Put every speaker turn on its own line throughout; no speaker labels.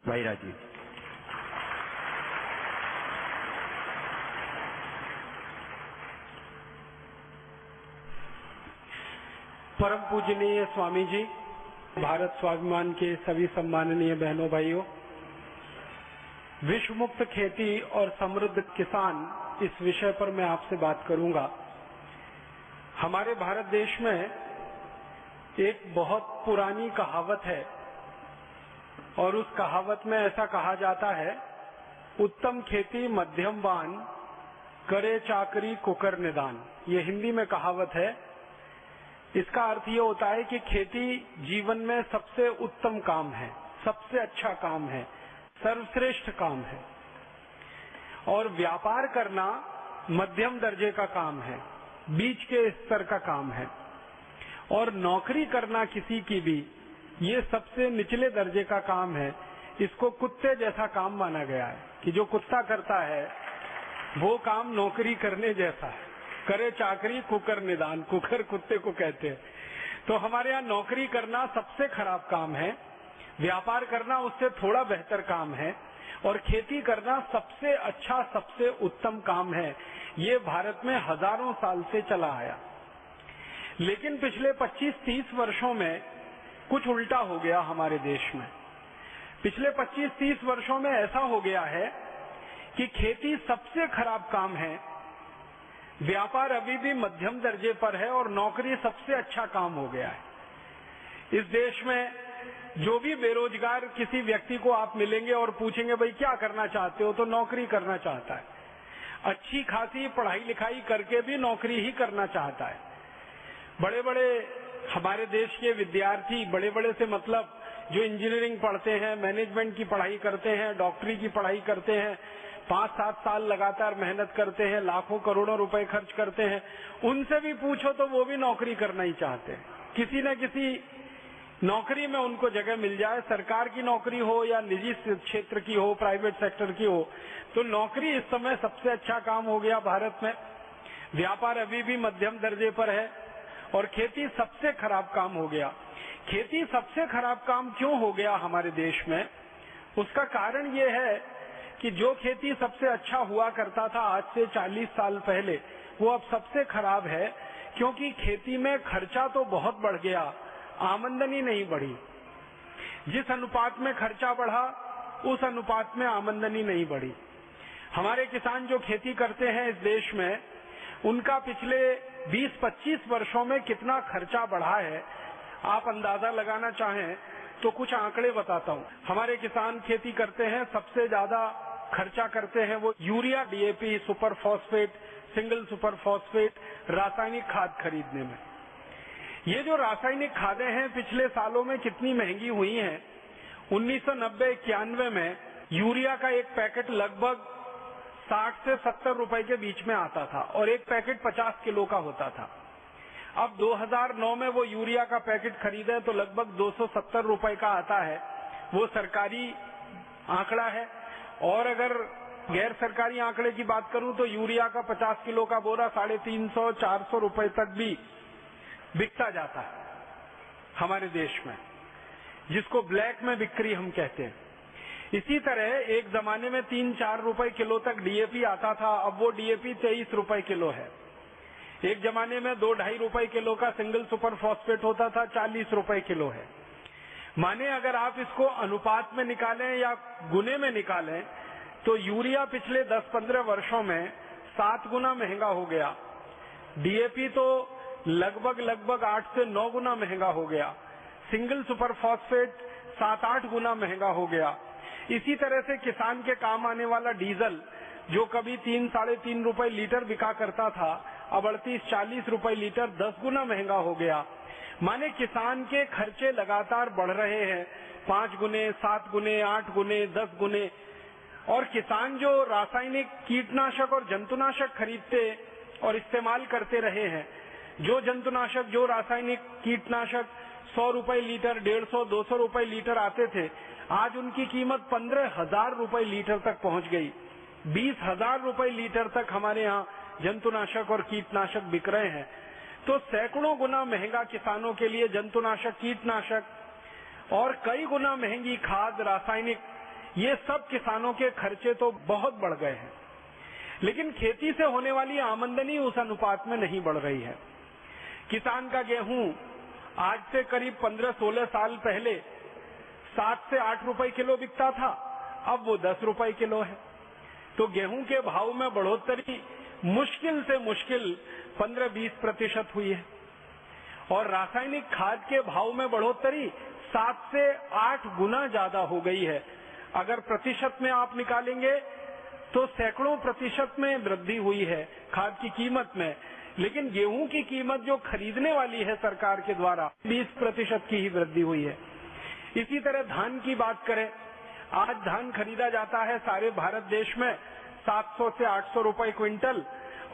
भाई राजीव।
परम पूजनीय स्वामी जी, भारत स्वाभिमान के सभी सम्माननीय बहनों भाइयों, विश्व मुक्त खेती और समृद्ध किसान, इस विषय पर मैं आपसे बात करूंगा। हमारे भारत देश में एक बहुत पुरानी कहावत है और उस कहावत में ऐसा कहा जाता है, उत्तम खेती मध्यम वान, करे चाकरी कुकर निदान। ये हिंदी में कहावत है। इसका अर्थ ये होता है कि खेती जीवन में सबसे उत्तम काम है, सबसे अच्छा काम है, सर्वश्रेष्ठ काम है, और व्यापार करना मध्यम दर्जे का काम है, बीच के स्तर का काम है, और नौकरी करना किसी की भी ये सबसे निचले दर्जे का काम है। इसको कुत्ते जैसा काम माना गया है कि जो कुत्ता करता है वो काम नौकरी करने जैसा है। करे चाकरी कुकर निदान, कुकर कुत्ते को कहते हैं। तो हमारे यहाँ नौकरी करना सबसे खराब काम है, व्यापार करना उससे थोड़ा बेहतर काम है, और खेती करना सबसे अच्छा, सबसे उत्तम काम है। ये भारत में हजारों साल से चला आया। लेकिन पिछले 25-30 वर्षों में कुछ उल्टा हो गया हमारे देश में। पिछले 25-30 वर्षों में ऐसा हो गया है कि खेती सबसे खराब काम है, व्यापार अभी भी मध्यम दर्जे पर है, और नौकरी सबसे अच्छा काम हो गया है। इस देश में जो भी बेरोजगार किसी व्यक्ति को आप मिलेंगे और पूछेंगे भाई क्या करना चाहते हो, तो नौकरी करना चाहता है। अच्छी खासी पढ़ाई लिखाई करके भी नौकरी ही करना चाहता है। बड़े बड़े हमारे देश के विद्यार्थी, बड़े बड़े से मतलब जो इंजीनियरिंग पढ़ते हैं, मैनेजमेंट की पढ़ाई करते हैं, डॉक्टरी की पढ़ाई करते हैं, 5-7 साल लगातार मेहनत करते हैं, लाखों करोड़ों रुपए खर्च करते हैं, उनसे भी पूछो तो वो भी नौकरी करना ही चाहते हैं। किसी न किसी नौकरी में उनको जगह मिल जाए, सरकार की नौकरी हो या निजी क्षेत्र की हो, प्राइवेट सेक्टर की हो, तो नौकरी इस समय सबसे अच्छा काम हो गया भारत में। व्यापार अभी भी मध्यम दर्जे पर है, और खेती सबसे खराब काम हो गया। खेती सबसे खराब काम क्यों हो गया हमारे देश में? उसका कारण ये है कि जो खेती सबसे अच्छा हुआ करता था आज से 40 साल पहले, वो अब सबसे खराब है, क्योंकि खेती में खर्चा तो बहुत बढ़ गया, आमदनी नहीं बढ़ी। जिस अनुपात में खर्चा बढ़ा उस अनुपात में आमदनी नहीं बढ़ी। हमारे किसान जो खेती करते हैं इस देश में, उनका पिछले 20-25 वर्षों में कितना खर्चा बढ़ा है, आप अंदाजा लगाना चाहें तो कुछ आंकड़े बताता हूँ। हमारे किसान खेती करते हैं, सबसे ज्यादा खर्चा करते हैं वो urea, DAP, super phosphate, single super phosphate, रासायनिक खाद खरीदने में। ये जो रासायनिक खादें हैं पिछले सालों में कितनी महंगी हुई हैं। 1990-91 में यूरिया का एक पैकेट लगभग 60 से 70 रुपए के बीच में आता था, और एक पैकेट 50 किलो का होता था। अब 2009 में वो यूरिया का पैकेट खरीदे तो लगभग 270 रुपए का आता है। वो सरकारी आंकड़ा है, और अगर गैर सरकारी आंकड़े की बात करूं तो यूरिया का 50 किलो का बोरा 350-400 रुपए तक भी बिकता जाता है हमारे देश में, जिसको ब्लैक में बिक्री हम कहते हैं। इसी तरह एक जमाने में 3-4 रुपए किलो तक डीएपी आता था, अब वो डीएपी 23 रुपए किलो है। एक जमाने में 2-2.5 रुपए किलो का सिंगल सुपर फॉस्फेट होता था, 40 रुपए किलो है। माने अगर आप इसको अनुपात में निकालें या गुने में निकालें तो यूरिया पिछले 10-15 वर्षों में 7 गुना महंगा हो गया, डीएपी तो लगभग 8 से 9 गुना महंगा हो गया, सिंगल सुपर फॉस्फेट 7-8 गुना महंगा हो गया। इसी तरह से किसान के काम आने वाला डीजल, जो कभी 3-3.5 रुपए लीटर बिका करता था, अब 38-40 रुपए लीटर, 10 गुना महंगा हो गया। माने किसान के खर्चे लगातार बढ़ रहे हैं, 5 गुने, 7 गुने, 8 गुने, 10 गुने। और किसान जो रासायनिक कीटनाशक और जंतुनाशक खरीदते और इस्तेमाल करते रहे हैं, जो जंतुनाशक, जो रासायनिक कीटनाशक 100 रुपए लीटर, 150-200 रुपए लीटर आते थे, आज उनकी कीमत 15,000 रुपए लीटर तक पहुंच गई। 20,000 रुपए लीटर तक हमारे यहाँ जंतुनाशक और कीटनाशक बिक रहे हैं। तो सैकड़ों गुना महंगा किसानों के लिए जंतुनाशक, कीटनाशक, और कई गुना महंगी खाद, रासायनिक, ये सब किसानों के खर्चे तो बहुत बढ़ गए हैं, लेकिन खेती से होने वाली आमदनी उस अनुपात में नहीं बढ़ रही है। किसान का गेहूं आज से करीब 15-16 साल पहले 7 से 8 रुपए किलो बिकता था, अब वो 10 रुपए किलो है। तो गेहूं के भाव में बढ़ोतरी मुश्किल से मुश्किल 15-20% हुई है, और रासायनिक खाद के भाव में बढ़ोतरी 7 से 8 गुना ज्यादा हो गई है। अगर प्रतिशत में आप निकालेंगे तो सैकड़ों प्रतिशत में वृद्धि हुई है खाद की कीमत में, लेकिन गेहूं की कीमत जो खरीदने वाली है सरकार के द्वारा 20% की ही वृद्धि हुई है। इसी तरह धान की बात करें, आज धान खरीदा जाता है सारे भारत देश में 700 से 800 रुपए क्विंटल,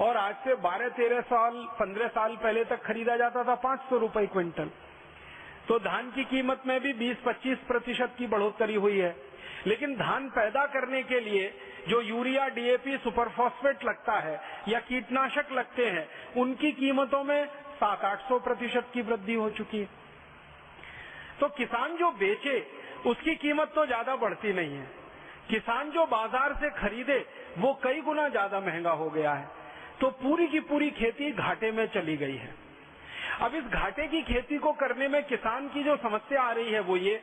और आज से 12-13 साल 15 साल पहले तक खरीदा जाता था 500 रुपए क्विंटल। तो धान की कीमत में भी 20-25% की बढ़ोतरी हुई है। लेकिन धान पैदा करने के लिए जो यूरिया, डीएपी, सुपरफॉस्फेट लगता है या कीटनाशक लगते हैं, उनकी कीमतों में 700-800% की वृद्धि हो चुकी है। तो किसान जो बेचे उसकी कीमत तो ज्यादा बढ़ती नहीं है, किसान जो बाजार से खरीदे वो कई गुना ज्यादा महंगा हो गया है। तो पूरी की पूरी खेती घाटे में चली गई है। अब इस घाटे की खेती को करने में किसान की जो समस्या आ रही है वो ये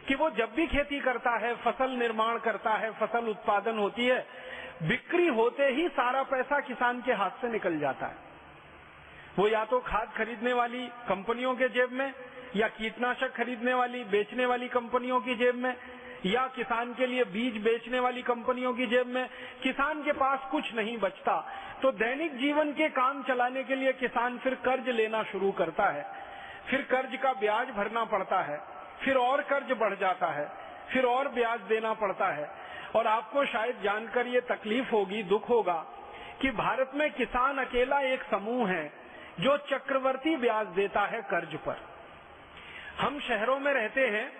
कि वो जब भी खेती करता है, फसल निर्माण करता है, फसल उत्पादन होती है, बिक्री होते ही सारा पैसा किसान के हाथ से निकल जाता है। वो या तो खाद खरीदने वाली कंपनियों के जेब में, या कीटनाशक खरीदने वाली बेचने वाली कंपनियों की जेब में, या किसान के लिए बीज बेचने वाली कंपनियों की जेब में। किसान के पास कुछ नहीं बचता। तो दैनिक जीवन के काम चलाने के लिए किसान फिर कर्ज लेना शुरू करता है, फिर कर्ज का ब्याज भरना पड़ता है, फिर और कर्ज बढ़ जाता है, फिर और ब्याज देना पड़ता है। और आपको शायद जानकर ये तकलीफ होगी, दुख होगा कि भारत में किसान अकेला एक समूह है जो चक्रवर्ती ब्याज देता है कर्ज पर। हम शहरों में रहते हैं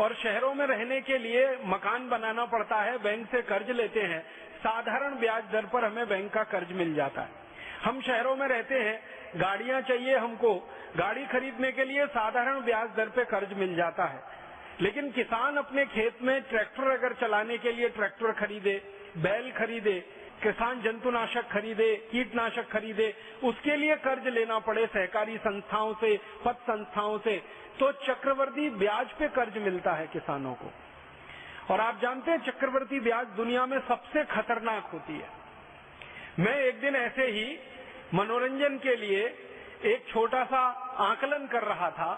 और शहरों में रहने के लिए मकान बनाना पड़ता है, बैंक से कर्ज लेते हैं, साधारण ब्याज दर पर हमें बैंक का कर्ज मिल जाता है। हम शहरों में रहते हैं, गाड़ियां चाहिए हमको, गाड़ी खरीदने के लिए साधारण ब्याज दर पे कर्ज मिल जाता है। लेकिन किसान अपने खेत में ट्रैक्टर अगर चलाने के लिए ट्रैक्टर खरीदे, बैल खरीदे, किसान जंतुनाशक खरीदे, कीटनाशक खरीदे, उसके लिए कर्ज लेना पड़े सहकारी संस्थाओं से, पत संस्थाओं से, तो चक्रवर्ती ब्याज पे कर्ज मिलता है किसानों को। और आप जानते हैं चक्रवर्ती ब्याज दुनिया में सबसे खतरनाक होती है। मैं एक दिन ऐसे ही मनोरंजन के लिए एक छोटा सा आकलन कर रहा था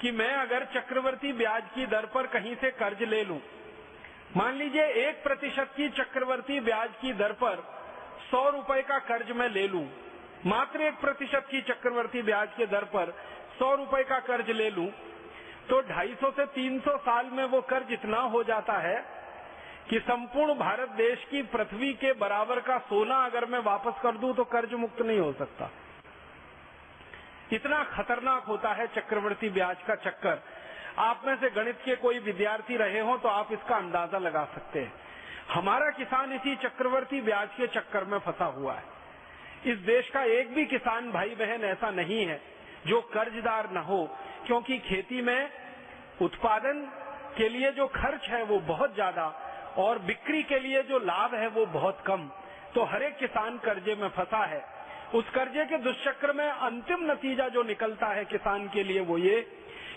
कि मैं अगर चक्रवर्ती ब्याज की दर पर कहीं से कर्ज ले लूं, मान लीजिए 1% की चक्रवर्ती ब्याज की दर पर 100 रुपए का कर्ज मैं ले लूं, मात्र 1% की चक्रवर्ती ब्याज के दर पर 100 रुपए का कर्ज ले लूं, तो 250 से 300 साल में वो कर्ज इतना हो जाता है कि संपूर्ण भारत देश की पृथ्वी के बराबर का सोना अगर मैं वापस कर दूं तो कर्ज मुक्त नहीं हो सकता। इतना खतरनाक होता है चक्रवर्ती ब्याज का चक्कर। आप में से गणित के कोई विद्यार्थी रहे हो तो आप इसका अंदाजा लगा सकते हैं। हमारा किसान इसी चक्रवर्ती ब्याज के चक्कर में फंसा हुआ है। इस देश का एक भी किसान भाई बहन ऐसा नहीं है जो कर्जदार न हो, क्योंकि खेती में उत्पादन के लिए जो खर्च है वो बहुत ज्यादा और बिक्री के लिए जो लाभ है वो बहुत कम। तो हर एक किसान कर्जे में फंसा है। उस कर्जे के दुष्चक्र में अंतिम नतीजा जो निकलता है किसान के लिए वो ये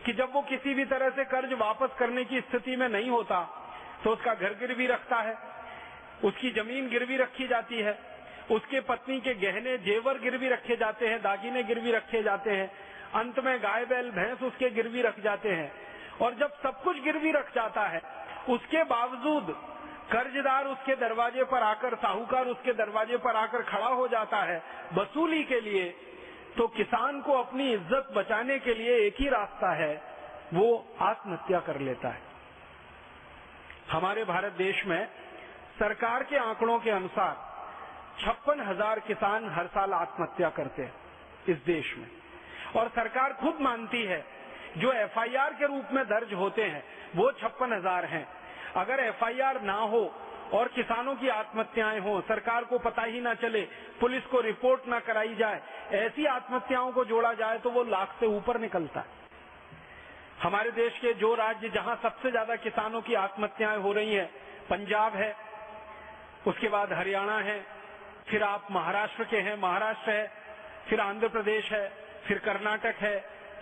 कि जब वो किसी भी तरह से कर्ज वापस करने की स्थिति में नहीं होता तो उसका घर गिरवी रखता है, उसकी जमीन गिरवी रखी जाती है, उसके पत्नी के गहने जेवर गिरवी रखे जाते हैं, दागिने गिरवी रखे जाते हैं, अंत में गाय बैल भैंस उसके गिरवी रख जाते हैं। और जब सब कुछ गिरवी रख जाता है उसके बावजूद कर्जदार उसके दरवाजे पर आकर, साहूकार उसके दरवाजे पर आकर खड़ा हो जाता है वसूली के लिए, तो किसान को अपनी इज्जत बचाने के लिए एक ही रास्ता है, वो आत्महत्या कर लेता है। हमारे भारत देश में सरकार के आंकड़ों के अनुसार 56,000 किसान हर साल आत्महत्या करते हैं इस देश में, और सरकार खुद मानती है जो एफआईआर के रूप में दर्ज होते हैं वो 56,000 हैं। अगर एफआईआर ना हो और किसानों की आत्महत्याएं हो, सरकार को पता ही ना चले, पुलिस को रिपोर्ट ना कराई जाए, ऐसी आत्महत्याओं को जोड़ा जाए तो वो लाख से ऊपर निकलता है। हमारे देश के जो राज्य जहां सबसे ज्यादा किसानों की आत्महत्याएं हो रही हैं, पंजाब है, उसके बाद हरियाणा है, फिर आप महाराष्ट्र के हैं, महाराष्ट्र है, फिर आंध्र प्रदेश है, फिर कर्नाटक है,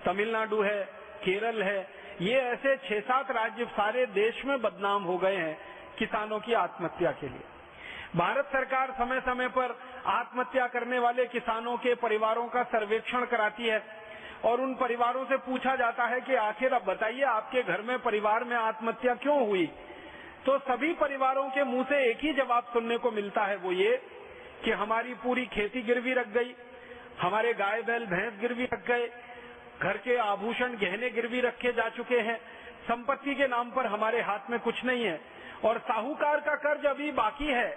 तमिलनाडु है, केरल है। ये ऐसे 6-7 राज्य सारे देश में बदनाम हो गए हैं किसानों की आत्महत्या के लिए। भारत सरकार समय समय पर आत्महत्या करने वाले किसानों के परिवारों का सर्वेक्षण कराती है और उन परिवारों से पूछा जाता है कि आखिर अब बताइए आपके घर में परिवार में आत्महत्या क्यों हुई। तो सभी परिवारों के मुंह से एक ही जवाब सुनने को मिलता है, वो ये कि हमारी पूरी खेती गिरवी रख गई, हमारे गाय बैल भैंस गिरवी रख गए, घर के आभूषण गहने गिरवी रखे जा चुके हैं, संपत्ति के नाम पर हमारे हाथ में कुछ नहीं है और साहूकार का कर्ज अभी बाकी है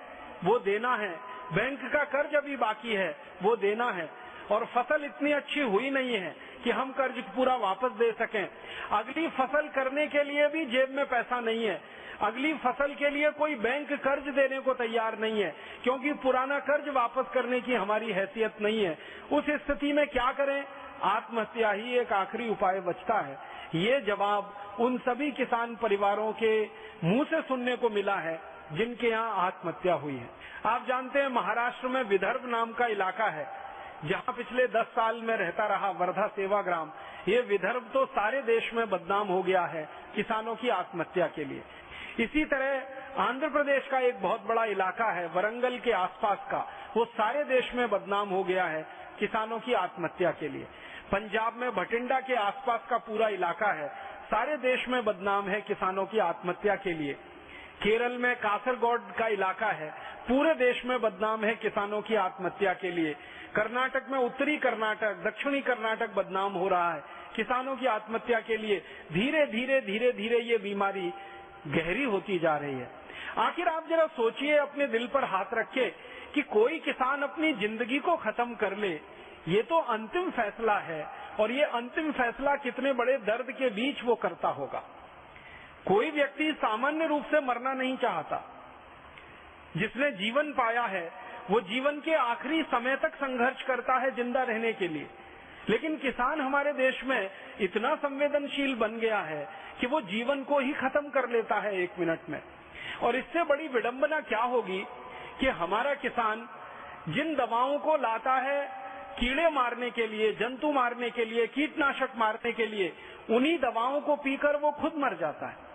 वो देना है, बैंक का कर्ज अभी बाकी है वो देना है और फसल इतनी अच्छी हुई नहीं है कि हम कर्ज पूरा वापस दे सकें। अगली फसल करने के लिए भी जेब में पैसा नहीं है, अगली फसल के लिए कोई बैंक कर्ज देने को तैयार नहीं है क्योंकि पुराना कर्ज वापस करने की हमारी हैसियत नहीं है। उस स्थिति में क्या करें? आत्महत्या ही एक आखिरी उपाय बचता है। ये जवाब उन सभी किसान परिवारों के मुंह से सुनने को मिला है जिनके यहाँ आत्महत्या हुई है। आप जानते हैं महाराष्ट्र में विदर्भ नाम का इलाका है जहाँ पिछले 10 साल में रहता रहा वर्धा सेवाग्राम। ये विदर्भ तो सारे देश में बदनाम हो गया है किसानों की आत्महत्या के लिए। इसी तरह आंध्र प्रदेश का एक बहुत बड़ा इलाका है वरंगल के आसपास का, वो सारे देश में बदनाम हो गया है किसानों की आत्महत्या के लिए। पंजाब में भटिंडा के आसपास का पूरा इलाका है, सारे देश में बदनाम है किसानों की आत्महत्या के लिए। केरल में कासरगोड का इलाका है, पूरे देश में बदनाम है किसानों की आत्महत्या के लिए। कर्नाटक में उत्तरी कर्नाटक, दक्षिणी कर्नाटक बदनाम हो रहा है किसानों की आत्महत्या के लिए। धीरे धीरे धीरे धीरे ये बीमारी गहरी होती जा रही है। आखिर आप जरा सोचिए, अपने दिल पर हाथ रखे कि कोई किसान अपनी जिंदगी को खत्म कर ले, ये तो अंतिम फैसला है और ये अंतिम फैसला कितने बड़े दर्द के बीच वो करता होगा। कोई व्यक्ति सामान्य रूप से मरना नहीं चाहता। जिसने जीवन पाया है वो जीवन के आखिरी समय तक संघर्ष करता है जिंदा रहने के लिए, लेकिन किसान हमारे देश में इतना संवेदनशील बन गया है कि वो जीवन को ही खत्म कर लेता है 1 मिनट में। और इससे बड़ी विडंबना क्या होगी कि हमारा किसान जिन दवाओं को लाता है कीड़े मारने के लिए, जंतु मारने के लिए, कीटनाशक मारने के लिए, उन्हीं दवाओं को पीकर वो खुद मर जाता है।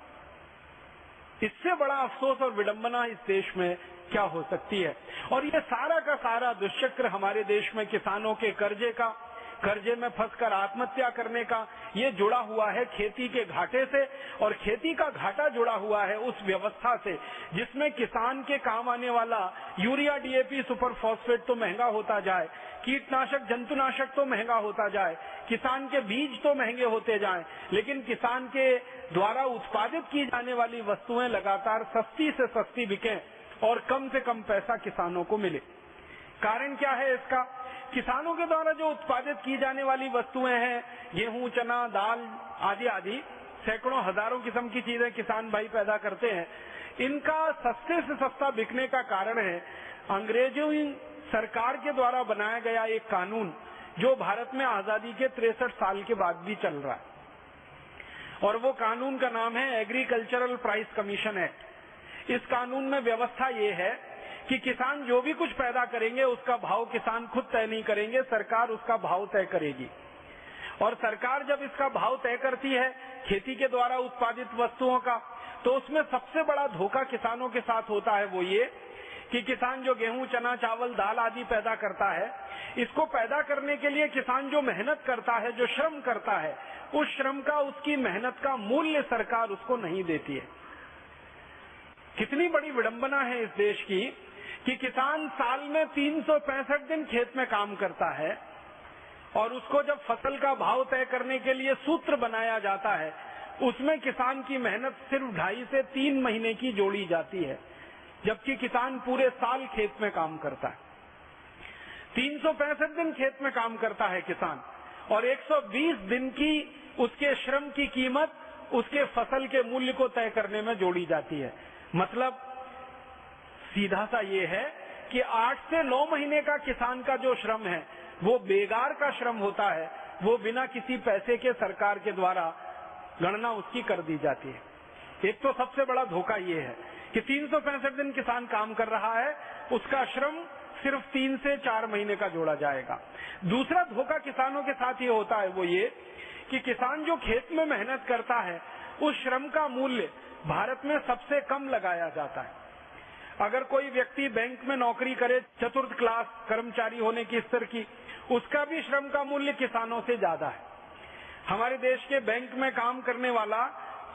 इससे बड़ा अफसोस और विडंबना इस देश में क्या हो सकती है। और ये सारा का सारा दुष्चक्र हमारे देश में किसानों के कर्जे में फंसकर आत्महत्या करने का, ये जुड़ा हुआ है खेती के घाटे से। और खेती का घाटा जुड़ा हुआ है उस व्यवस्था से जिसमें किसान के काम आने वाला यूरिया, डीएपी, सुपर फॉस्फेट तो महंगा होता जाए, कीटनाशक, जंतुनाशक तो महंगा होता जाए, किसान के बीज तो महंगे होते जाएं, लेकिन किसान के द्वारा उत्पादित की जाने वाली वस्तुएं लगातार सस्ती से सस्ती बिकें और कम से कम पैसा किसानों को मिले। कारण क्या है इसका? किसानों के द्वारा जो उत्पादित की जाने वाली वस्तुएं हैं, गेहूं, चना, दाल आदि आदि सैकड़ों हजारों किस्म की चीजें किसान भाई पैदा करते हैं, इनका सस्ते से सस्ता बिकने का कारण है अंग्रेजों सरकार के द्वारा बनाया गया एक कानून जो भारत में आजादी के 63 साल के बाद भी चल रहा है। और वो कानून का नाम है एग्रीकल्चरल प्राइस कमीशन एक्ट। इस कानून में व्यवस्था ये है कि किसान जो भी कुछ पैदा करेंगे उसका भाव किसान खुद तय नहीं करेंगे, सरकार उसका भाव तय करेगी। और सरकार जब इसका भाव तय करती है खेती के द्वारा उत्पादित वस्तुओं का, तो उसमें सबसे बड़ा धोखा किसानों के साथ होता है वो ये कि किसान जो गेहूं, चना, चावल, दाल आदि पैदा करता है, इसको पैदा करने के लिए किसान जो मेहनत करता है, जो श्रम करता है, उस श्रम का, उसकी मेहनत का मूल्य सरकार उसको नहीं देती है। कितनी बड़ी विडंबना है इस देश की कि किसान साल में 365 दिन खेत में काम करता है और उसको जब फसल का भाव तय करने के लिए सूत्र बनाया जाता है, उसमें किसान की मेहनत सिर्फ 2.5 से 3 महीने की जोड़ी जाती है, जबकि किसान पूरे साल खेत में काम करता है। 365 दिन खेत में काम करता है किसान और 120 दिन की उसके श्रम की कीमत उसके फसल के मूल्य को तय करने में जोड़ी जाती है। मतलब सीधा सा ये है कि 8 से 9 महीने का किसान का जो श्रम है वो बेकार का श्रम होता है, वो बिना किसी पैसे के सरकार के द्वारा गणना उसकी कर दी जाती है। एक तो सबसे बड़ा धोखा ये है कि 365 दिन किसान काम कर रहा है, उसका श्रम सिर्फ 3 से 4 महीने का जोड़ा जाएगा। दूसरा धोखा किसानों के साथ ये होता है वो ये कि किसान जो खेत में मेहनत करता है उस श्रम का मूल्य भारत में सबसे कम लगाया जाता है। अगर कोई व्यक्ति बैंक में नौकरी करे, चतुर्थ क्लास कर्मचारी होने की स्तर की, उसका भी श्रम का मूल्य किसानों से ज्यादा है। हमारे देश के बैंक में काम करने वाला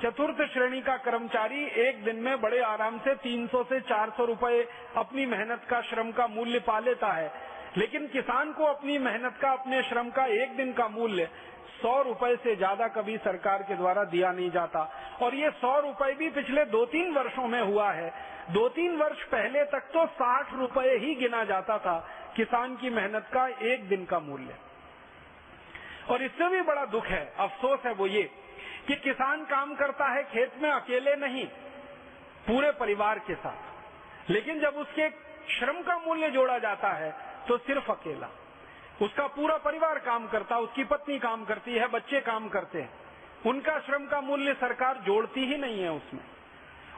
चतुर्थ श्रेणी का कर्मचारी एक दिन में बड़े आराम से 300 से 400 रुपए अपनी मेहनत का श्रम का मूल्य पा लेता है, लेकिन किसान को अपनी मेहनत का, अपने श्रम का एक दिन का मूल्य 100 रुपए से ज्यादा कभी सरकार के द्वारा दिया नहीं जाता। और ये 100 रुपए भी पिछले 2-3 वर्षों में हुआ है। 2-3 वर्ष पहले तक तो 60 रुपए ही गिना जाता था किसान की मेहनत का एक दिन का मूल्य। और इससे भी बड़ा दुख है, अफसोस है वो ये कि किसान काम करता है खेत में अकेले नहीं, पूरे परिवार के साथ, लेकिन जब उसके श्रम का मूल्य जोड़ा जाता है तो सिर्फ अकेला। उसका पूरा परिवार काम करता, उसकी पत्नी काम करती है, बच्चे काम करते हैं, उनका श्रम का मूल्य सरकार जोड़ती ही नहीं है उसमें।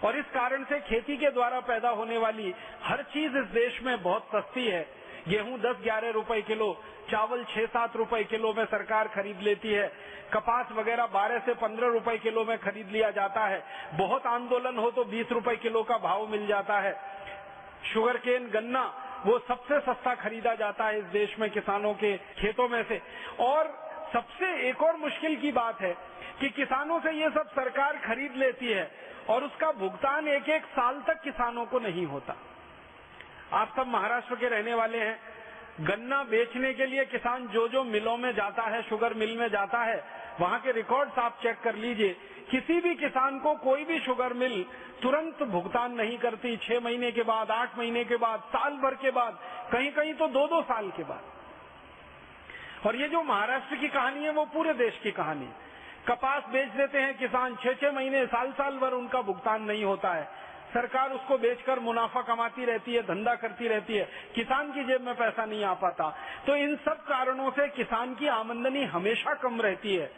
और इस कारण से खेती के द्वारा पैदा होने वाली हर चीज इस देश में बहुत सस्ती है। गेहूं 10-11 रुपए किलो, चावल 6-7 रुपए किलो में सरकार खरीद लेती है, कपास वगैरह 12 से 15 रुपए किलो में खरीद लिया जाता है, बहुत आंदोलन हो तो 20 रुपए किलो का भाव मिल जाता है। शुगर केन, गन्ना, वो सबसे सस्ता खरीदा जाता है इस देश में किसानों के खेतों में से। और सबसे एक और मुश्किल की बात है कि किसानों से ये सब सरकार खरीद लेती है और उसका भुगतान 1-1 साल तक किसानों को नहीं होता। आप सब महाराष्ट्र के रहने वाले हैं, गन्ना बेचने के लिए किसान जो जो मिलों में जाता है, शुगर मिल में जाता है, वहां के रिकॉर्ड्स आप चेक कर लीजिए, किसी भी किसान को कोई भी शुगर मिल तुरंत भुगतान नहीं करती। 6 महीने के बाद, 8 महीने के बाद, साल भर के बाद, कहीं कहीं तो 2-2 साल के बाद। और ये जो महाराष्ट्र की कहानी है वो पूरे देश की कहानी है। कपास बेच देते हैं किसान, 6-6 महीने, साल भर उनका भुगतान नहीं होता है। सरकार उसको बेचकर मुनाफा कमाती रहती है, धंधा करती रहती है, किसान की जेब में पैसा नहीं आ पाता। तो इन सब कारणों से किसान की आमदनी हमेशा कम रहती है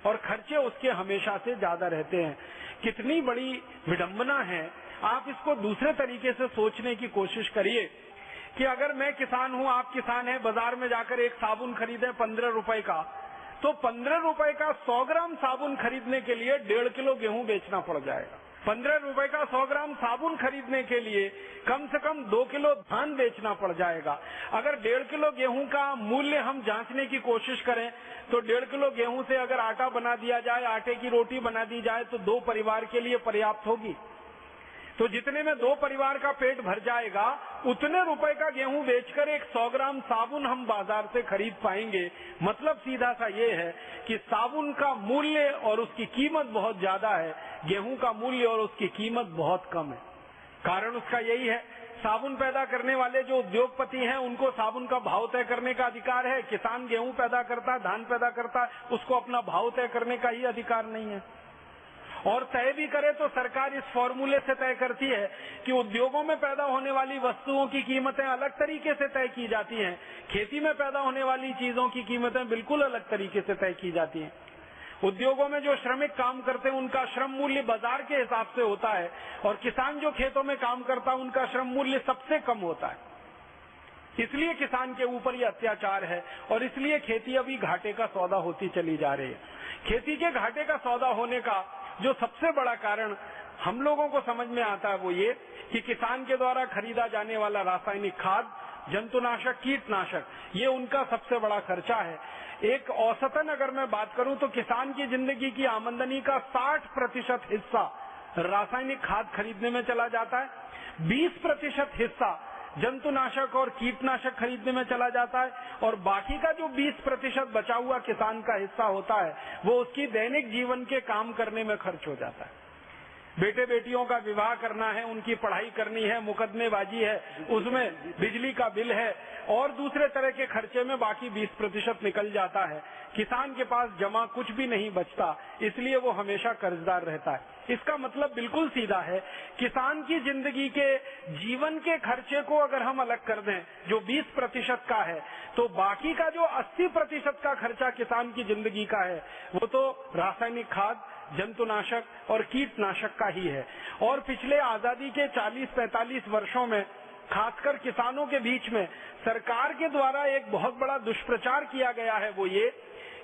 और खर्चे उसके हमेशा से ज्यादा रहते हैं। कितनी बड़ी विडंबना है। आप इसको दूसरे तरीके से सोचने की कोशिश करिए कि अगर मैं किसान हूं, आप किसान हैं, बाजार में जाकर एक साबुन खरीदे 15 रुपए का, तो 15 रुपए का 100 ग्राम साबुन खरीदने के लिए 1.5 किलो गेहूं बेचना पड़ जाएगा। 15 रुपए का 100 ग्राम साबुन खरीदने के लिए कम से कम 2 किलो धान बेचना पड़ जाएगा। अगर 1.5 किलो गेहूं का मूल्य हम जांचने की कोशिश करें तो 1.5 किलो गेहूं से अगर आटा बना दिया जाए, आटे की रोटी बना दी जाए तो 2 परिवार के लिए पर्याप्त होगी। तो जितने में 2 परिवार का पेट भर जाएगा, उतने रुपए का गेहूं बेचकर एक 100 ग्राम साबुन हम बाजार से खरीद पाएंगे। मतलब सीधा सा ये है कि साबुन का मूल्य और उसकी कीमत बहुत ज्यादा है, गेहूं का मूल्य और उसकी कीमत बहुत कम है। कारण उसका यही है, साबुन पैदा करने वाले जो उद्योगपति हैं उनको साबुन का भाव तय करने का अधिकार है। किसान गेहूं पैदा करता है, धान पैदा करता है, उसको अपना भाव तय करने का ही अधिकार नहीं है। और तय भी करे तो सरकार इस फॉर्मूले से तय करती है कि उद्योगों में पैदा होने वाली वस्तुओं की कीमतें अलग तरीके से तय की जाती हैं, खेती में पैदा होने वाली चीजों की कीमतें बिल्कुल अलग तरीके से तय की जाती हैं। उद्योगों में जो श्रमिक काम करते हैं उनका श्रम मूल्य बाजार के हिसाब से होता है और किसान जो खेतों में काम करता है उनका श्रम मूल्य सबसे कम होता है। इसलिए किसान के ऊपर ये अत्याचार है और इसलिए खेती अभी घाटे का सौदा होती चली जा रही है। खेती के घाटे का सौदा होने का जो सबसे बड़ा कारण हम लोगों को समझ में आता है वो ये कि किसान के द्वारा खरीदा जाने वाला रासायनिक खाद, जंतुनाशक, कीटनाशक, ये उनका सबसे बड़ा खर्चा है। एक औसतन अगर मैं बात करूं तो किसान की जिंदगी की आमदनी का 60% हिस्सा रासायनिक खाद खरीदने में चला जाता है, 20% हिस्सा जंतुनाशक और कीटनाशक खरीदने में चला जाता है और बाकी का जो 20% बचा हुआ किसान का हिस्सा होता है वो उसकी दैनिक जीवन के काम करने में खर्च हो जाता है। बेटे बेटियों का विवाह करना है, उनकी पढ़ाई करनी है, मुकदमेबाजी है, उसमें बिजली का बिल है और दूसरे तरह के खर्चे में बाकी 20% निकल जाता है। किसान के पास जमा कुछ भी नहीं बचता, इसलिए वो हमेशा कर्जदार रहता है। इसका मतलब बिल्कुल सीधा है, किसान की जिंदगी के जीवन के खर्चे को अगर हम अलग कर दें जो 20% का है, तो बाकी का जो 80% का खर्चा किसान की जिंदगी का है वो तो रासायनिक खाद, जंतुनाशक और कीटनाशक का ही है। और पिछले आजादी के 40-45 वर्षों में खासकर किसानों के बीच में सरकार के द्वारा एक बहुत बड़ा दुष्प्रचार किया गया है, वो ये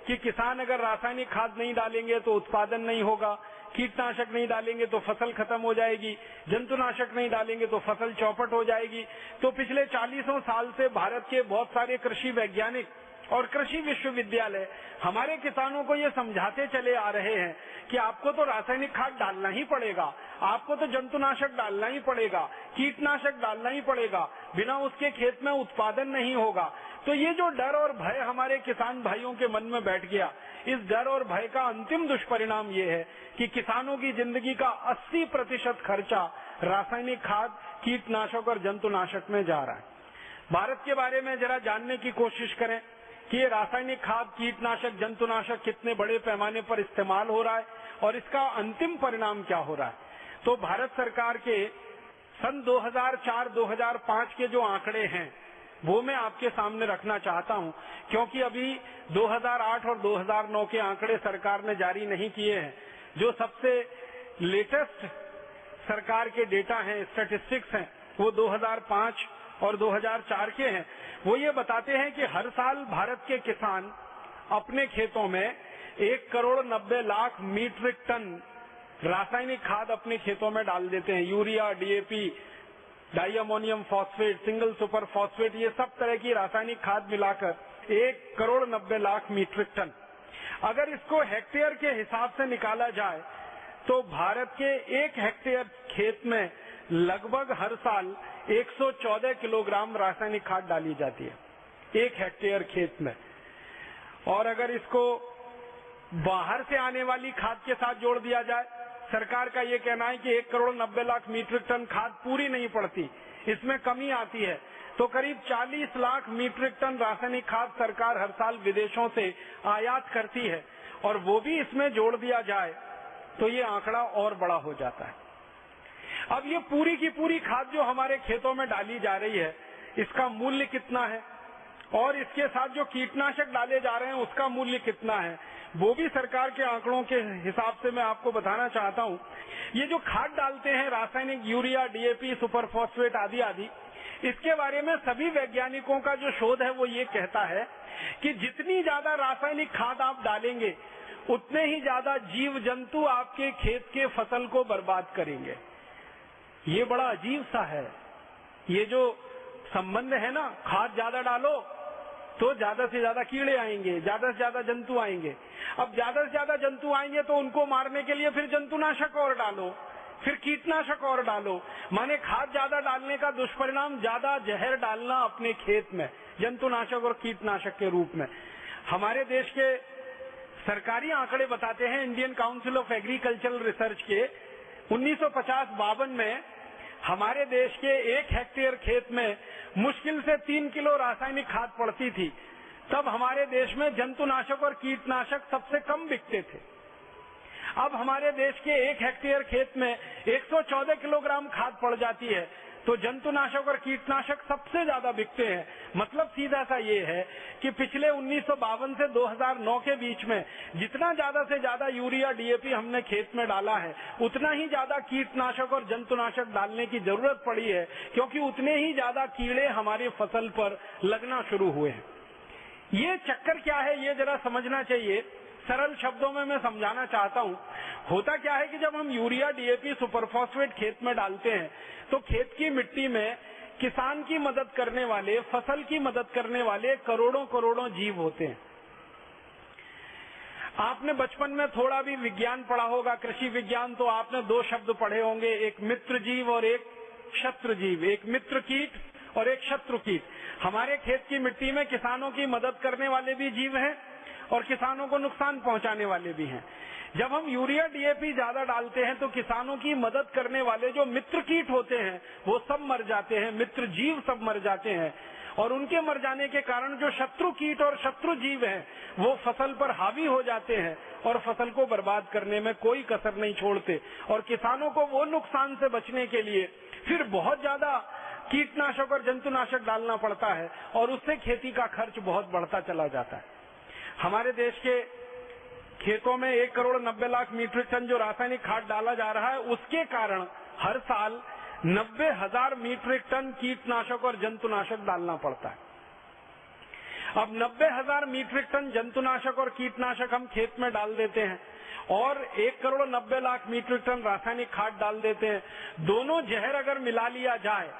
कि किसान अगर रासायनिक खाद नहीं डालेंगे तो उत्पादन नहीं होगा, कीटनाशक नहीं डालेंगे तो फसल खत्म हो जाएगी, जंतुनाशक नहीं डालेंगे तो फसल चौपट हो जाएगी। तो पिछले 40 साल से भारत के बहुत सारे कृषि वैज्ञानिक और कृषि विश्वविद्यालय हमारे किसानों को ये समझाते चले आ रहे हैं कि आपको तो रासायनिक खाद डालना ही पड़ेगा, आपको तो जंतुनाशक डालना ही पड़ेगा, कीटनाशक डालना ही पड़ेगा, बिना उसके खेत में उत्पादन नहीं होगा। तो ये जो डर और भय हमारे किसान भाइयों के मन में बैठ गया, इस डर और भय का अंतिम दुष्परिणाम ये है कि किसानों की जिंदगी का 80% खर्चा रासायनिक खाद, कीटनाशक और जंतुनाशक में जा रहा है। भारत के बारे में जरा जानने की कोशिश करें कि ये रासायनिक खाद, कीटनाशक, जंतुनाशक कितने बड़े पैमाने पर इस्तेमाल हो रहा है और इसका अंतिम परिणाम क्या हो रहा है। तो भारत सरकार के सन 2004-2005 के जो आंकड़े हैं वो मैं आपके सामने रखना चाहता हूं, क्योंकि अभी 2008 और 2009 के आंकड़े सरकार ने जारी नहीं किए हैं। जो सबसे लेटेस्ट सरकार के डेटा हैं, स्टैटिस्टिक्स हैं, वो 2005 और 2004 के हैं। वो ये बताते हैं कि हर साल भारत के किसान अपने खेतों में 1,90,00,000 मीट्रिक टन रासायनिक खाद अपने खेतों में डाल देते हैं। Urea, DAP, di ammonium phosphate, single super phosphate, ये सब तरह की रासायनिक खाद मिलाकर 1,90,00,000 मीट्रिक टन। अगर इसको हेक्टेयर के हिसाब से निकाला जाए तो भारत के 1 हेक्टेयर खेत में लगभग हर साल 114 किलोग्राम रासायनिक खाद डाली जाती है 1 हेक्टेयर खेत में। और अगर इसको बाहर से आने वाली खाद के साथ जोड़ दिया जाए, सरकार का ये कहना है कि 1,90,00,000 मीट्रिक टन खाद पूरी नहीं पड़ती, इसमें कमी आती है, तो करीब 40 लाख मीट्रिक टन रासायनिक खाद सरकार हर साल विदेशों से आयात करती है। और वो भी इसमें जोड़ दिया जाए तो ये आंकड़ा और बड़ा हो जाता है। अब ये पूरी की पूरी खाद जो हमारे खेतों में डाली जा रही है, इसका मूल्य कितना है और इसके साथ जो कीटनाशक डाले जा रहे हैं उसका मूल्य कितना है, वो भी सरकार के आंकड़ों के हिसाब से मैं आपको बताना चाहता हूँ। ये जो खाद डालते हैं रासायनिक, यूरिया, डीएपी, सुपर फॉस्फेट आदि आदि, इसके बारे में सभी वैज्ञानिकों का जो शोध है वो ये कहता है कि जितनी ज्यादा रासायनिक खाद आप डालेंगे उतने ही ज्यादा जीव जंतु आपके खेत के फसल को बर्बाद करेंगे। ये बड़ा अजीब सा है, ये जो संबंध है ना, खाद ज्यादा डालो तो ज्यादा से ज्यादा कीड़े आएंगे, ज्यादा से ज्यादा जंतु आएंगे। अब ज्यादा से ज्यादा जंतु आएंगे तो उनको मारने के लिए फिर जंतुनाशक और डालो, फिर कीटनाशक और डालो। माने खाद ज्यादा डालने का दुष्परिणाम ज्यादा जहर डालना अपने खेत में जंतुनाशक और कीटनाशक के रूप में। हमारे देश के सरकारी आंकड़े बताते हैं, Indian council of agricultural research के 1950-52 में हमारे देश के 1 हेक्टेयर खेत में मुश्किल से 3 किलो रासायनिक खाद पड़ती थी। तब हमारे देश में जंतुनाशक और कीटनाशक सबसे कम बिकते थे। अब हमारे देश के 1 हेक्टेयर खेत में 114 किलोग्राम खाद पड़ जाती है, तो जंतुनाशक और कीटनाशक सबसे ज्यादा बिकते हैं। मतलब सीधा सा ये है कि पिछले 1952 से 2009 के बीच में जितना ज्यादा से ज्यादा यूरिया, डीएपी हमने खेत में डाला है, उतना ही ज्यादा कीटनाशक और जंतुनाशक डालने की जरूरत पड़ी है, क्योंकि उतने ही ज्यादा कीड़े हमारी फसल पर लगना शुरू हुए हैं। ये चक्कर क्या है, ये जरा समझना चाहिए। सरल शब्दों में मैं समझाना चाहता हूँ। होता क्या है कि जब हम यूरिया, डीएपी, सुपरफॉस्फेट खेत में डालते हैं तो खेत की मिट्टी में किसान की मदद करने वाले, फसल की मदद करने वाले करोड़ों करोड़ों जीव होते हैं। आपने बचपन में थोड़ा भी विज्ञान पढ़ा होगा, कृषि विज्ञान, तो आपने 2 शब्द पढ़े होंगे, एक मित्र जीव और एक शत्रु जीव, एक मित्र कीट और एक शत्रु कीट। हमारे खेत की मिट्टी में किसानों की मदद करने वाले भी जीव हैं और किसानों को नुकसान पहुंचाने वाले भी हैं। जब हम यूरिया, डीएपी ज्यादा डालते हैं तो किसानों की मदद करने वाले जो मित्र कीट होते हैं वो सब मर जाते हैं, मित्र जीव सब मर जाते हैं। और उनके मर जाने के कारण जो शत्रु कीट और शत्रु जीव हैं वो फसल पर हावी हो जाते हैं और फसल को बर्बाद करने में कोई कसर नहीं छोड़ते। और किसानों को वो नुकसान से बचने के लिए फिर बहुत ज्यादा कीटनाशक और जंतुनाशक डालना पड़ता है और उससे खेती का खर्च बहुत बढ़ता चला जाता है। हमारे देश के खेतों में 1 करोड़ 90 लाख मीट्रिक टन जो रासायनिक खाद डाला जा रहा है, उसके कारण हर साल 90,000 मीट्रिक टन कीटनाशक और जंतुनाशक डालना पड़ता है। अब 90,000 मीट्रिक टन जंतुनाशक और कीटनाशक हम खेत में डाल देते हैं और 1 करोड़ 90 लाख मीट्रिक टन रासायनिक खाद डाल देते हैं। दोनों जहर अगर मिला लिया जाए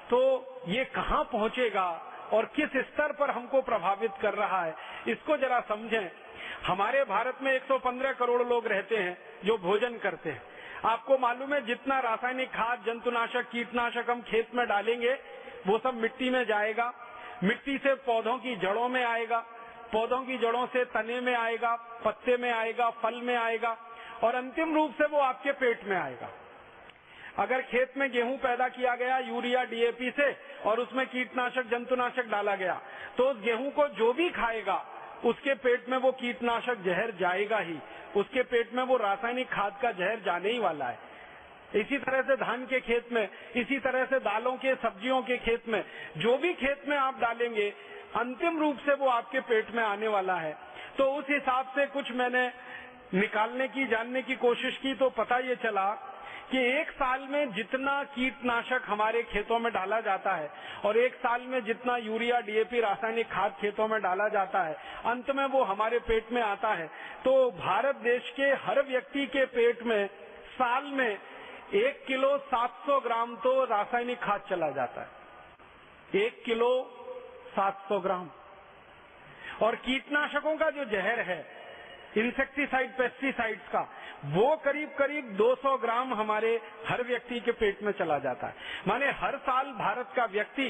तो ये कहाँ पहुंचेगा और किस स्तर पर हमको प्रभावित कर रहा है, इसको जरा समझें। हमारे भारत में 115 करोड़ लोग रहते हैं जो भोजन करते हैं। आपको मालूम है जितना रासायनिक खाद, जंतुनाशक, कीटनाशक हम खेत में डालेंगे वो सब मिट्टी में जाएगा, मिट्टी से पौधों की जड़ों में आएगा, पौधों की जड़ों से तने में आएगा, पत्ते में आएगा, फल में आएगा और अंतिम रूप से वो आपके पेट में आएगा। अगर खेत में गेहूं पैदा किया गया यूरिया डीएपी से और उसमें कीटनाशक जंतुनाशक डाला गया तो उस गेहूं को जो भी खाएगा उसके पेट में वो कीटनाशक जहर जाएगा ही, उसके पेट में वो रासायनिक खाद का जहर जाने ही वाला है। इसी तरह से धान के खेत में, इसी तरह से दालों के, सब्जियों के खेत में, जो भी खेत में आप डालेंगे अंतिम रूप से वो आपके पेट में आने वाला है। तो उस हिसाब से कुछ मैंने निकालने की, जानने की कोशिश की तो पता ये चला कि 1 साल में जितना कीटनाशक हमारे खेतों में डाला जाता है और 1 साल में जितना यूरिया डीएपी रासायनिक खाद खेतों में डाला जाता है, अंत में वो हमारे पेट में आता है। तो भारत देश के हर व्यक्ति के पेट में साल में 1 किलो 700 ग्राम तो रासायनिक खाद चला जाता है। 1 किलो 700 ग्राम। और कीटनाशकों का जो जहर है, इंसेक्टिसाइड, पेस्टिसाइड्स का, वो करीब करीब 200 ग्राम हमारे हर व्यक्ति के पेट में चला जाता है। माने हर साल भारत का व्यक्ति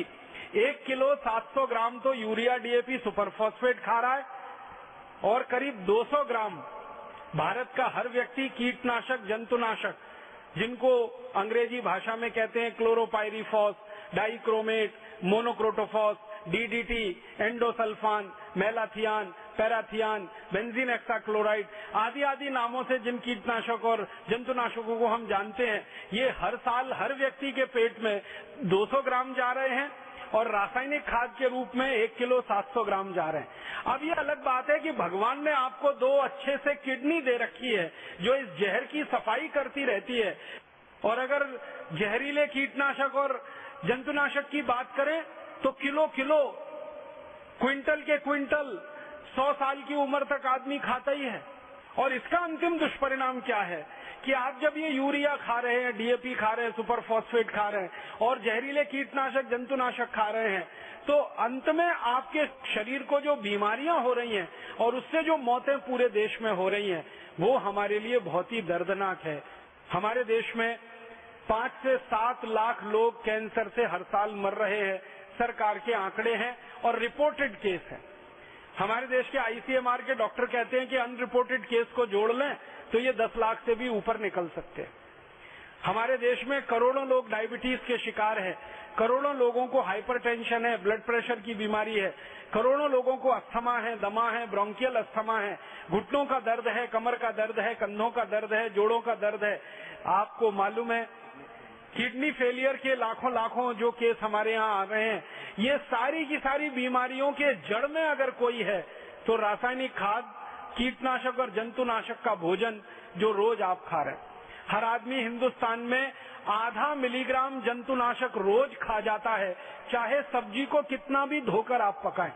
1 किलो 700 ग्राम तो यूरिया डीएपी सुपर फॉस्फेट खा रहा है और करीब 200 ग्राम भारत का हर व्यक्ति कीटनाशक, जंतुनाशक, जिनको अंग्रेजी भाषा में कहते हैं chlorpyrifos, dichromate, monocrotophos, DDT, endosulfan, malathion, parathion, benzene hexachloride आदि आदि नामों से जिन कीटनाशक और जंतुनाशकों को हम जानते हैं, ये हर साल हर व्यक्ति के पेट में 200 ग्राम जा रहे हैं और रासायनिक खाद के रूप में 1 किलो 700 ग्राम जा रहे हैं। अब ये अलग बात है कि भगवान ने आपको 2 अच्छे से किडनी दे रखी है जो इस जहर की सफाई करती रहती है। और अगर जहरीले कीटनाशक और जंतुनाशक की बात करें तो किलो किलो, क्विंटल के क्विंटल 100 साल की उम्र तक आदमी खाता ही है। और इसका अंतिम दुष्परिणाम क्या है कि आप जब ये यूरिया खा रहे हैं, डीएपी खा रहे हैं, सुपर फॉस्फेट खा रहे हैं और जहरीले कीटनाशक, जंतुनाशक खा रहे हैं, तो अंत में आपके शरीर को जो बीमारियां हो रही हैं और उससे जो मौतें पूरे देश में हो रही हैं, वो हमारे लिए बहुत ही दर्दनाक है। हमारे देश में 5 से 7 लाख लोग कैंसर से हर साल मर रहे हैं, सरकार के आंकड़े हैं और रिपोर्टेड केस है। हमारे देश के आईसीएमआर के डॉक्टर कहते हैं कि अनरिपोर्टेड केस को जोड़ लें तो ये 10 लाख से भी ऊपर निकल सकते हैं। हमारे देश में करोड़ों लोग डायबिटीज के शिकार हैं, करोड़ों लोगों को हाइपरटेंशन है, ब्लड प्रेशर की बीमारी है, करोड़ों लोगों को अस्थमा है, दमा है, ब्रोंकियल अस्थमा है, घुटनों का दर्द है, कमर का दर्द है, कंधों का दर्द है, जोड़ों का दर्द है। आपको मालूम है किडनी फेलियर के लाखों लाखों जो केस हमारे यहाँ आ रहे हैं, ये सारी की सारी बीमारियों के जड़ में अगर कोई है तो रासायनिक खाद, कीटनाशक और जंतुनाशक का भोजन जो रोज आप खा रहे हैं। हर आदमी हिंदुस्तान में आधा मिलीग्राम जंतुनाशक रोज खा जाता है, चाहे सब्जी को कितना भी धोकर आप पकाएं।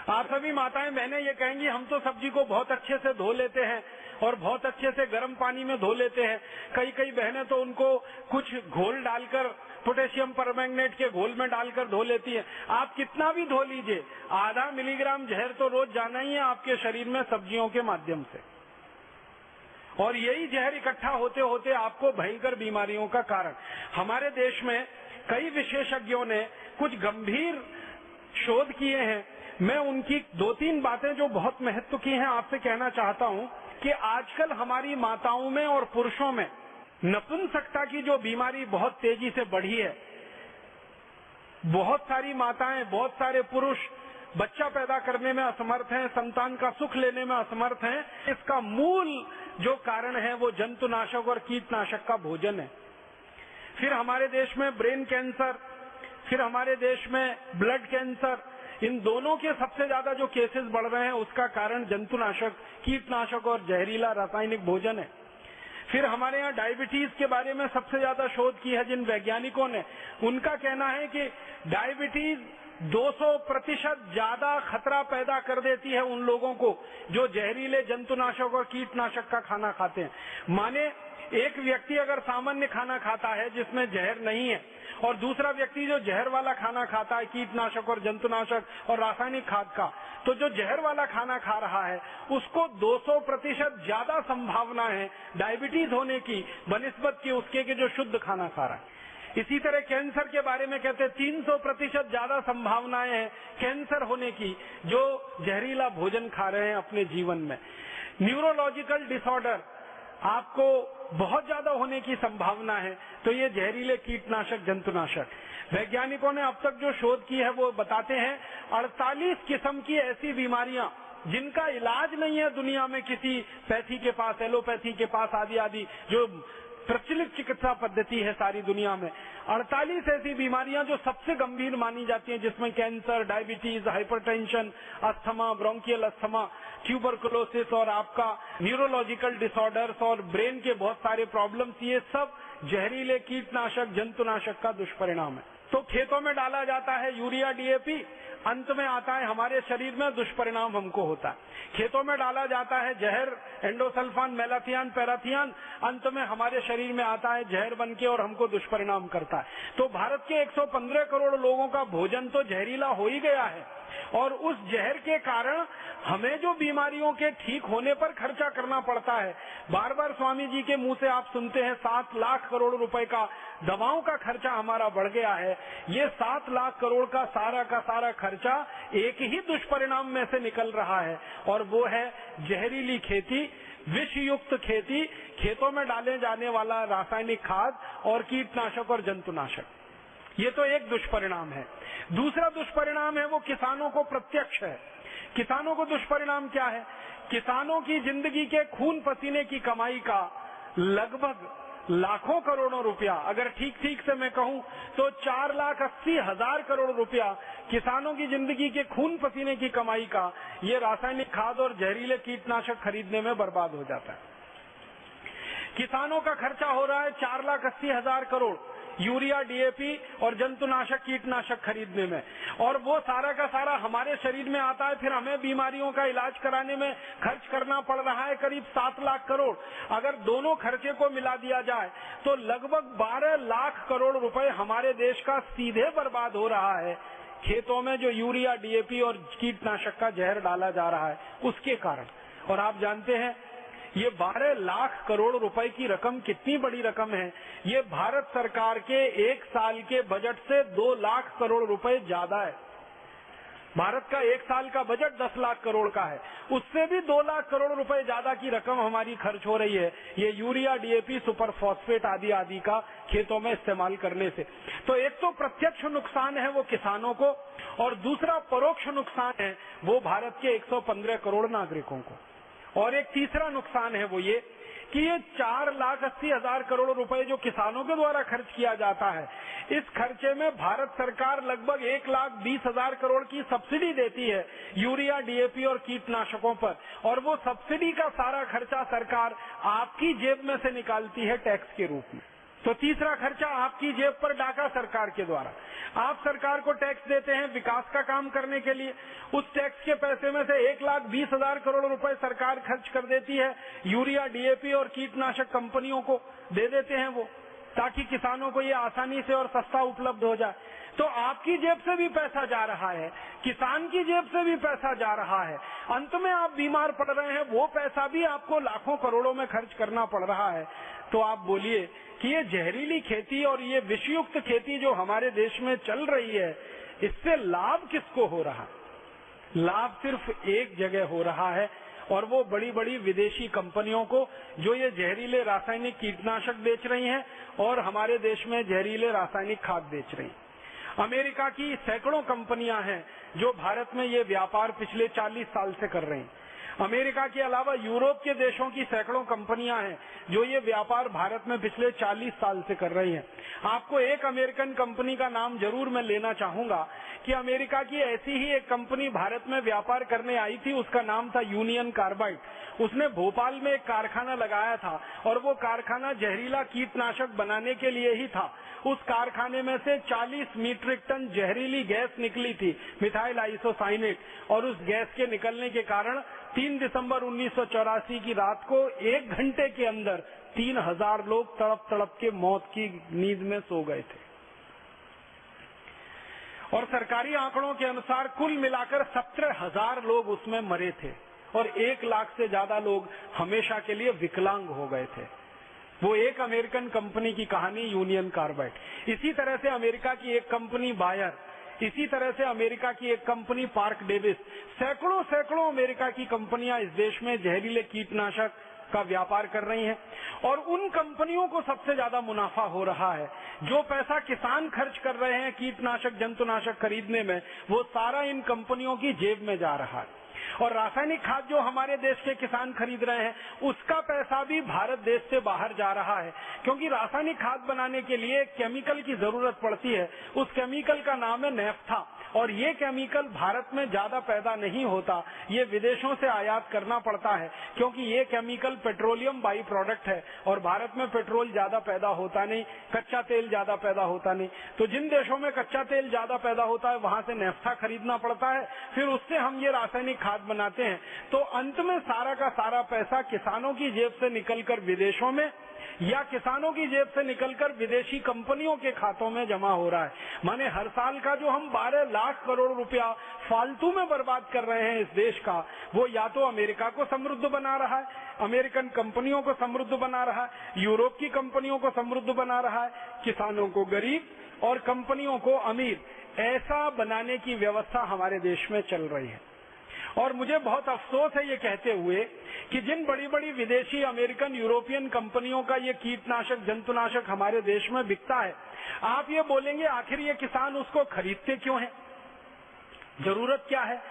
आप सभी माताएं बहनें ये कहेंगी हम तो सब्जी को बहुत अच्छे से धो लेते हैं और बहुत अच्छे से गर्म पानी में धो लेते हैं। कई कई बहनें तो उनको कुछ घोल डालकर, पोटेशियम परमैंगनेट के घोल में डालकर धो लेती हैं। आप कितना भी धो लीजिए, आधा मिलीग्राम जहर तो रोज जाना ही है आपके शरीर में सब्जियों के माध्यम से। और यही जहर इकट्ठा होते होते आपको भयंकर बीमारियों का कारण। हमारे देश में कई विशेषज्ञों ने कुछ गंभीर शोध किए हैं। मैं उनकी 2-3 बातें जो बहुत महत्व की हैं आपसे कहना चाहता हूं कि आजकल हमारी माताओं में और पुरुषों में नपुंसकता की जो बीमारी बहुत तेजी से बढ़ी है। बहुत सारी माताएं, बहुत सारे पुरुष बच्चा पैदा करने में असमर्थ हैं, संतान का सुख लेने में असमर्थ हैं। इसका मूल जो कारण है वो जंतुनाशक और कीटनाशक का भोजन है। फिर हमारे देश में ब्रेन कैंसर, फिर हमारे देश में ब्लड कैंसर, इन दोनों के सबसे ज्यादा जो केसेस बढ़ रहे हैं उसका कारण जंतुनाशक, कीटनाशक और जहरीला रासायनिक भोजन है। फिर हमारे यहाँ डायबिटीज के बारे में सबसे ज्यादा शोध की है जिन वैज्ञानिकों ने, उनका कहना है कि डायबिटीज 200% ज्यादा खतरा पैदा कर देती है उन लोगों को जो जहरीले जंतुनाशक और कीटनाशक का खाना खाते हैं। माने एक व्यक्ति अगर सामान्य खाना खाता है जिसमें जहर नहीं है और दूसरा व्यक्ति जो जहर वाला खाना खाता है, कीटनाशक और जंतुनाशक और रासायनिक खाद का, तो जो जहर वाला खाना खा रहा है उसको 200% ज्यादा संभावना है डायबिटीज होने की बनिस्बत की उसके के जो शुद्ध खाना खा रहा है। इसी तरह कैंसर के बारे में कहते हैं 300% ज्यादा संभावनाएं हैं कैंसर होने की जो जहरीला भोजन खा रहे हैं अपने जीवन में। न्यूरोलॉजिकल डिसऑर्डर आपको बहुत ज्यादा होने की संभावना है, तो ये जहरीले कीटनाशक जंतुनाशक। वैज्ञानिकों ने अब तक जो शोध की है वो बताते हैं 48 किस्म की ऐसी बीमारियां जिनका इलाज नहीं है दुनिया में किसी पैथी के पास, एलोपैथी के पास आदि आदि जो प्रचलित चिकित्सा पद्धति है सारी दुनिया में। 48 ऐसी बीमारियां जो सबसे गंभीर मानी जाती हैं, जिसमें cancer, diabetes, hypertension, asthma, bronchial asthma, tuberculosis और आपका न्यूरोलॉजिकल डिसऑर्डर्स और ब्रेन के बहुत सारे प्रॉब्लम्स, ये सब जहरीले कीटनाशक जंतुनाशक का दुष्परिणाम है। तो खेतों में डाला जाता है यूरिया, डीएपी, अंत में आता है हमारे शरीर में दुष्परिणाम हमको होता है। खेतों में डाला जाता है जहर, एंडोसल्फान, मेलाथियान, पैराथियान, अंत में हमारे शरीर में आता है जहर बनके और हमको दुष्परिणाम करता है। तो भारत के 115 करोड़ लोगों का भोजन तो जहरीला हो ही गया है और उस जहर के कारण हमें जो बीमारियों के ठीक होने पर खर्चा करना पड़ता है, बार बार स्वामी जी के मुंह से आप सुनते हैं 7 लाख करोड़ रुपए का दवाओं का खर्चा हमारा बढ़ गया है। ये 7 लाख करोड़ का सारा खर्चा एक ही दुष्परिणाम में से निकल रहा है और वो है जहरीली खेती, विषयुक्त खेती, खेतों में डाले जाने वाला रासायनिक खाद और कीटनाशक और जंतुनाशक। ये तो एक दुष्परिणाम है। दूसरा दुष्परिणाम है वो किसानों को प्रत्यक्ष है। किसानों को दुष्परिणाम क्या है? किसानों की जिंदगी के खून पसीने की कमाई का लगभग लाखों करोड़ों रुपया, अगर ठीक ठीक से मैं कहूं तो 4,80,000 करोड़ रुपया किसानों की जिंदगी के खून पसीने की कमाई का ये रासायनिक खाद और जहरीले कीटनाशक खरीदने में बर्बाद हो जाता है। किसानों का खर्चा हो रहा है 4,80,000 करोड़ यूरिया, डीएपी और जंतुनाशक कीटनाशक खरीदने में, और वो सारा का सारा हमारे शरीर में आता है। फिर हमें बीमारियों का इलाज कराने में खर्च करना पड़ रहा है करीब 7 लाख करोड़। अगर दोनों खर्चे को मिला दिया जाए तो लगभग 12 लाख करोड़ रुपए हमारे देश का सीधे बर्बाद हो रहा है खेतों में जो यूरिया, डीएपी और कीटनाशक का जहर डाला जा रहा है उसके कारण। और आप जानते हैं ये 12 लाख करोड़ रुपए की रकम कितनी बड़ी रकम है। ये भारत सरकार के एक साल के बजट से 2 लाख करोड़ रुपए ज्यादा है। भारत का एक साल का बजट 10 लाख करोड़ का है, उससे भी 2 लाख करोड़ रुपए ज्यादा की रकम हमारी खर्च हो रही है ये यूरिया, डीएपी, सुपर फॉस्फेट आदि आदि का खेतों में इस्तेमाल करने से। तो एक तो प्रत्यक्ष नुकसान है वो किसानों को, और दूसरा परोक्ष नुकसान है वो भारत के 115 करोड़ नागरिकों को। और एक तीसरा नुकसान है वो ये कि ये 4,80,000 करोड़ रुपए जो किसानों के द्वारा खर्च किया जाता है, इस खर्चे में भारत सरकार लगभग 1,20,000 करोड़ की सब्सिडी देती है यूरिया, डीएपी और कीटनाशकों पर, और वो सब्सिडी का सारा खर्चा सरकार आपकी जेब में से निकालती है टैक्स के रूप में। तो तीसरा खर्चा आपकी जेब पर डाका सरकार के द्वारा। आप सरकार को टैक्स देते हैं विकास का काम करने के लिए, उस टैक्स के पैसे में से 1,20,000 करोड़ रुपए सरकार खर्च कर देती है यूरिया, डीएपी और कीटनाशक कंपनियों को दे देते हैं वो, ताकि किसानों को ये आसानी से और सस्ता उपलब्ध हो जाए। तो आपकी जेब से भी पैसा जा रहा है, किसान की जेब से भी पैसा जा रहा है, अंत में आप बीमार पड़ रहे हैं, वो पैसा भी आपको लाखों करोड़ों में खर्च करना पड़ रहा है। तो आप बोलिए कि ये जहरीली खेती और ये विषयुक्त खेती जो हमारे देश में चल रही है, इससे लाभ किसको हो रहा? लाभ सिर्फ एक जगह हो रहा है, और वो बड़ी बड़ी विदेशी कंपनियों को जो ये जहरीले रासायनिक कीटनाशक बेच रही हैं और हमारे देश में जहरीले रासायनिक खाद बेच रही हैं। अमेरिका की सैकड़ों कंपनियां हैं जो भारत में ये व्यापार पिछले 40 साल से कर रही हैं। अमेरिका के अलावा यूरोप के देशों की सैकड़ों कंपनियां हैं जो ये व्यापार भारत में पिछले 40 साल से कर रही हैं। आपको एक अमेरिकन कंपनी का नाम जरूर मैं लेना चाहूंगा कि अमेरिका की ऐसी ही एक कंपनी भारत में व्यापार करने आई थी, उसका नाम था यूनियन कार्बाइड। उसने भोपाल में एक कारखाना लगाया था और वो कारखाना जहरीला कीटनाशक बनाने के लिए ही था। उस कारखाने में से 40 मीट्रिक टन जहरीली गैस निकली थी, मिथाइल आइसोसाइनेट, और उस गैस के निकलने के कारण 3 दिसंबर 1984 की रात को 1 घंटे के अंदर 3000 लोग तड़प तड़प के मौत की नींद में सो गए थे। और सरकारी आंकड़ों के अनुसार कुल मिलाकर 17,000 लोग उसमें मरे थे और 1 लाख से ज्यादा लोग हमेशा के लिए विकलांग हो गए थे। वो एक अमेरिकन कंपनी की कहानी यूनियन कार्बाइड। इसी तरह से अमेरिका की एक कंपनी बायर, इसी तरह से अमेरिका की एक कंपनी पार्क डेविस, सैकड़ों अमेरिका की कंपनियां इस देश में जहरीले कीटनाशक का व्यापार कर रही हैं और उन कंपनियों को सबसे ज्यादा मुनाफा हो रहा है। जो पैसा किसान खर्च कर रहे हैं कीटनाशक जंतुनाशक खरीदने में, वो सारा इन कंपनियों की जेब में जा रहा है। और रासायनिक खाद जो हमारे देश के किसान खरीद रहे हैं, उसका पैसा भी भारत देश से बाहर जा रहा है, क्योंकि रासायनिक खाद बनाने के लिए एक केमिकल की जरूरत पड़ती है। उस केमिकल का नाम है नेफ्था, और ये केमिकल भारत में ज्यादा पैदा नहीं होता, ये विदेशों से आयात करना पड़ता है, क्योंकि ये केमिकल पेट्रोलियम बाई प्रोडक्ट है और भारत में पेट्रोल ज्यादा पैदा होता नहीं, कच्चा तेल ज्यादा पैदा होता नहीं। तो जिन देशों में कच्चा तेल ज्यादा पैदा होता है वहां से नेफ्था खरीदना पड़ता है, फिर उससे हम ये रासायनिक खाद बनाते हैं। तो अंत में सारा का सारा पैसा किसानों की जेब से निकलकर विदेशों में या किसानों की जेब से निकलकर विदेशी कंपनियों के खातों में जमा हो रहा है। माने हर साल का जो हम 12 लाख करोड़ रुपया फालतू में बर्बाद कर रहे हैं इस देश का, वो या तो अमेरिका को समृद्ध बना रहा है, अमेरिकन कंपनियों को समृद्ध बना रहा है, यूरोप की कंपनियों को समृद्ध बना रहा है, किसानों को गरीब और कंपनियों को अमीर, ऐसा बनाने की व्यवस्था हमारे देश में चल रही है। और मुझे बहुत अफसोस है ये कहते हुए कि जिन बड़ी बड़ी विदेशी अमेरिकन यूरोपियन कंपनियों का ये कीटनाशक जंतुनाशक हमारे देश में बिकता है, आप ये बोलेंगे आखिर ये किसान उसको खरीदते क्यों हैं, जरूरत क्या है?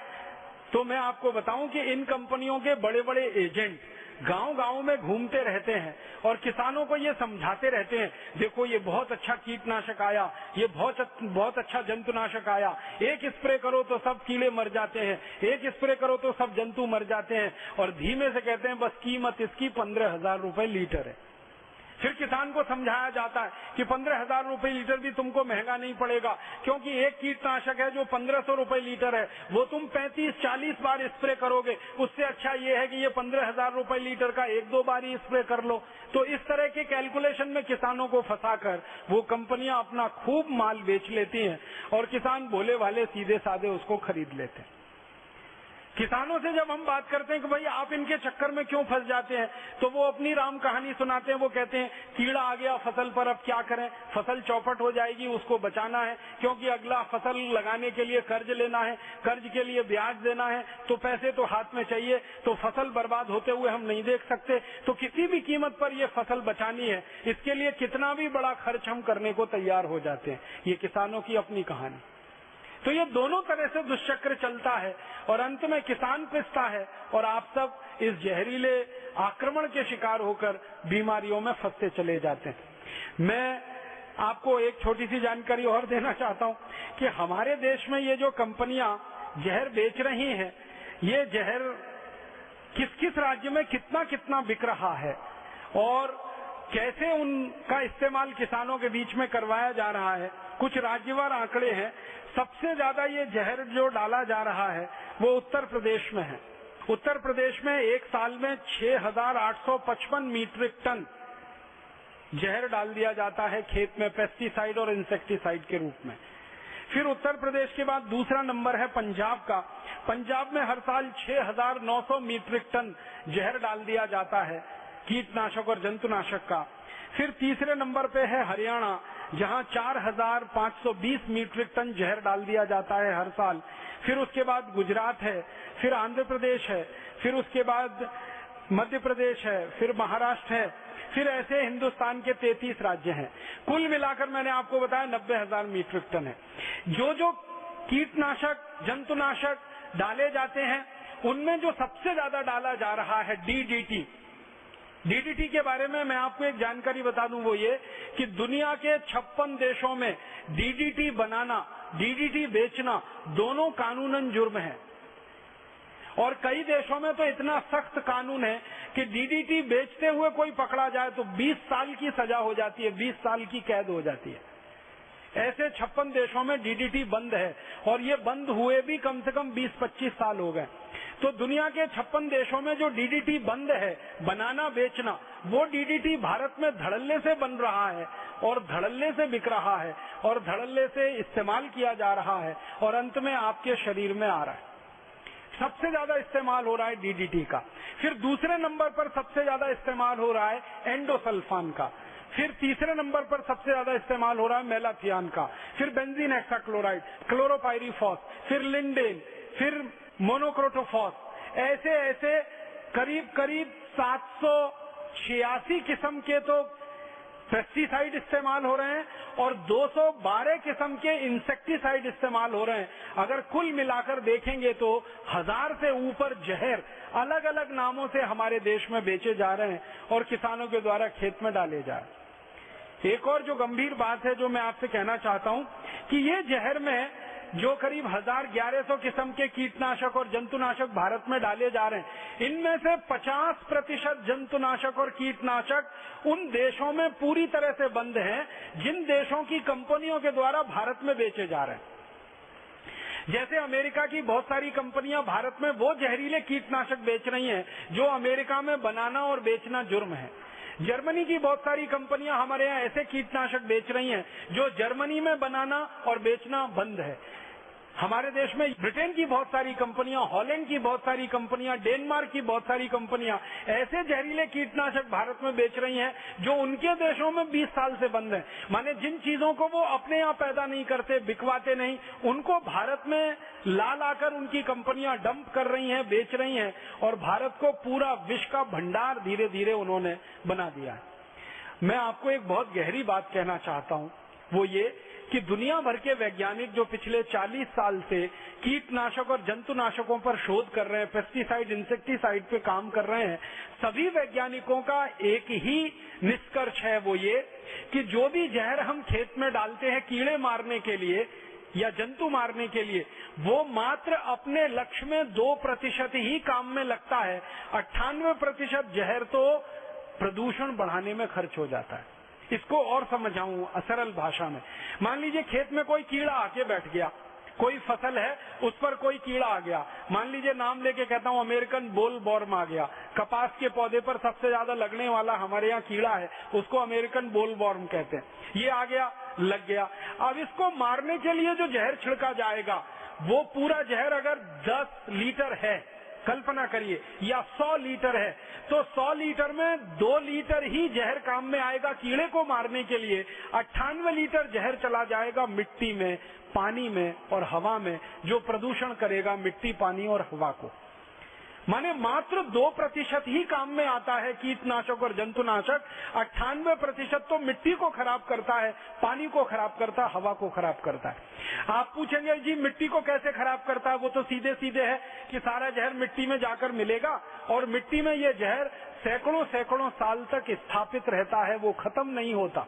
तो मैं आपको बताऊं कि इन कंपनियों के बड़े बड़े एजेंट गांव-गांव में घूमते रहते हैं और किसानों को ये समझाते रहते हैं, देखो ये बहुत अच्छा कीटनाशक आया, ये बहुत अच्छा जंतुनाशक आया, एक स्प्रे करो तो सब कीड़े मर जाते हैं, एक स्प्रे करो तो सब जंतु मर जाते हैं, और धीमे से कहते हैं बस कीमत इसकी 15,000 रुपए लीटर है। फिर किसान को समझाया जाता है कि 15,000 रुपए लीटर भी तुमको महंगा नहीं पड़ेगा, क्योंकि एक कीटनाशक है जो 1500 रुपए लीटर है, वो तुम 35-40 बार स्प्रे करोगे, उससे अच्छा ये है कि ये 15,000 रुपए लीटर का 1-2 बार ही स्प्रे कर लो। तो इस तरह के कैलकुलेशन में किसानों को फंसाकर वो कंपनियां अपना खूब माल बेच लेती हैं और किसान भोले भाले सीधे साधे उसको खरीद लेते हैं। किसानों से जब हम बात करते हैं कि भाई आप इनके चक्कर में क्यों फंस जाते हैं, तो वो अपनी राम कहानी सुनाते हैं। वो कहते हैं कीड़ा आ गया फसल पर, अब क्या करें, फसल चौपट हो जाएगी, उसको बचाना है, क्योंकि अगला फसल लगाने के लिए कर्ज लेना है, कर्ज के लिए ब्याज देना है, तो पैसे तो हाथ में चाहिए, तो फसल बर्बाद होते हुए हम नहीं देख सकते, तो किसी भी कीमत पर ये फसल बचानी है, इसके लिए कितना भी बड़ा खर्च हम करने को तैयार हो जाते हैं। ये किसानों की अपनी कहानी। तो ये दोनों तरह से दुष्चक्र चलता है और अंत में किसान पिसता है और आप सब इस जहरीले आक्रमण के शिकार होकर बीमारियों में फंसते चले जाते हैं। मैं आपको एक छोटी सी जानकारी और देना चाहता हूं कि हमारे देश में ये जो कंपनियां जहर बेच रही हैं, ये जहर किस किस राज्य में कितना कितना बिक रहा है और कैसे उनका इस्तेमाल किसानों के बीच में करवाया जा रहा है। कुछ राज्यवार आंकड़े हैं। सबसे ज्यादा ये जहर जो डाला जा रहा है वो उत्तर प्रदेश में है। उत्तर प्रदेश में एक साल में 6,855 मीट्रिक टन जहर डाल दिया जाता है खेत में, पेस्टिसाइड और इंसेक्टिसाइड के रूप में। फिर उत्तर प्रदेश के बाद दूसरा नंबर है पंजाब का। पंजाब में हर साल 6,900 मीट्रिक टन जहर डाल दिया जाता है कीटनाशक और जंतुनाशक का। फिर तीसरे नंबर पे है हरियाणा, जहां 4,520 मीट्रिक टन जहर डाल दिया जाता है हर साल। फिर उसके बाद गुजरात है, फिर आंध्र प्रदेश है, फिर उसके बाद मध्य प्रदेश है, फिर महाराष्ट्र है, फिर ऐसे हिंदुस्तान के 33 राज्य हैं। कुल मिलाकर मैंने आपको बताया 90,000 मीट्रिक टन है। जो जो कीटनाशक जंतुनाशक डाले जाते हैं उनमें जो सबसे ज्यादा डाला जा रहा है डीडीटी। डीडीटी के बारे में मैं आपको एक जानकारी बता दूं, वो ये कि दुनिया के 56 देशों में डीडीटी बनाना, डीडीटी बेचना दोनों कानूनन जुर्म है। और कई देशों में तो इतना सख्त कानून है कि डीडीटी बेचते हुए कोई पकड़ा जाए तो 20 साल की सजा हो जाती है, 20 साल की कैद हो जाती है। ऐसे 56 देशों में डीडीटी बंद है और ये बंद हुए भी कम से कम 20-25 साल हो गए। तो दुनिया के 56 देशों में जो डीडीटी बंद है बनाना बेचना, वो डीडीटी भारत में धड़ल्ले से बन रहा है और धड़ल्ले से बिक रहा है और धड़ल्ले से इस्तेमाल किया जा रहा है और अंत में आपके शरीर में आ रहा है। सबसे ज्यादा इस्तेमाल हो रहा है डीडीटी का। फिर दूसरे नंबर पर सबसे ज्यादा इस्तेमाल हो रहा है एंडोसल्फान का। फिर तीसरे नंबर पर सबसे ज्यादा इस्तेमाल हो रहा है मेलाथियान का। फिर बेंजीन हेक्साक्लोराइड, क्लोरोपाइरीफॉस, फिर लिंडेन, फिर मोनोक्रोटोफॉस, ऐसे ऐसे करीब 786 किस्म के तो पेस्टिसाइड इस्तेमाल हो रहे हैं और 212 किस्म के इंसेक्टिसाइड इस्तेमाल हो रहे हैं। अगर कुल मिलाकर देखेंगे तो 1000 से ऊपर जहर अलग अलग नामों से हमारे देश में बेचे जा रहे हैं और किसानों के द्वारा खेत में डाले जा रहे हैं। एक और जो गंभीर बात है जो मैं आपसे कहना चाहता हूं कि ये जहर में जो करीब 1100 किस्म के कीटनाशक और जंतुनाशक भारत में डाले जा रहे हैं, इनमें से 50% जंतुनाशक और कीटनाशक उन देशों में पूरी तरह से बंद हैं जिन देशों की कंपनियों के द्वारा भारत में बेचे जा रहे हैं। जैसे अमेरिका की बहुत सारी कंपनियां भारत में वो जहरीले कीटनाशक बेच रही हैं जो अमेरिका में बनाना और बेचना जुर्म है। जर्मनी की बहुत सारी कंपनियां हमारे यहाँ ऐसे कीटनाशक बेच रही हैं जो जर्मनी में बनाना और बेचना बंद है। हमारे देश में ब्रिटेन की बहुत सारी कंपनियां, हॉलैंड की बहुत सारी कंपनियां, डेनमार्क की बहुत सारी कंपनियां ऐसे जहरीले कीटनाशक भारत में बेच रही हैं जो उनके देशों में 20 साल से बंद है। माने जिन चीजों को वो अपने यहाँ पैदा नहीं करते, बिकवाते नहीं, उनको भारत में ला लाकर उनकी कंपनियां डंप कर रही हैं, बेच रही हैं और भारत को पूरा विष का भंडार धीरे धीरे उन्होंने बना दिया है। मैं आपको एक बहुत गहरी बात कहना चाहता हूं, वो ये कि दुनिया भर के वैज्ञानिक जो पिछले 40 साल से कीटनाशक और जंतुनाशकों पर शोध कर रहे हैं, पेस्टिसाइड, इंसेक्टिसाइड पे काम कर रहे हैं, सभी वैज्ञानिकों का एक ही निष्कर्ष है, वो ये कि जो भी जहर हम खेत में डालते हैं कीड़े मारने के लिए या जंतु मारने के लिए, वो मात्र अपने लक्ष्य में 2% ही काम में लगता है। 98% जहर तो प्रदूषण बढ़ाने में खर्च हो जाता है। इसको और समझाऊं सरल भाषा में, मान लीजिए खेत में कोई कीड़ा आके बैठ गया, कोई फसल है उस पर कोई कीड़ा आ गया, मान लीजिए नाम लेके कहता हूं अमेरिकन बोलवॉर्म आ गया। कपास के पौधे पर सबसे ज्यादा लगने वाला हमारे यहाँ कीड़ा है, उसको अमेरिकन बोलवॉर्म कहते हैं। ये आ गया, लग गया। अब इसको मारने के लिए जो जहर छिड़का जाएगा वो पूरा जहर अगर 10 लीटर है, कल्पना करिए, या 100 लीटर है, तो 100 लीटर में 2 लीटर ही जहर काम में आएगा कीड़े को मारने के लिए। 98 लीटर जहर चला जाएगा मिट्टी में, पानी में और हवा में, जो प्रदूषण करेगा मिट्टी, पानी और हवा को। माने मात्र 2% ही काम में आता है कीटनाशक और जंतुनाशक। 98% तो मिट्टी को खराब करता है, पानी को खराब करता है, हवा को खराब करता है। आप पूछेंगे जी मिट्टी को कैसे खराब करता है? वो तो सीधे सीधे है कि सारा जहर मिट्टी में जाकर मिलेगा और मिट्टी में ये जहर सैकड़ों साल तक स्थापित रहता है, वो खत्म नहीं होता।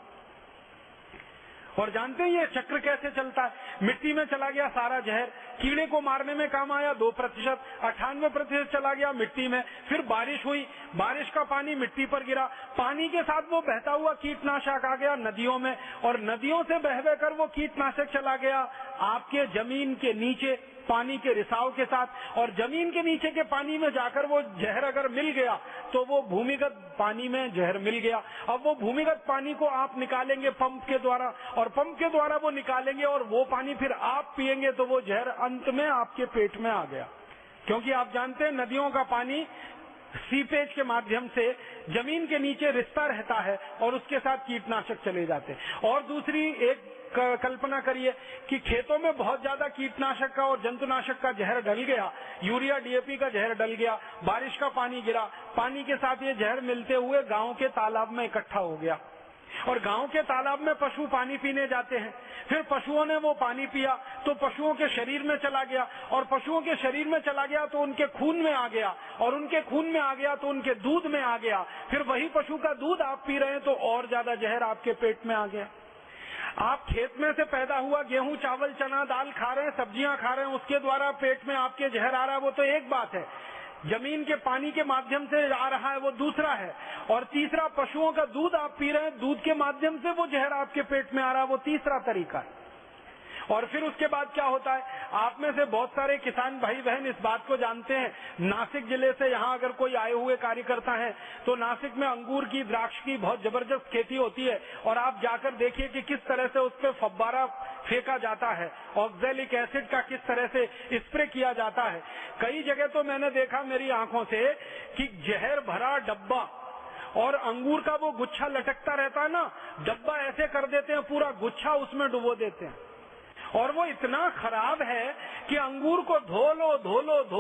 और जानते हैं ये चक्र कैसे चलता है? मिट्टी में चला गया सारा जहर, कीड़े को मारने में काम आया 2%, 98% चला गया मिट्टी में। फिर बारिश हुई, बारिश का पानी मिट्टी पर गिरा, पानी के साथ वो बहता हुआ कीटनाशक आ गया नदियों में और नदियों से बह कर वो कीटनाशक चला गया आपके जमीन के नीचे पानी के रिसाव के साथ, और जमीन के नीचे के पानी में जाकर वो जहर अगर मिल गया तो वो भूमिगत पानी में जहर मिल गया। अब वो भूमिगत पानी को आप निकालेंगे पंप के द्वारा और पंप के द्वारा वो निकालेंगे और वो पानी फिर आप पिएंगे तो वो जहर अंत में आपके पेट में आ गया। क्योंकि आप जानते हैं नदियों का पानी सीपेज के माध्यम से जमीन के नीचे रिसता रहता है और उसके साथ कीटनाशक चले जाते हैं। और दूसरी एक कल्पना करिए कि खेतों में बहुत ज्यादा कीटनाशक का और जंतुनाशक का जहर डल गया, यूरिया डीएपी का जहर डल गया, बारिश का पानी गिरा, पानी के साथ ये जहर मिलते हुए गांव के तालाब में इकट्ठा हो गया। और गांव के तालाब में पशु पानी पीने जाते हैं, फिर पशुओं ने वो पानी पिया तो पशुओं के शरीर में चला गया, और पशुओं के शरीर में चला गया तो उनके खून में आ गया, और उनके खून में आ गया तो उनके दूध में आ गया, फिर वही पशु का दूध आप पी रहे हैं तो और ज्यादा जहर आपके पेट में आ गया। आप खेत में से पैदा हुआ गेहूं चावल चना दाल खा रहे हैं, सब्जियां खा रहे हैं, उसके द्वारा पेट में आपके जहर आ रहा है, वो तो एक बात है। जमीन के पानी के माध्यम से आ रहा है वो दूसरा है, और तीसरा पशुओं का दूध आप पी रहे हैं, दूध के माध्यम से वो जहर आपके पेट में आ रहा है, वो तीसरा तरीका है। और फिर उसके बाद क्या होता है, आप में से बहुत सारे किसान भाई बहन इस बात को जानते हैं, नासिक जिले से यहाँ अगर कोई आए हुए कार्यकर्ता हैं तो नासिक में अंगूर की द्राक्ष की बहुत जबरदस्त खेती होती है, और आप जाकर देखिए कि किस तरह से उस पर फव्वारा फेंका जाता है, ऑक्सैलिक एसिड का किस तरह से स्प्रे किया जाता है। कई जगह तो मैंने देखा मेरी आंखों से कि जहर भरा डब्बा और अंगूर का वो गुच्छा लटकता रहता है ना, डब्बा ऐसे कर देते हैं, पूरा गुच्छा उसमें डुबो देते हैं, और वो इतना खराब है कि अंगूर को धो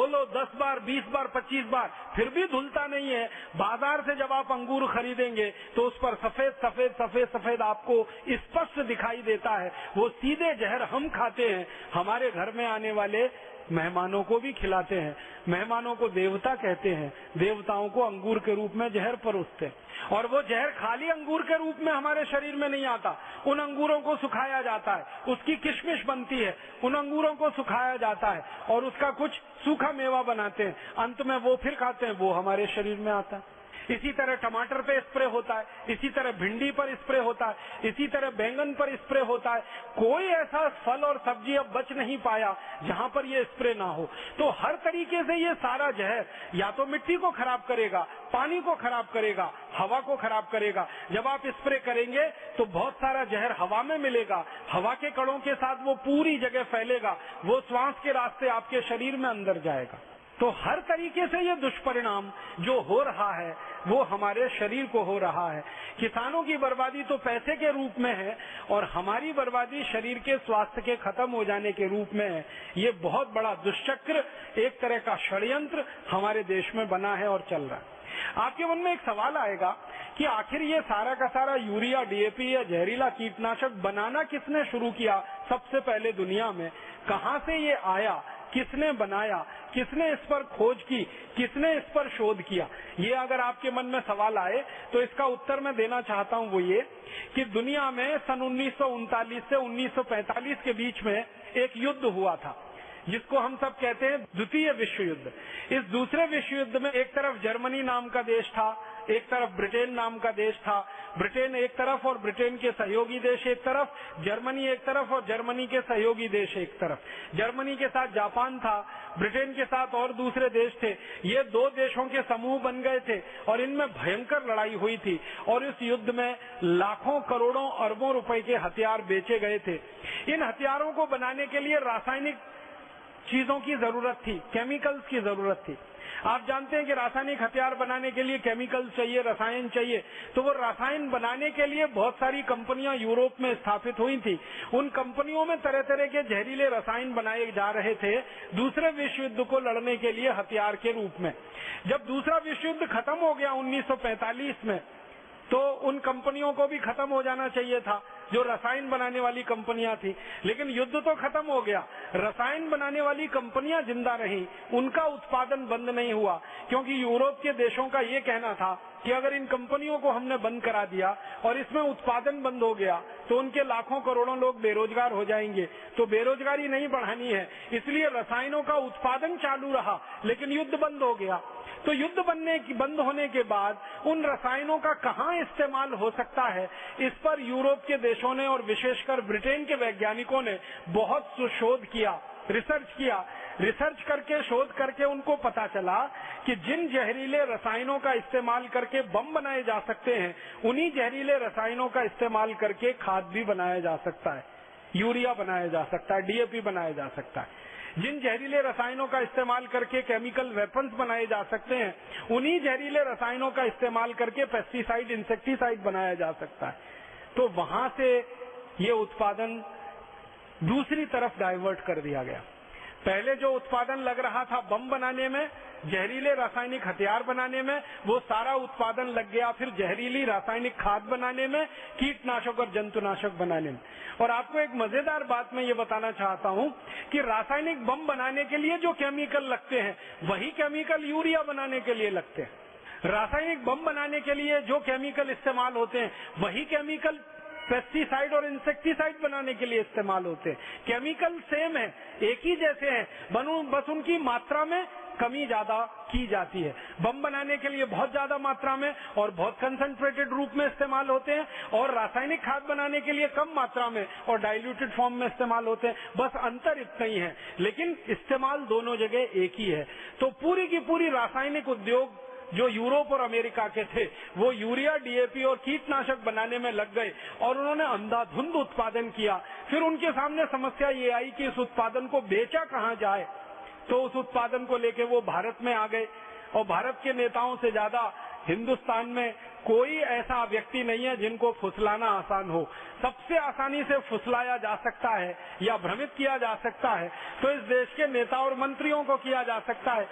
लो 10 बार 20 बार 25 बार फिर भी धुलता नहीं है। बाजार से जब आप अंगूर खरीदेंगे तो उस पर सफेद सफेद सफेद सफेद आपको स्पष्ट दिखाई देता है। वो सीधे जहर हम खाते हैं, हमारे घर में आने वाले मेहमानों को भी खिलाते हैं। मेहमानों को देवता कहते हैं, देवताओं को अंगूर के रूप में जहर परोसते हैं, और वो जहर खाली अंगूर के रूप में हमारे शरीर में नहीं आता। उन अंगूरों को सुखाया जाता है, उसकी किशमिश बनती है, उन अंगूरों को सुखाया जाता है और उसका कुछ सूखा मेवा बनाते हैं, अंत में वो फिर खाते हैं, वो हमारे शरीर में आता है। इसी तरह टमाटर पे स्प्रे होता है, इसी तरह भिंडी पर स्प्रे होता है, इसी तरह बैंगन पर स्प्रे होता है। कोई ऐसा फल और सब्जी अब बच नहीं पाया जहां पर ये स्प्रे ना हो। तो हर तरीके से ये सारा जहर या तो मिट्टी को खराब करेगा, पानी को खराब करेगा, हवा को खराब करेगा। जब आप स्प्रे करेंगे तो बहुत सारा जहर हवा में मिलेगा, हवा के कणों के साथ वो पूरी जगह फैलेगा, वो श्वास के रास्ते आपके शरीर में अंदर जाएगा। तो हर तरीके से ये दुष्परिणाम जो हो रहा है वो हमारे शरीर को हो रहा है। किसानों की बर्बादी तो पैसे के रूप में है और हमारी बर्बादी शरीर के स्वास्थ्य के खत्म हो जाने के रूप में है। ये बहुत बड़ा दुष्चक्र, एक तरह का षड्यंत्र हमारे देश में बना है और चल रहा है। आपके मन में एक सवाल आएगा कि आखिर ये सारा का सारा यूरिया, डीएपी या जहरीला कीटनाशक बनाना किसने शुरू किया सबसे पहले दुनिया में? कहां से ये आया, किसने बनाया, किसने इस पर खोज की, किसने इस पर शोध किया? ये अगर आपके मन में सवाल आए तो इसका उत्तर मैं देना चाहता हूं, वो ये कि दुनिया में सन 1939 से 1945 के बीच में एक युद्ध हुआ था जिसको हम सब कहते हैं द्वितीय विश्व युद्ध। इस दूसरे विश्व युद्ध में एक तरफ जर्मनी नाम का देश था, एक तरफ ब्रिटेन नाम का देश था। ब्रिटेन एक तरफ और ब्रिटेन के सहयोगी देश एक तरफ, जर्मनी एक तरफ और जर्मनी के सहयोगी देश एक तरफ। जर्मनी के साथ जापान था, ब्रिटेन के साथ और दूसरे देश थे। ये दो देशों के समूह बन गए थे और इनमें भयंकर लड़ाई हुई थी और इस युद्ध में लाखों करोड़ों अरबों रुपए के हथियार बेचे गए थे। इन हथियारों को बनाने के लिए रासायनिक चीजों की जरूरत थी, केमिकल्स की जरूरत थी। आप जानते हैं कि रासायनिक हथियार बनाने के लिए केमिकल चाहिए, रसायन चाहिए। तो वो रसायन बनाने के लिए बहुत सारी कंपनियां यूरोप में स्थापित हुई थी। उन कंपनियों में तरह तरह के जहरीले रसायन बनाए जा रहे थे दूसरे विश्व युद्ध को लड़ने के लिए हथियार के रूप में। जब दूसरा विश्व युद्ध खत्म हो गया 1945 में, तो उन कंपनियों को भी खत्म हो जाना चाहिए था जो रसायन बनाने वाली कंपनियां थी। लेकिन युद्ध तो खत्म हो गया, रसायन बनाने वाली कंपनियां जिंदा रहीं, उनका उत्पादन बंद नहीं हुआ, क्योंकि यूरोप के देशों का ये कहना था कि अगर इन कंपनियों को हमने बंद करा दिया और इसमें उत्पादन बंद हो गया तो उनके लाखों करोड़ों लोग बेरोजगार हो जाएंगे। तो बेरोजगारी नहीं बढ़ानी है, इसलिए रसायनों का उत्पादन चालू रहा, लेकिन युद्ध बंद हो गया। तो युद्ध बंद होने के बाद उन रसायनों का कहां इस्तेमाल हो सकता है, इस पर यूरोप के देशों ने और विशेषकर ब्रिटेन के वैज्ञानिकों ने बहुत शोध किया, रिसर्च किया। रिसर्च करके, शोध करके उनको पता चला कि जिन जहरीले रसायनों का इस्तेमाल करके बम बनाए जा सकते हैं, उन्हीं जहरीले रसायनों का इस्तेमाल करके खाद भी बनाया जा सकता है, यूरिया बनाया जा सकता है, डीएपी बनाया जा सकता है। जिन जहरीले रसायनों का इस्तेमाल करके केमिकल वेपन्स बनाए जा सकते हैं, उन्हीं जहरीले रसायनों का इस्तेमाल करके पेस्टिसाइड, इंसेक्टिसाइड बनाया जा सकता है। तो वहां से ये उत्पादन दूसरी तरफ डाइवर्ट कर दिया गया। पहले जो उत्पादन लग रहा था बम बनाने में, जहरीले रासायनिक हथियार बनाने में वो सारा उत्पादन लग गया, फिर जहरीली रासायनिक खाद बनाने में, कीटनाशक और जंतुनाशक बनाने में। और आपको एक मजेदार बात मैं ये बताना चाहता हूँ कि रासायनिक बम बनाने के लिए जो केमिकल लगते हैं वही केमिकल यूरिया बनाने के लिए लगते हैं। रासायनिक बम बनाने के लिए जो केमिकल इस्तेमाल होते हैं वही केमिकल पेस्टिसाइड और इंसेक्टिसाइड बनाने के लिए इस्तेमाल होते हैं। केमिकल सेम है, एक ही जैसे हैं, बस उनकी मात्रा में कमी ज्यादा की जाती है। बम बनाने के लिए बहुत ज्यादा मात्रा में और बहुत कंसंट्रेटेड रूप में इस्तेमाल होते हैं, और रासायनिक खाद बनाने के लिए कम मात्रा में और डाइल्यूटेड फॉर्म में इस्तेमाल होते हैं। बस अंतर इतना ही है, लेकिन इस्तेमाल दोनों जगह एक ही है। तो पूरी की पूरी रासायनिक उद्योग जो यूरोप और अमेरिका के थे वो यूरिया, डीएपी और कीटनाशक बनाने में लग गए और उन्होंने अंधाधुंध उत्पादन किया। फिर उनके सामने समस्या ये आई कि इस उत्पादन को बेचा कहाँ जाए, तो उस उत्पादन को लेके वो भारत में आ गए। और भारत के नेताओं से ज्यादा हिंदुस्तान में कोई ऐसा व्यक्ति नहीं है जिनको फुसलाना आसान हो। सबसे आसानी से फुसलाया जा सकता है या भ्रमित किया जा सकता है तो इस देश के नेता और मंत्रियों को किया जा सकता है,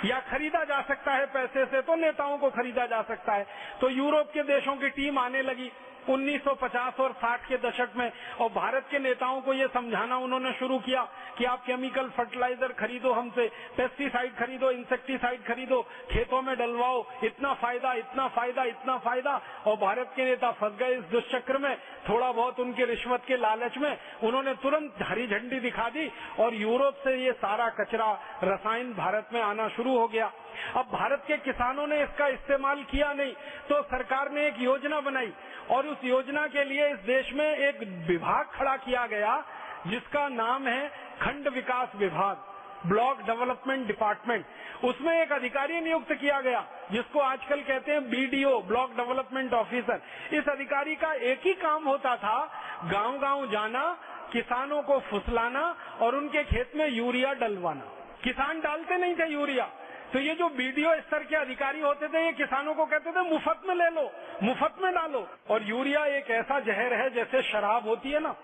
या खरीदा जा सकता है पैसे से तो नेताओं को खरीदा जा सकता है। तो यूरोप के देशों की टीम आने लगी 1950 और 60 के दशक में, और भारत के नेताओं को ये समझाना उन्होंने शुरू किया कि आप केमिकल फर्टिलाइजर खरीदो हमसे, पेस्टिसाइड खरीदो, इंसेक्टिसाइड खरीदो, खेतों में डलवाओ, इतना फायदा, इतना फायदा, इतना फायदा। और भारत के नेता फंस गए इस दुष्चक्र में। थोड़ा बहुत उनके रिश्वत के लालच में उन्होंने तुरंत हरी झंडी दिखा दी और यूरोप से ये सारा कचरा, रसायन भारत में आना शुरू हो गया। अब भारत के किसानों ने इसका इस्तेमाल किया नहीं, तो सरकार ने एक योजना बनाई और उस योजना के लिए इस देश में एक विभाग खड़ा किया गया जिसका नाम है खंड विकास विभाग, ब्लॉक डेवलपमेंट डिपार्टमेंट। उसमें एक अधिकारी नियुक्त किया गया जिसको आजकल कहते हैं बीडीओ, ब्लॉक डेवलपमेंट ऑफिसर। इस अधिकारी का एक ही काम होता था, गांव गांव जाना, किसानों को फुसलाना और उनके खेत में यूरिया डलवाना। किसान डालते नहीं थे यूरिया, तो ये जो बीडीओ स्तर के अधिकारी होते थे ये किसानों को कहते थे मुफ्त में ले लो, मुफ्त में डालो। और यूरिया एक ऐसा जहर है जैसे शराब होती है ना,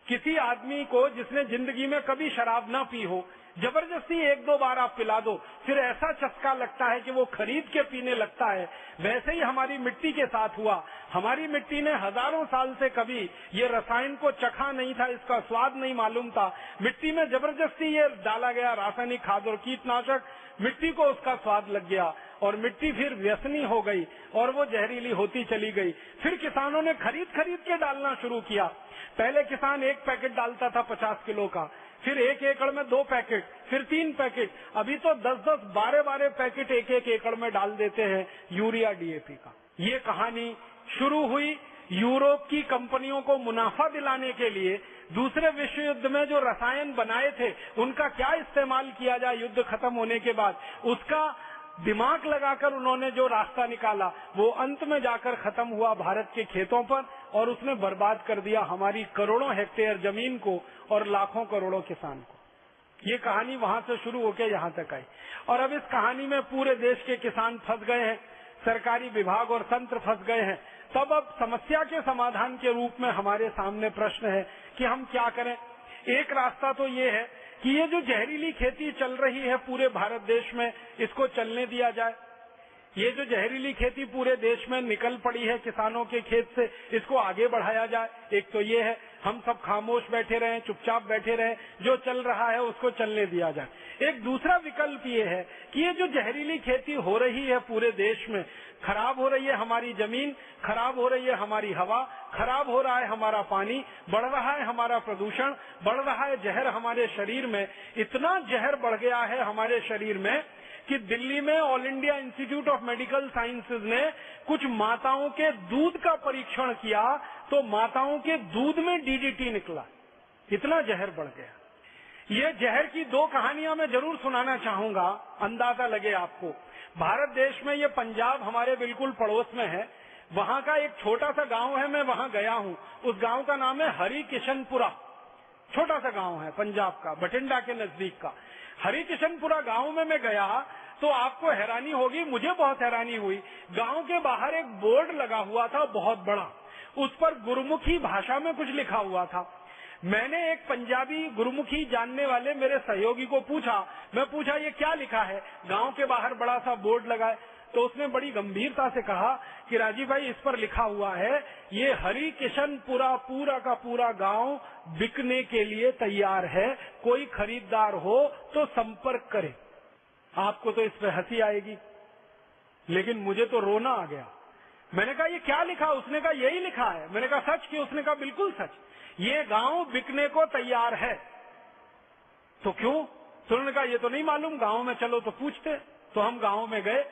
किसी आदमी को जिसने जिंदगी में कभी शराब ना पी हो, जबरदस्ती एक दो बार आप पिला दो, फिर ऐसा चस्का लगता है कि वो खरीद के पीने लगता है। वैसे ही हमारी मिट्टी के साथ हुआ। हमारी मिट्टी ने हजारों साल से कभी ये रसायन को चखा नहीं था, इसका स्वाद नहीं मालूम था। मिट्टी में जबरदस्ती ये डाला गया रासायनिक खाद और कीटनाशक, मिट्टी को उसका स्वाद लग गया और मिट्टी फिर व्यसनी हो गई और वो जहरीली होती चली गई। फिर किसानों ने खरीद खरीद के डालना शुरू किया। पहले किसान एक पैकेट डालता था 50 किलो का, फिर 1 एकड़ में 2 पैकेट, फिर 3 पैकेट, अभी तो 10-10, 12-12 पैकेट 1-1 एकड़ में डाल देते हैं यूरिया, डीएपी का। ये कहानी शुरू हुई यूरोप की कंपनियों को मुनाफा दिलाने के लिए। दूसरे विश्व युद्ध में जो रसायन बनाए थे उनका क्या इस्तेमाल किया जाए युद्ध खत्म होने के बाद, उसका दिमाग लगाकर उन्होंने जो रास्ता निकाला वो अंत में जाकर खत्म हुआ भारत के खेतों पर, और उसने बर्बाद कर दिया हमारी करोड़ों हेक्टेयर जमीन को और लाखों करोड़ों किसान को। ये कहानी वहां से शुरू होकर यहाँ तक आई, और अब इस कहानी में पूरे देश के किसान फंस गए हैं, सरकारी विभाग और तंत्र फंस गए हैं। तब अब समस्या के समाधान के रूप में हमारे सामने प्रश्न है कि हम क्या करें। एक रास्ता तो ये है कि ये जो जहरीली खेती चल रही है पूरे भारत देश में, इसको चलने दिया जाए। ये जो जहरीली खेती पूरे देश में निकल पड़ी है किसानों के खेत से, इसको आगे बढ़ाया जाए। एक तो ये है, हम सब खामोश बैठे रहें, चुपचाप बैठे रहें, जो चल रहा है उसको चलने दिया जाए। एक दूसरा विकल्प ये है कि ये जो जहरीली खेती हो रही है पूरे देश में, खराब हो रही है हमारी जमीन, खराब हो रही है हमारी हवा, खराब हो रहा है हमारा पानी, बढ़ रहा है हमारा प्रदूषण, बढ़ रहा है जहर हमारे शरीर में। इतना जहर बढ़ गया है हमारे शरीर में कि दिल्ली में all India institute of medical sciences ने कुछ माताओं के दूध का परीक्षण किया तो माताओं के दूध में डीडीटी निकला। इतना जहर बढ़ गया। ये जहर की 2 कहानियां मैं जरूर सुनाना चाहूंगा, अंदाजा लगे आपको। भारत देश में ये पंजाब हमारे बिल्कुल पड़ोस में है। वहाँ का एक छोटा सा गांव है, मैं वहाँ गया हूँ। उस गांव का नाम है हरि किशनपुरा। छोटा सा गांव है पंजाब का, बठिंडा के नजदीक का हरि किशनपुरा गांव में मैं गया तो आपको हैरानी होगी, मुझे बहुत हैरानी हुई। गांव के बाहर एक बोर्ड लगा हुआ था बहुत बड़ा, उस पर गुरमुखी भाषा में कुछ लिखा हुआ था। मैंने एक पंजाबी गुरुमुखी जानने वाले मेरे सहयोगी को पूछा, मैं पूछा ये क्या लिखा है, गांव के बाहर बड़ा सा बोर्ड लगा है। तो उसने बड़ी गंभीरता से कहा कि राजीव भाई इस पर लिखा हुआ है ये हरि किशनपुरा पूरा का पूरा गांव बिकने के लिए तैयार है, कोई खरीदार हो तो संपर्क करे। आपको तो इस पे हंसी आएगी, लेकिन मुझे तो रोना आ गया। मैंने कहा ये क्या लिखा? उसने कहा यही लिखा है। मैंने कहा सच? कि उसने कहा बिल्कुल सच, ये गांव बिकने को तैयार है। तो क्यों? तो उन्होंने कहा ये तो नहीं मालूम, गांव में चलो तो पूछते। तो हम गांव में गए,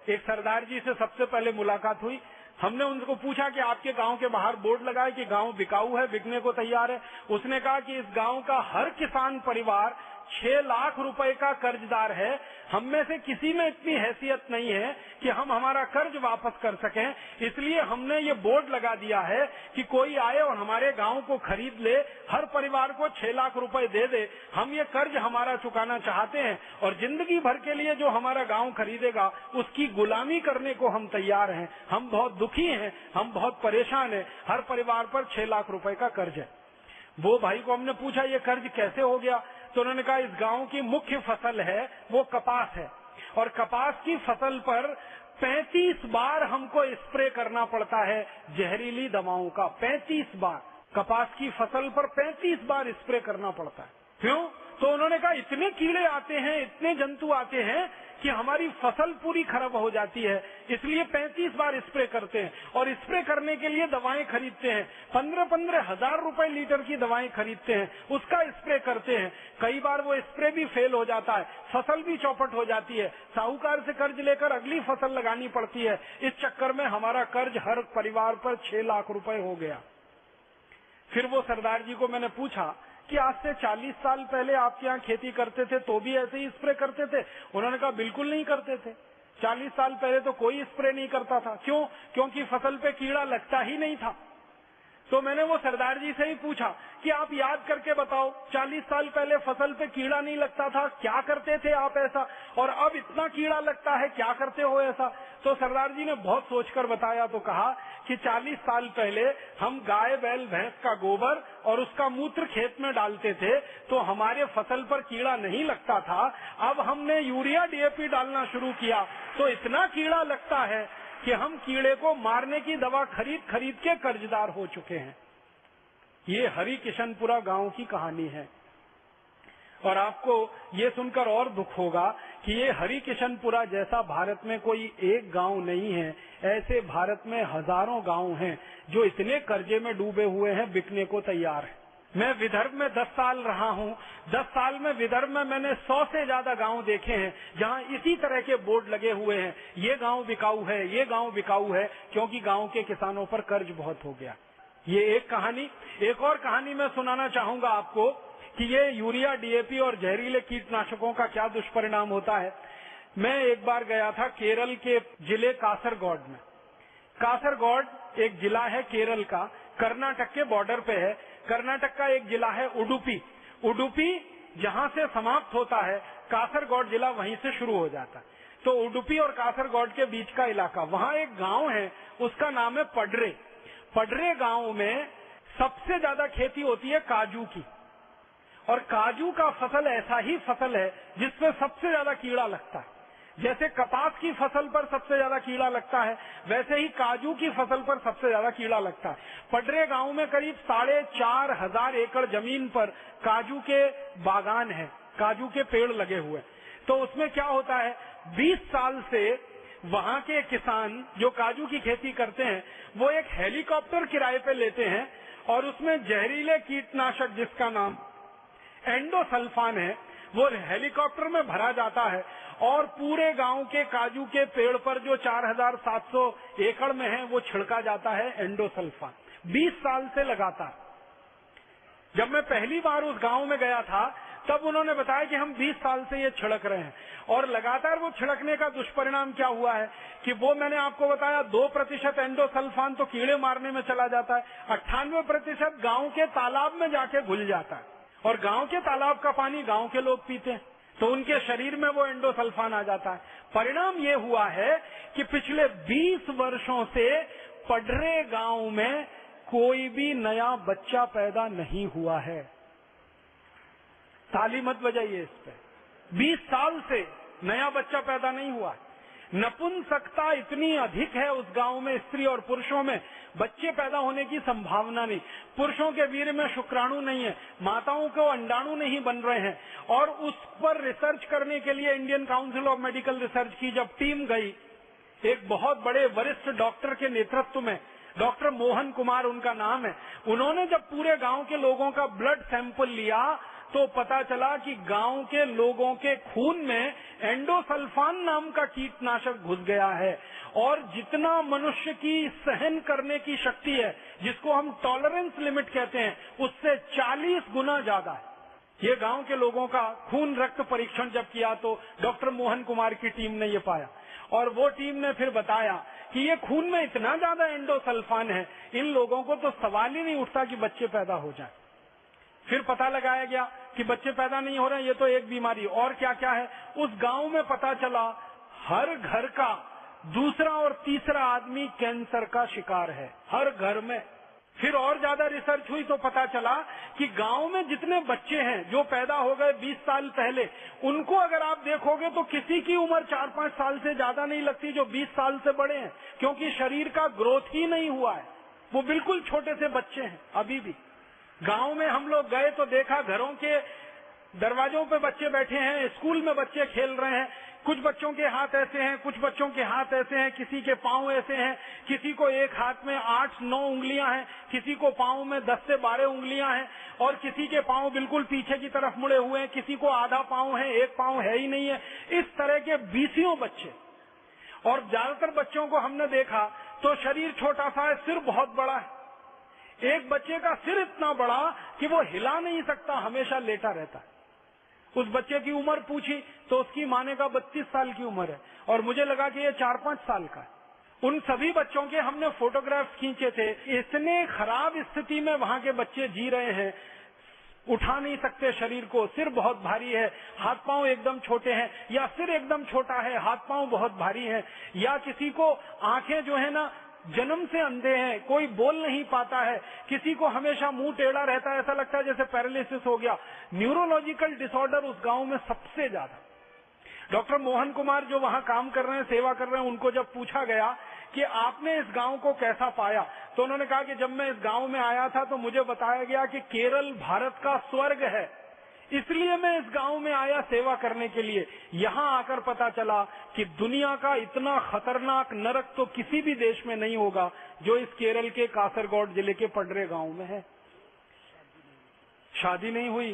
एक सरदार जी से सबसे पहले मुलाकात हुई। हमने उनको पूछा कि आपके गांव के बाहर बोर्ड लगा है कि गांव बिकाऊ है, बिकने को तैयार है। उसने कहा कि इस गांव का हर किसान परिवार 6 लाख रुपए का कर्जदार है। हम में से किसी में इतनी हैसियत नहीं है कि हम हमारा कर्ज वापस कर सकें, इसलिए हमने ये बोर्ड लगा दिया है कि कोई आए और हमारे गांव को खरीद ले, हर परिवार को 6 लाख रुपए दे दे। हम ये कर्ज हमारा चुकाना चाहते हैं और जिंदगी भर के लिए जो हमारा गांव खरीदेगा उसकी गुलामी करने को हम तैयार हैं। हम बहुत दुखी हैं, हम बहुत परेशान हैं, हर परिवार पर 6 लाख रुपए का कर्ज है। वो भाई को हमने पूछा ये कर्ज कैसे हो गया? तो उन्होंने कहा इस गांव की मुख्य फसल है वो कपास है, और कपास की फसल पर 35 बार हमको स्प्रे करना पड़ता है जहरीली दवाओं का। 35 बार कपास की फसल पर 35 बार स्प्रे करना पड़ता है। क्यों? तो उन्होंने कहा इतने कीड़े आते हैं, इतने जंतु आते हैं कि हमारी फसल पूरी खराब हो जाती है, इसलिए 35 बार स्प्रे करते हैं। और स्प्रे करने के लिए दवाएं खरीदते हैं, 15-15 हजार रुपए लीटर की दवाएं खरीदते हैं, उसका स्प्रे करते हैं। कई बार वो स्प्रे भी फेल हो जाता है, फसल भी चौपट हो जाती है, साहूकार से कर्ज लेकर अगली फसल लगानी पड़ती है। इस चक्कर में हमारा कर्ज हर परिवार पर 6 लाख रुपए हो गया। फिर वो सरदार जी को मैंने पूछा कि आज से 40 साल पहले आपके यहाँ खेती करते थे तो भी ऐसे ही स्प्रे करते थे? उन्होंने कहा बिल्कुल नहीं करते थे, 40 साल पहले तो कोई स्प्रे नहीं करता था। क्यों? क्योंकि फसल पे कीड़ा लगता ही नहीं था। तो मैंने वो सरदार जी से ही पूछा कि आप याद करके बताओ, 40 साल पहले फसल पे कीड़ा नहीं लगता था, क्या करते थे आप ऐसा, और अब इतना कीड़ा लगता है, क्या करते हो ऐसा? तो सरदार जी ने बहुत सोचकर बताया, तो कहा कि 40 साल पहले हम गाय बैल भैंस का गोबर और उसका मूत्र खेत में डालते थे तो हमारे फसल पर कीड़ा नहीं लगता था। अब हमने यूरिया डीएपी डालना शुरू किया तो इतना कीड़ा लगता है कि हम कीड़े को मारने की दवा खरीद खरीद के कर्जदार हो चुके हैं। ये हरि किशनपुरा गांव की कहानी है। और आपको ये सुनकर और दुख होगा कि ये हरि किशनपुरा जैसा भारत में कोई एक गांव नहीं है, ऐसे भारत में हजारों गांव हैं जो इतने कर्जे में डूबे हुए हैं, बिकने को तैयार है। मैं विदर्भ में 10 साल रहा हूँ। 10 साल में विदर्भ में मैंने 100 से ज्यादा गांव देखे हैं जहाँ इसी तरह के बोर्ड लगे हुए हैं, ये गांव बिकाऊ है, ये गांव बिकाऊ है, क्योंकि गांव के किसानों पर कर्ज बहुत हो गया। ये एक कहानी। एक और कहानी मैं सुनाना चाहूंगा आपको कि ये यूरिया डीएपी और जहरीले कीटनाशकों का क्या दुष्परिणाम होता है। मैं एक बार गया था केरल के जिले कासरगोड में। कासरगोड एक जिला है केरल का, कर्नाटक के बॉर्डर पे है। कर्नाटक का एक जिला है उडुपी। उडुपी जहाँ से समाप्त होता है, कासरगोड जिला वहीं से शुरू हो जाता है। तो उडुपी और कासरगोड के बीच का इलाका, वहाँ एक गांव है, उसका नाम है पडरे। पडरे गांव में सबसे ज्यादा खेती होती है काजू की, और काजू का फसल ऐसा ही फसल है जिसमें सबसे ज्यादा कीड़ा लगता है। जैसे कपास की फसल पर सबसे ज्यादा कीड़ा लगता है, वैसे ही काजू की फसल पर सबसे ज्यादा कीड़ा लगता है। पडरे गांव में करीब 4,500 एकड़ जमीन पर काजू के बागान है, काजू के पेड़ लगे हुए। तो उसमें क्या होता है, 20 साल से वहाँ के किसान जो काजू की खेती करते हैं वो एक हेलीकॉप्टर किराए पे लेते हैं और उसमें जहरीले कीटनाशक जिसका नाम एंडोसल्फान है वो हेलीकॉप्टर में भरा जाता है और पूरे गांव के काजू के पेड़ पर जो 4,700 एकड़ में है वो छिड़का जाता है एंडोसल्फान, 20 साल से लगातार। जब मैं पहली बार उस गांव में गया था तब उन्होंने बताया कि हम 20 साल से ये छिड़क रहे हैं, और लगातार वो छिड़कने का दुष्परिणाम क्या हुआ है कि वो मैंने आपको बताया 2% एंडोसल्फान तो कीड़े मारने में चला जाता है, 98% गांव के तालाब में जाके घुल जाता है, और गांव के तालाब का पानी गांव के लोग पीते हैं तो उनके शरीर में वो एंडोसल्फान आ जाता है। परिणाम ये हुआ है कि पिछले 20 वर्षों से पडरे गांव में कोई भी नया बच्चा पैदा नहीं हुआ है। ताली मत बजाइए इस पे। 20 साल से नया बच्चा पैदा नहीं हुआ। नपुंसकता इतनी अधिक है उस गांव में, स्त्री और पुरुषों में बच्चे पैदा होने की संभावना नहीं। पुरुषों के वीर्य में शुक्राणु नहीं है, माताओं को अंडाणु नहीं बन रहे हैं। और उस पर रिसर्च करने के लिए Indian council of medical research की जब टीम गई, एक बहुत बड़े वरिष्ठ डॉक्टर के नेतृत्व में, डॉक्टर मोहन कुमार उनका नाम है, उन्होंने जब पूरे गांव के लोगों का ब्लड सैंपल लिया तो पता चला कि गांव के लोगों के खून में एंडोसल्फान नाम का कीटनाशक घुस गया है। और जितना मनुष्य की सहन करने की शक्ति है, जिसको हम टॉलरेंस लिमिट कहते हैं, उससे 40 गुना ज्यादा है। ये गांव के लोगों का खून रक्त परीक्षण जब किया तो डॉक्टर मोहन कुमार की टीम ने ये पाया। और वो टीम ने फिर बताया कि ये खून में इतना ज्यादा एंडोसल्फान है, इन लोगों को तो सवाल ही नहीं उठता कि बच्चे पैदा हो जाए। फिर पता लगाया गया कि बच्चे पैदा नहीं हो रहे, ये तो एक बीमारी। और क्या क्या है उस गांव में पता चला, हर घर का दूसरा और तीसरा आदमी कैंसर का शिकार है, हर घर में। फिर और ज्यादा रिसर्च हुई तो पता चला कि गांव में जितने बच्चे हैं जो पैदा हो गए 20 साल पहले, उनको अगर आप देखोगे तो किसी की उम्र 4-5 साल से ज्यादा नहीं लगती जो 20 साल से बड़े हैं, क्योंकि शरीर का ग्रोथ ही नहीं हुआ है। वो बिल्कुल छोटे से बच्चे हैं अभी भी। गांव में हम लोग गए तो देखा घरों के दरवाजों पे बच्चे बैठे हैं, स्कूल में बच्चे खेल रहे हैं। कुछ बच्चों के हाथ ऐसे हैं, कुछ बच्चों के हाथ ऐसे हैं, किसी के पांव ऐसे हैं, किसी को एक हाथ में 8-9 उंगलियां हैं, किसी को पांव में 10 से 12 उंगलियां हैं, और किसी के पांव बिल्कुल पीछे की तरफ मुड़े हुए हैं, किसी को आधा पांव है, एक पांव है ही नहीं है। इस तरह के 20 बच्चे। और ज्यादातर बच्चों को हमने देखा तो शरीर छोटा सा है, सिर बहुत बड़ा है। एक बच्चे का सिर इतना बड़ा कि वो हिला नहीं सकता, हमेशा लेटा रहता है। उस बच्चे की उम्र पूछी तो उसकी माँ ने कहा 32 साल की उम्र है, और मुझे लगा कि ये 4-5 साल का है। उन सभी बच्चों के हमने फोटोग्राफ्स खींचे थे। इतने खराब स्थिति में वहाँ के बच्चे जी रहे हैं, उठा नहीं सकते शरीर को, सिर बहुत भारी है, हाथ पांव एकदम छोटे हैं, या सिर एकदम छोटा है, हाथ पांव बहुत भारी है, या किसी को आंखें जो है ना जन्म से अंधे हैं, कोई बोल नहीं पाता है, किसी को हमेशा मुंह टेढ़ा रहता है, ऐसा लगता है जैसे पैरालिसिस हो गया। न्यूरोलॉजिकल डिसऑर्डर उस गांव में सबसे ज्यादा। डॉक्टर मोहन कुमार जो वहां काम कर रहे हैं, सेवा कर रहे हैं, उनको जब पूछा गया कि आपने इस गांव को कैसा पाया, तो उन्होंने कहा कि जब मैं इस गांव में आया था तो मुझे बताया गया कि केरल भारत का स्वर्ग है, इसलिए मैं इस गांव में आया सेवा करने के लिए। यहाँ आकर पता चला कि दुनिया का इतना खतरनाक नरक तो किसी भी देश में नहीं होगा जो इस केरल के कासरगोड जिले के पडरे गांव में है। शादी नहीं हुई,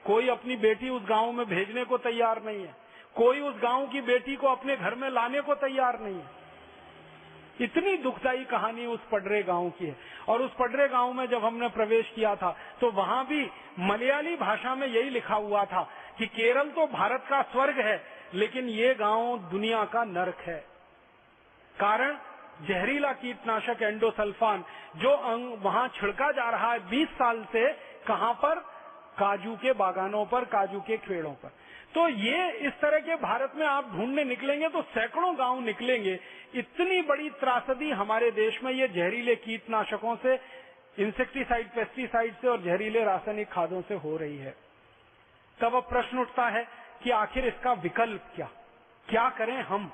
कोई अपनी बेटी उस गांव में भेजने को तैयार नहीं है, कोई उस गांव की बेटी को अपने घर में लाने को तैयार नहीं है। इतनी दुखदायी कहानी उस पडरे गांव की है। और उस पडरे गांव में जब हमने प्रवेश किया था तो वहां भी मलयाली भाषा में यही लिखा हुआ था कि केरल तो भारत का स्वर्ग है, लेकिन ये गांव दुनिया का नरक है। कारण जहरीला कीटनाशक एंडोसल्फान जो वहां छिड़का जा रहा है 20 साल से, कहां पर? काजू के बागानों पर, काजू के पेड़ों पर। तो ये इस तरह के भारत में आप ढूंढने निकलेंगे तो सैकड़ों गांव निकलेंगे। इतनी बड़ी त्रासदी हमारे देश में ये जहरीले कीटनाशकों से, इंसेक्टिसाइड, पेस्टिसाइड से और जहरीले रासायनिक खादों से हो रही है। तब अब प्रश्न उठता है कि आखिर इसका विकल्प क्या करें हम?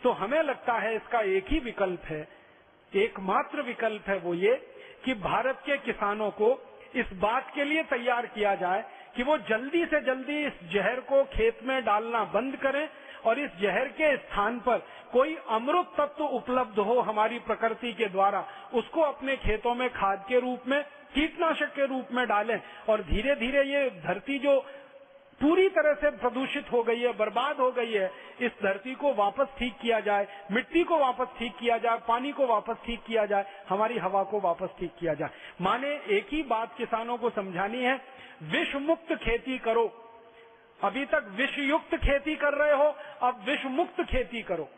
तो हमें लगता है इसका एक ही विकल्प है, एकमात्र विकल्प है, वो ये कि भारत के किसानों को इस बात के लिए तैयार किया जाए कि वो जल्दी से जल्दी इस जहर को खेत में डालना बंद करें और इस जहर के स्थान पर कोई अमृत तत्व उपलब्ध हो हमारी प्रकृति के द्वारा, उसको अपने खेतों में खाद के रूप में, कीटनाशक के रूप में डालें। और धीरे धीरे ये धरती जो पूरी तरह से प्रदूषित हो गई है, बर्बाद हो गई है, इस धरती को वापस ठीक किया जाए, मिट्टी को वापस ठीक किया जाए, पानी को वापस ठीक किया जाए, हमारी हवा को वापस ठीक किया जाए। माने एक ही बात किसानों को समझानी है, विष मुक्त खेती करो। अभी तक विषयुक्त खेती कर रहे हो, अब विष मुक्त खेती करो,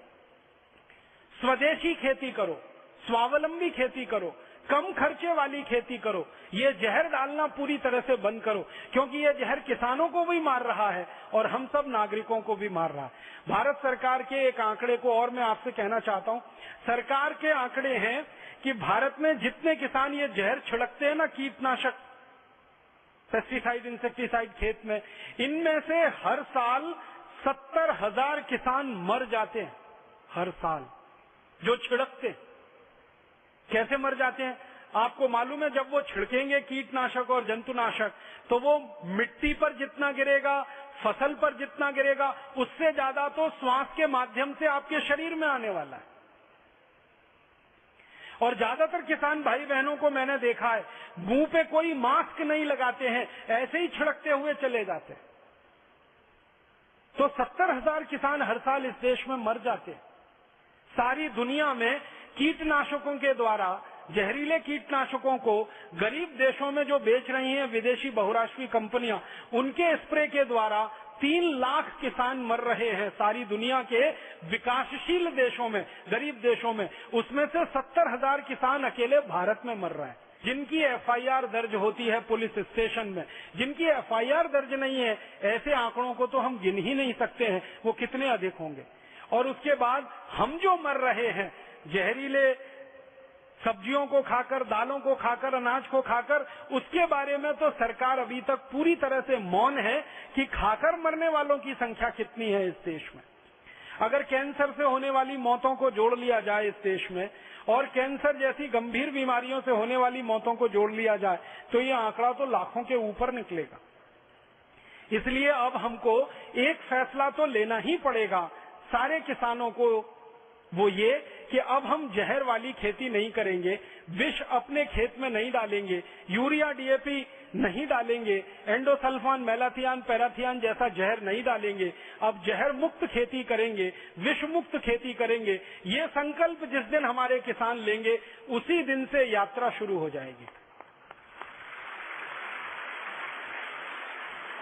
स्वदेशी खेती करो, स्वावलंबी खेती करो, कम खर्चे वाली खेती करो। ये जहर डालना पूरी तरह से बंद करो, क्योंकि ये जहर किसानों को भी मार रहा है और हम सब नागरिकों को भी मार रहा है। भारत सरकार के एक आंकड़े को और मैं आपसे कहना चाहता हूँ। सरकार के आंकड़े हैं कि भारत में जितने किसान ये जहर छिड़कते हैं ना, कीटनाशक, पेस्टिसाइड, इंसेक्टिसाइड खेत में, इनमें से हर साल 70,000 किसान मर जाते हैं हर साल, जो छिड़कते हैं। कैसे मर जाते हैं आपको मालूम है? जब वो छिड़केंगे कीटनाशक और जंतुनाशक, तो वो मिट्टी पर जितना गिरेगा, फसल पर जितना गिरेगा, उससे ज्यादा तो श्वास के माध्यम से आपके शरीर में आने वाला है। और ज्यादातर किसान भाई बहनों को मैंने देखा है, मुंह पे कोई मास्क नहीं लगाते हैं, ऐसे ही छिड़कते हुए चले जाते हैं। तो 70,000 किसान हर साल इस देश में मर जाते हैं। सारी दुनिया में कीटनाशकों के द्वारा, जहरीले कीटनाशकों को गरीब देशों में जो बेच रही हैं विदेशी बहुराष्ट्रीय कंपनियां, उनके स्प्रे के द्वारा 3 लाख किसान मर रहे हैं सारी दुनिया के विकासशील देशों में, गरीब देशों में। उसमें से 70,000 किसान अकेले भारत में मर रहे हैं, जिनकी एफआईआर दर्ज होती है पुलिस स्टेशन में। जिनकी एफआईआर दर्ज नहीं है, ऐसे आंकड़ों को तो हम गिन ही नहीं सकते हैं, वो कितने अधिक होंगे। और उसके बाद हम जो मर रहे हैं जहरीले सब्जियों को खाकर, दालों को खाकर, अनाज को खाकर, उसके बारे में तो सरकार अभी तक पूरी तरह से मौन है कि खाकर मरने वालों की संख्या कितनी है इस देश में। अगर कैंसर से होने वाली मौतों को जोड़ लिया जाए इस देश में, और कैंसर जैसी गंभीर बीमारियों से होने वाली मौतों को जोड़ लिया जाए, तो ये आंकड़ा तो लाखों के ऊपर निकलेगा। इसलिए अब हमको एक फैसला तो लेना ही पड़ेगा सारे किसानों को, वो ये कि अब हम जहर वाली खेती नहीं करेंगे, विष अपने खेत में नहीं डालेंगे, यूरिया डीएपी नहीं डालेंगे, एंडोसल्फान, मेलाथियान, पैराथियान जैसा जहर नहीं डालेंगे। अब जहर मुक्त खेती करेंगे, विष मुक्त खेती करेंगे। ये संकल्प जिस दिन हमारे किसान लेंगे, उसी दिन से यात्रा शुरू हो जाएगी।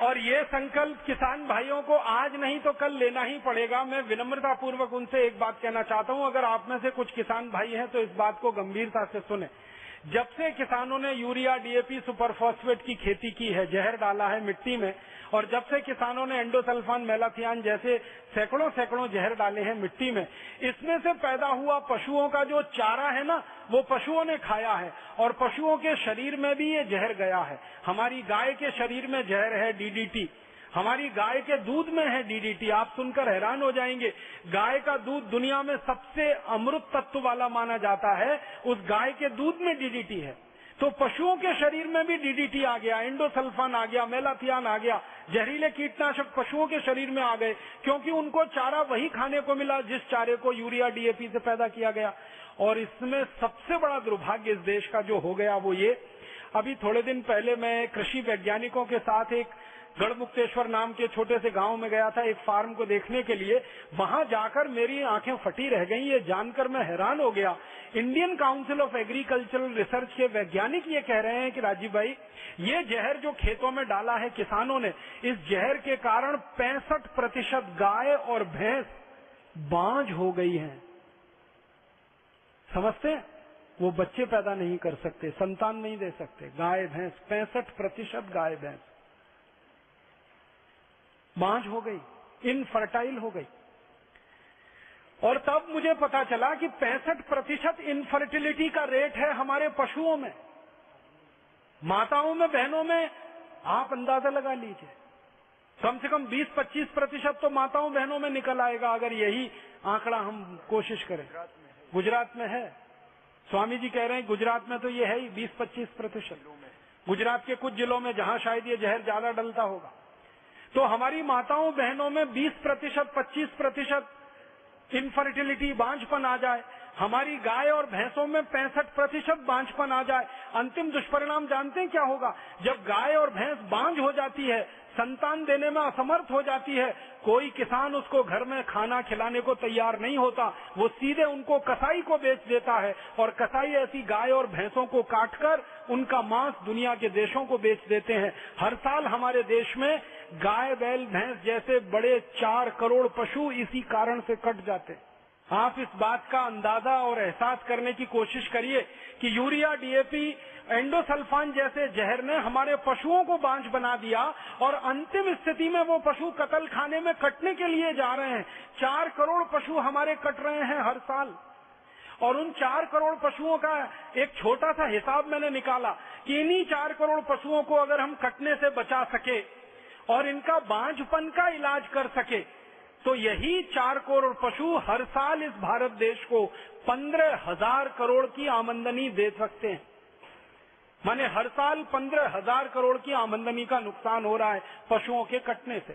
और ये संकल्प किसान भाइयों को आज नहीं तो कल लेना ही पड़ेगा। मैं विनम्रता पूर्वक उनसे एक बात कहना चाहता हूं, अगर आप में से कुछ किसान भाई हैं तो इस बात को गंभीरता से सुने। जब से किसानों ने यूरिया, डीएपी, सुपरफॉस्फेट की खेती की है, जहर डाला है मिट्टी में, और जब से किसानों ने एंडोसल्फान, मेलाथियान जैसे सैकड़ों जहर डाले हैं मिट्टी में, इसमें से पैदा हुआ पशुओं का जो चारा है ना, वो पशुओं ने खाया है, और पशुओं के शरीर में भी ये जहर गया है। हमारी गाय के शरीर में जहर है, डीडीटी। हमारी गाय के दूध में है डीडीटी। आप सुनकर हैरान हो जाएंगे, गाय का दूध दुनिया में सबसे अमृत तत्व वाला माना जाता है, उस गाय के दूध में डीडीटी है। तो पशुओं के शरीर में भी डीडीटी आ गया, एंडोसल्फान आ गया, मेलाथियान आ गया, जहरीले कीटनाशक पशुओं के शरीर में आ गए, क्योंकि उनको चारा वही खाने को मिला जिस चारे को यूरिया, डीएपी से पैदा किया गया। और इसमें सबसे बड़ा दुर्भाग्य इस देश का जो हो गया वो ये, अभी थोड़े दिन पहले मैं कृषि वैज्ञानिकों के साथ एक गढ़मुक्तेश्वर नाम के छोटे से गांव में गया था, एक फार्म को देखने के लिए। वहां जाकर मेरी आंखें फटी रह गईं। ये जानकर मैं हैरान हो गया। Indian council of agricultural research के वैज्ञानिक ये कह रहे हैं कि राजीव भाई, ये जहर जो खेतों में डाला है किसानों ने, इस जहर के कारण 65% गाय और भैंस बांझ हो गई हैं। समझते हैं? वो बच्चे पैदा नहीं कर सकते, संतान नहीं दे सकते। गाय भैंस, 65% गाय भैंस बांझ हो गई, इनफर्टाइल हो गई। और तब मुझे पता चला कि 65% इनफर्टिलिटी का रेट है हमारे पशुओं में, माताओं में, बहनों में। आप अंदाजा लगा लीजिए, कम से कम 20-25% तो माताओं बहनों में निकल आएगा अगर यही आंकड़ा हम कोशिश करें। गुजरात में है, स्वामी जी कह रहे हैं गुजरात में तो ये है ही 20-25%। गुजरात के कुछ जिलों में जहां शायद ये जहर ज्यादा डलता होगा। तो हमारी माताओं बहनों में 20%, 25% इनफर्टिलिटी, बांझपन आ जाए। हमारी गाय और भैंसों में 65% बांझपन आ जाए। अंतिम दुष्परिणाम जानते हैं क्या होगा? जब गाय और भैंस बांझ हो जाती है, संतान देने में असमर्थ हो जाती है, कोई किसान उसको घर में खाना खिलाने को तैयार नहीं होता। वो सीधे उनको कसाई को बेच देता है, और कसाई ऐसी गाय और भैंसों को काटकर उनका मांस दुनिया के देशों को बेच देते हैं। हर साल हमारे देश में गाय, बैल, भैंस जैसे बड़े 4 करोड़ पशु इसी कारण से कट जाते हैं। आप इस बात का अंदाजा और एहसास करने की कोशिश करिए कि यूरिया, डीएपी, एंडोसल्फान जैसे जहर ने हमारे पशुओं को बांझ बना दिया, और अंतिम स्थिति में वो पशु कत्ल खाने में कटने के लिए जा रहे हैं। 4 करोड़ पशु हमारे कट रहे हैं हर साल। और उन 4 करोड़ पशुओं का एक छोटा सा हिसाब मैंने निकाला कि इन्हीं 4 करोड़ पशुओं को अगर हम कटने से बचा सके और इनका बांझपन का इलाज कर सके, तो यही 4 करोड़ पशु हर साल इस भारत देश को 15,000 करोड़ की आमदनी दे सकते हैं। माने हर साल 15,000 करोड़ की आमदनी का नुकसान हो रहा है पशुओं के कटने से।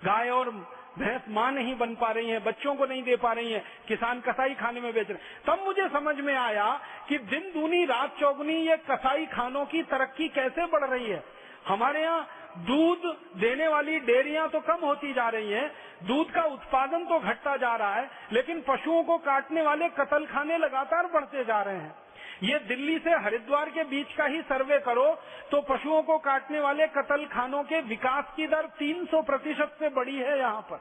गाय और भैंस मां नहीं बन पा रही हैं, बच्चों को नहीं दे पा रही हैं, किसान कसाई खाने में बेच रहे। तब मुझे समझ में आया कि दिन दूनी रात चौगुनी ये कसाई खानों की तरक्की कैसे बढ़ रही है। हमारे यहाँ दूध देने वाली डेयरियां तो कम होती जा रही हैं, दूध का उत्पादन तो घटता जा रहा है, लेकिन पशुओं को काटने वाले कत्ल खाने लगातार बढ़ते जा रहे हैं। ये दिल्ली से हरिद्वार के बीच का ही सर्वे करो तो पशुओं को काटने वाले कत्ल खानों के विकास की दर 300% से बढ़ी है यहाँ पर।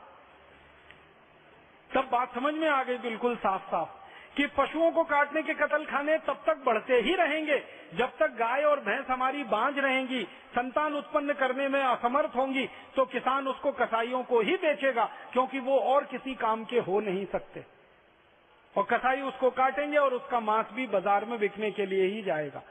तब बात समझ में आ गई बिल्कुल साफ साफ कि पशुओं को काटने के कत्ल खाने तब तक बढ़ते ही रहेंगे जब तक गाय और भैंस हमारी बांझ रहेंगी, संतान उत्पन्न करने में असमर्थ होंगी, तो किसान उसको कसाईयों को ही बेचेगा, क्योंकि वो और किसी काम के हो नहीं सकते। और कसाई उसको काटेंगे और उसका मांस भी बाजार में बिकने के लिए ही जाएगा।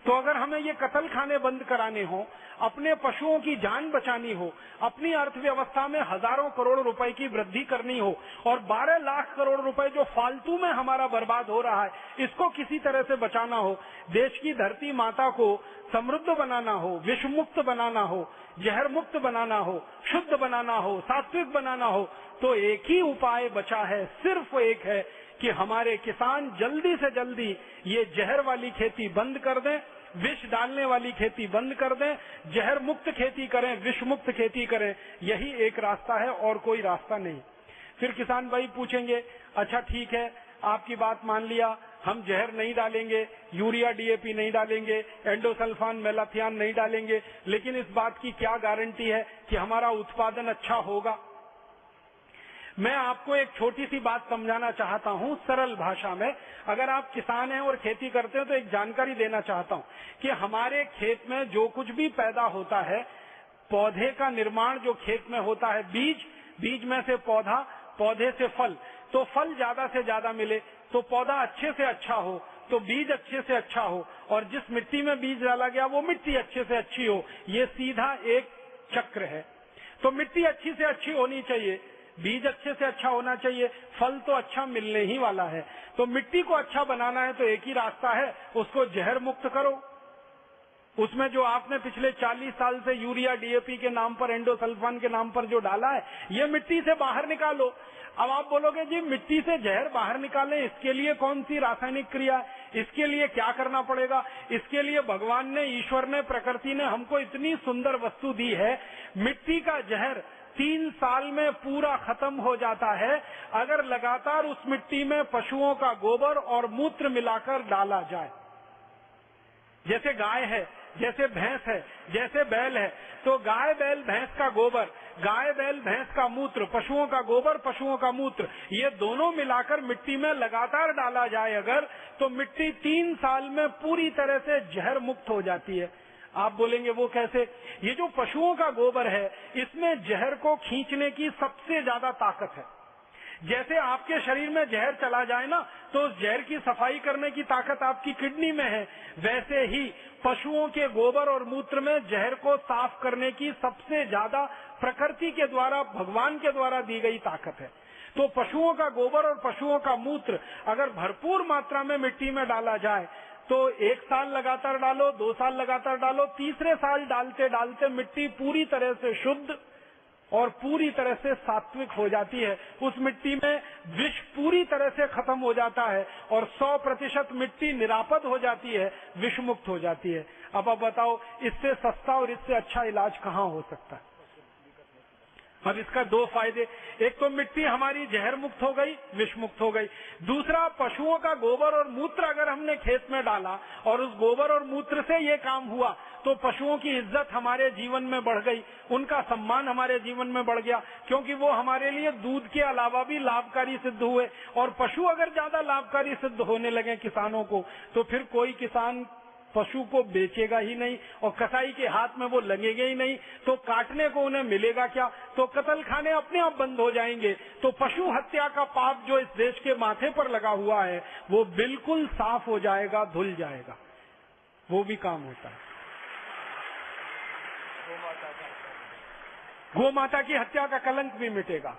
तो अगर हमें ये कत्ल खाने बंद कराने हो, अपने पशुओं की जान बचानी हो, अपनी अर्थव्यवस्था में हजारों करोड़ रुपए की वृद्धि करनी हो और 12 लाख करोड़ रुपए जो फालतू में हमारा बर्बाद हो रहा है, इसको किसी तरह से बचाना हो, देश की धरती माता को समृद्ध बनाना हो, विष मुक्त बनाना हो, जहर मुक्त बनाना हो, शुद्ध बनाना हो, सात्विक बनाना हो, तो एक ही उपाय बचा है, सिर्फ एक है कि हमारे किसान जल्दी से जल्दी ये जहर वाली खेती बंद कर दें, विष डालने वाली खेती बंद कर दें, जहर मुक्त खेती करें, विष मुक्त खेती करें। यही एक रास्ता है और कोई रास्ता नहीं। फिर किसान भाई पूछेंगे, अच्छा ठीक है, आपकी बात मान लिया, हम जहर नहीं डालेंगे, यूरिया डीएपी नहीं डालेंगे, एंडोसल्फान मेलाथियान नहीं डालेंगे, लेकिन इस बात की क्या गारंटी है कि हमारा उत्पादन अच्छा होगा? मैं आपको एक छोटी सी बात समझाना चाहता हूं सरल भाषा में। अगर आप किसान हैं और खेती करते हैं तो एक जानकारी देना चाहता हूं कि हमारे खेत में जो कुछ भी पैदा होता है, पौधे का निर्माण जो खेत में होता है, बीज में से पौधा, पौधे से फल, तो फल ज्यादा से ज्यादा मिले, तो पौधा अच्छे से अच्छा हो, तो बीज अच्छे से अच्छा हो, और जिस मिट्टी में बीज डाला गया वो मिट्टी अच्छे से अच्छी हो। ये सीधा एक चक्र है। तो मिट्टी अच्छी से अच्छी होनी चाहिए, बीज अच्छे से अच्छा होना चाहिए, फल तो अच्छा मिलने ही वाला है। तो मिट्टी को अच्छा बनाना है तो एक ही रास्ता है, उसको जहर मुक्त करो। उसमें जो आपने पिछले 40 साल से यूरिया डीएपी के नाम पर, एंडोसल्फान के नाम पर जो डाला है, ये मिट्टी से बाहर निकालो। अब आप बोलोगे जी मिट्टी से जहर बाहर निकालें, इसके लिए कौन सी रासायनिक क्रिया, इसके लिए क्या करना पड़ेगा? इसके लिए भगवान ने, ईश्वर ने, प्रकृति ने हमको इतनी सुंदर वस्तु दी है। मिट्टी का जहर 3 साल में पूरा खत्म हो जाता है अगर लगातार उस मिट्टी में पशुओं का गोबर और मूत्र मिलाकर डाला जाए। जैसे गाय है, जैसे भैंस है, जैसे बैल है, तो गाय बैल भैंस का गोबर, गाय बैल भैंस का मूत्र, पशुओं का गोबर, पशुओं का मूत्र, ये दोनों मिलाकर मिट्टी में लगातार डाला जाए अगर, तो मिट्टी 3 साल में पूरी तरह से जहर मुक्त हो जाती है। आप बोलेंगे वो कैसे? ये जो पशुओं का गोबर है, इसमें जहर को खींचने की सबसे ज्यादा ताकत है। जैसे आपके शरीर में जहर चला जाए ना, तो उस जहर की सफाई करने की ताकत आपकी किडनी में है, वैसे ही पशुओं के गोबर और मूत्र में जहर को साफ करने की सबसे ज्यादा प्रकृति के द्वारा, भगवान के द्वारा दी गई ताकत है। तो पशुओं का गोबर और पशुओं का मूत्र अगर भरपूर मात्रा में मिट्टी में डाला जाए, तो 1 साल लगातार डालो, 2 साल लगातार डालो, तीसरे साल डालते डालते मिट्टी पूरी तरह से शुद्ध और पूरी तरह से सात्विक हो जाती है। उस मिट्टी में विष पूरी तरह से खत्म हो जाता है और 100% मिट्टी निरापद हो जाती है, विष मुक्त हो जाती है। अब आप बताओ, इससे सस्ता और इससे अच्छा इलाज कहाँ हो सकता है? अब इसका 2 फायदे, एक तो मिट्टी हमारी जहर मुक्त हो गई, विष मुक्त हो गई। दूसरा, पशुओं का गोबर और मूत्र अगर हमने खेत में डाला और उस गोबर और मूत्र से ये काम हुआ, तो पशुओं की इज्जत हमारे जीवन में बढ़ गई, उनका सम्मान हमारे जीवन में बढ़ गया, क्योंकि वो हमारे लिए दूध के अलावा भी लाभकारी सिद्ध हुए। और पशु अगर ज्यादा लाभकारी सिद्ध होने लगे किसानों को, तो फिर कोई किसान पशु को बेचेगा ही नहीं और कसाई के हाथ में वो लगेगा ही नहीं, तो काटने को उन्हें मिलेगा क्या? तो कत्ल खाने अपने आप बंद हो जाएंगे। तो पशु हत्या का पाप जो इस देश के माथे पर लगा हुआ है वो बिल्कुल साफ हो जाएगा, धुल जाएगा। वो भी काम होता है। गौ माता की हत्या का कलंक भी मिटेगा।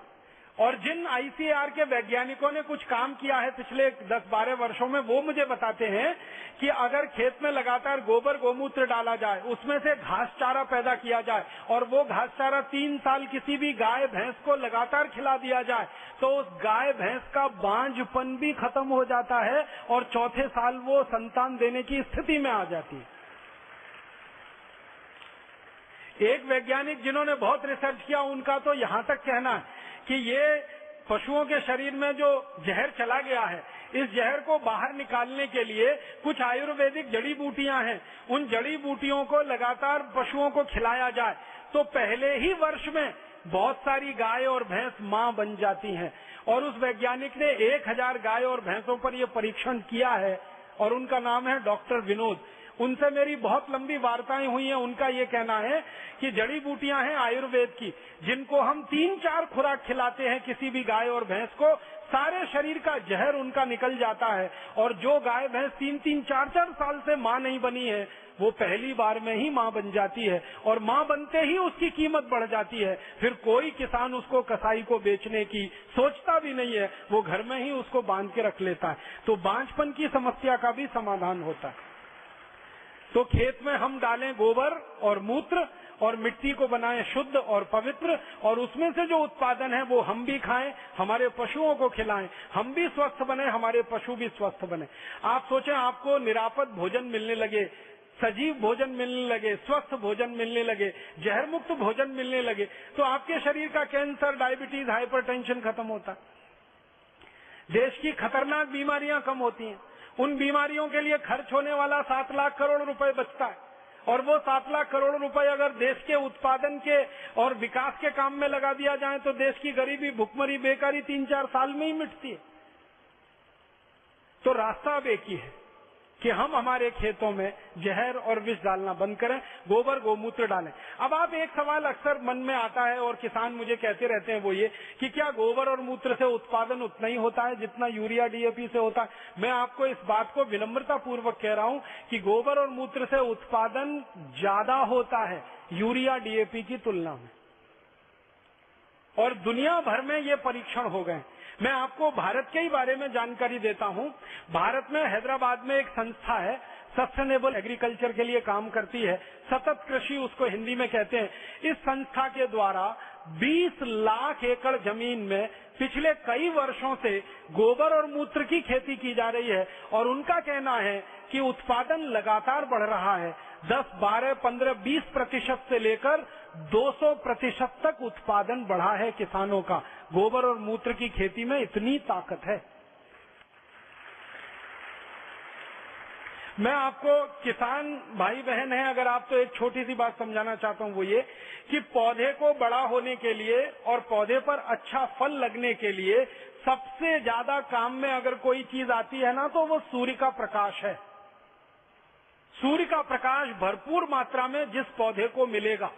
और जिन आईसीएआर के वैज्ञानिकों ने कुछ काम किया है पिछले 10-12 वर्षों में, वो मुझे बताते हैं कि अगर खेत में लगातार गोबर गोमूत्र डाला जाए, उसमें से घास चारा पैदा किया जाए और वो घास चारा 3 साल किसी भी गाय भैंस को लगातार खिला दिया जाए, तो उस गाय भैंस का बांझपन भी खत्म हो जाता है और चौथे साल वो संतान देने की स्थिति में आ जाती है। एक वैज्ञानिक जिन्होंने बहुत रिसर्च किया, उनका तो यहाँ तक कहना है कि ये पशुओं के शरीर में जो जहर चला गया है, इस जहर को बाहर निकालने के लिए कुछ आयुर्वेदिक जड़ी बूटियां हैं। उन जड़ी बूटियों को लगातार पशुओं को खिलाया जाए तो पहले ही वर्ष में बहुत सारी गाय और भैंस मां बन जाती हैं। और उस वैज्ञानिक ने 1000 गाय और भैंसों पर यह परीक्षण किया है और उनका नाम है डॉक्टर विनोद। उनसे मेरी बहुत लंबी वार्ताएं हुई हैं। उनका ये कहना है कि जड़ी बूटियां हैं आयुर्वेद की, जिनको हम 3-4 खुराक खिलाते हैं किसी भी गाय और भैंस को, सारे शरीर का जहर उनका निकल जाता है। और जो गाय भैंस 3-3, 4-4 साल से मां नहीं बनी है, वो पहली बार में ही मां बन जाती है और मां बनते ही उसकी कीमत बढ़ जाती है। फिर कोई किसान उसको कसाई को बेचने की सोचता भी नहीं है, वो घर में ही उसको बांध के रख लेता है। तो बांझपन की समस्या का भी समाधान होता है। तो खेत में हम डालें गोबर और मूत्र और मिट्टी को बनाएं शुद्ध और पवित्र, और उसमें से जो उत्पादन है वो हम भी खाएं, हमारे पशुओं को खिलाएं, हम भी स्वस्थ बने, हमारे पशु भी स्वस्थ बने। आप सोचें, आपको निरापद भोजन मिलने लगे, सजीव भोजन मिलने लगे, स्वस्थ भोजन मिलने लगे, जहर मुक्त भोजन मिलने लगे, तो आपके शरीर का कैंसर, डायबिटीज, हाइपरटेंशन खत्म होता। देश की खतरनाक बीमारियां कम होती हैं। उन बीमारियों के लिए खर्च होने वाला 7 लाख करोड़ रुपए बचता है, और वो 7 लाख करोड़ रुपए अगर देश के उत्पादन के और विकास के काम में लगा दिया जाए तो देश की गरीबी, भुखमरी, बेकारी 3-4 साल में ही मिटती है। तो रास्ता अब एक ही है कि हम हमारे खेतों में जहर और विष डालना बंद करें, गोबर गोमूत्र डालें। अब आप एक सवाल अक्सर मन में आता है और किसान मुझे कहते रहते हैं, वो ये कि क्या गोबर और मूत्र से उत्पादन उतना ही होता है जितना यूरिया डीएपी से होता है? मैं आपको इस बात को विनम्रता पूर्वक कह रहा हूं कि गोबर और मूत्र से उत्पादन ज्यादा होता है यूरिया डीएपी की तुलना में, और दुनिया भर में ये परीक्षण हो गए। मैं आपको भारत के ही बारे में जानकारी देता हूं। भारत में हैदराबाद में एक संस्था है, सस्टेनेबल एग्रीकल्चर के लिए काम करती है, सतत कृषि उसको हिंदी में कहते हैं। इस संस्था के द्वारा 20 लाख एकड़ जमीन में पिछले कई वर्षों से गोबर और मूत्र की खेती की जा रही है, और उनका कहना है कि उत्पादन लगातार बढ़ रहा है। 10, 12, 15, 20% से लेकर 200% तक उत्पादन बढ़ा है किसानों का। गोबर और मूत्र की खेती में इतनी ताकत है। मैं आपको, किसान भाई बहन है अगर आप, तो एक छोटी सी बात समझाना चाहता हूं, वो ये कि पौधे को बड़ा होने के लिए और पौधे पर अच्छा फल लगने के लिए सबसे ज्यादा काम में अगर कोई चीज आती है ना, तो वो सूर्य का प्रकाश है। सूर्य का प्रकाश भरपूर मात्रा में जिस पौधे को मिलेगा,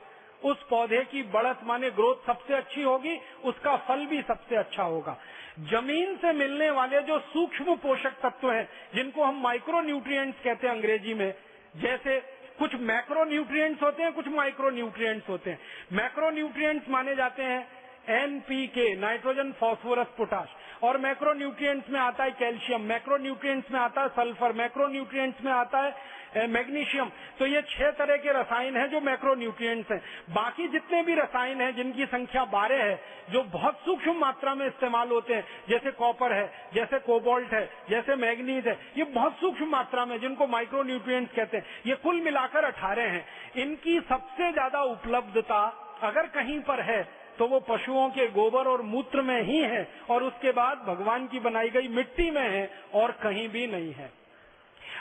उस पौधे की बढ़त माने ग्रोथ सबसे अच्छी होगी, उसका फल भी सबसे अच्छा होगा। जमीन से मिलने वाले जो सूक्ष्म पोषक तत्व हैं, जिनको हम माइक्रो न्यूट्रिएंट्स कहते हैं अंग्रेजी में, जैसे कुछ मैक्रो न्यूट्रिएंट्स होते हैं, कुछ माइक्रो न्यूट्रिएंट्स होते हैं। मैक्रो न्यूट्रिएंट्स माने जाते हैं एनपीके, नाइट्रोजन, फास्फोरस, पोटाश, और मैक्रो न्यूट्रिएंट्स में आता है कैल्शियम, मैक्रो न्यूट्रिएंट्स में आता है सल्फर, मैक्रो न्यूट्रिएंट्स में आता है मैग्नीशियम। तो ये 6 तरह के रसायन हैं जो मैक्रो न्यूट्रिएंट्स हैं। बाकी जितने भी रसायन हैं, जिनकी संख्या 12 है, जो बहुत सूक्ष्म मात्रा में इस्तेमाल होते हैं, जैसे कॉपर है, जैसे कोबाल्ट है, जैसे मैग्नीज है, ये बहुत सूक्ष्म मात्रा में, जिनको माइक्रो न्यूट्रिएंट्स कहते हैं। ये कुल मिलाकर 18 हैं। इनकी सबसे ज्यादा उपलब्धता अगर कहीं पर है तो वो पशुओं के गोबर और मूत्र में ही है, और उसके बाद भगवान की बनाई गई मिट्टी में है, और कहीं भी नहीं है।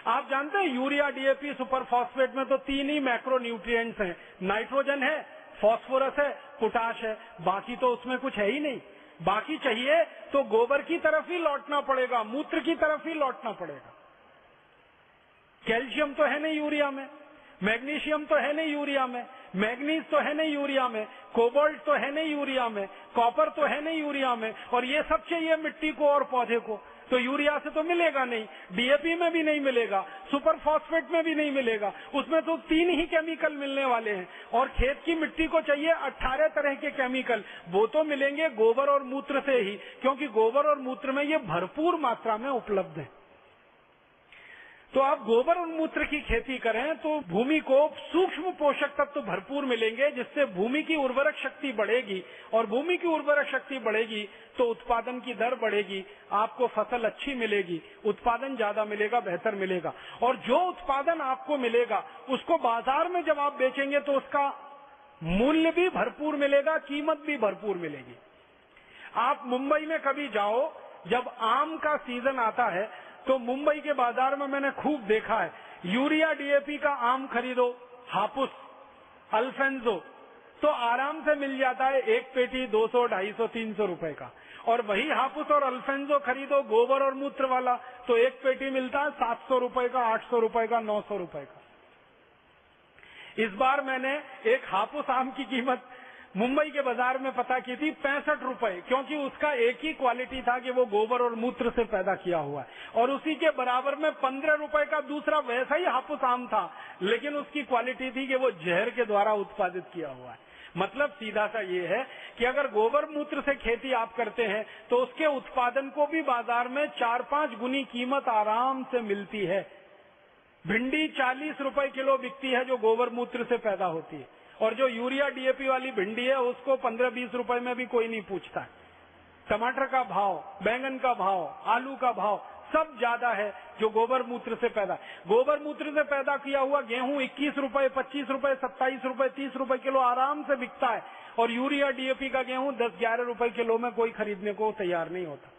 आप जानते हैं यूरिया, डीएपी, सुपर फॉस्फेट में तो 3 ही मैक्रो न्यूट्रिएंट्स हैं, नाइट्रोजन है, फास्फोरस है, पोटाश है, बाकी तो उसमें कुछ है ही नहीं। बाकी चाहिए तो गोबर की तरफ ही लौटना पड़ेगा, मूत्र की तरफ ही लौटना पड़ेगा। कैल्शियम तो है नहीं यूरिया में, मैग्नीशियम तो है नहीं यूरिया में, मैग्नीज तो है नहीं यूरिया में, कोबाल्ट तो है नहीं यूरिया में, कॉपर तो है नहीं यूरिया में, और ये सब चाहिए मिट्टी को और पौधे को, तो यूरिया से तो मिलेगा नहीं, डीएपी में भी नहीं मिलेगा, सुपर फॉस्फेट में भी नहीं मिलेगा, उसमें तो 3 ही केमिकल मिलने वाले हैं। और खेत की मिट्टी को चाहिए 18 तरह के केमिकल, वो तो मिलेंगे गोबर और मूत्र से ही, क्योंकि गोबर और मूत्र में ये भरपूर मात्रा में उपलब्ध है। तो आप गोबर और मूत्र की खेती करें तो भूमि को सूक्ष्म पोषक तत्व भरपूर मिलेंगे, जिससे भूमि की उर्वरक शक्ति बढ़ेगी, और भूमि की उर्वरक शक्ति बढ़ेगी तो उत्पादन की दर बढ़ेगी, आपको फसल अच्छी मिलेगी, उत्पादन ज्यादा मिलेगा, बेहतर मिलेगा। और जो उत्पादन आपको मिलेगा उसको बाजार में जब आप बेचेंगे तो उसका मूल्य भी भरपूर मिलेगा, कीमत भी भरपूर मिलेगी। आप मुंबई में कभी जाओ, जब आम का सीजन आता है तो मुंबई के बाजार में मैंने खूब देखा है, यूरिया डीएपी का आम खरीदो, हापुस, अल्फेंजो, तो आराम से मिल जाता है एक पेटी 200, 250, 300 रुपए का। और वही हापुस और अल्फेंजो खरीदो गोबर और मूत्र वाला, तो एक पेटी मिलता है 700 रुपए का, 800 रुपए का, 900 रुपए का। इस बार मैंने एक हापुस आम की कीमत मुंबई के बाजार में पता की थी 65 रुपए, क्योंकि उसका एक ही क्वालिटी था कि वो गोबर और मूत्र से पैदा किया हुआ है। और उसी के बराबर में 15 रुपए का दूसरा वैसा ही हापुस आम था, लेकिन उसकी क्वालिटी थी कि वो जहर के द्वारा उत्पादित किया हुआ है। मतलब सीधा सा ये है कि अगर गोबर मूत्र से खेती आप करते हैं तो उसके उत्पादन को भी बाजार में 4-5 गुनी कीमत आराम से मिलती है। भिंडी 40 रुपए किलो बिकती है जो गोबर मूत्र से पैदा होती है, और जो यूरिया डीएपी वाली भिंडी है उसको 15-20 रुपए में भी कोई नहीं पूछता है। टमाटर का भाव, बैंगन का भाव, आलू का भाव सब ज्यादा है जो गोबर मूत्र से पैदा। गोबर मूत्र से पैदा किया हुआ गेहूं 21 रुपए, 25 रुपए, 27 रुपए, 30 रुपए किलो आराम से बिकता है, और यूरिया डीएपी का गेहूं 10-11 रुपए किलो में कोई खरीदने को तैयार नहीं होता।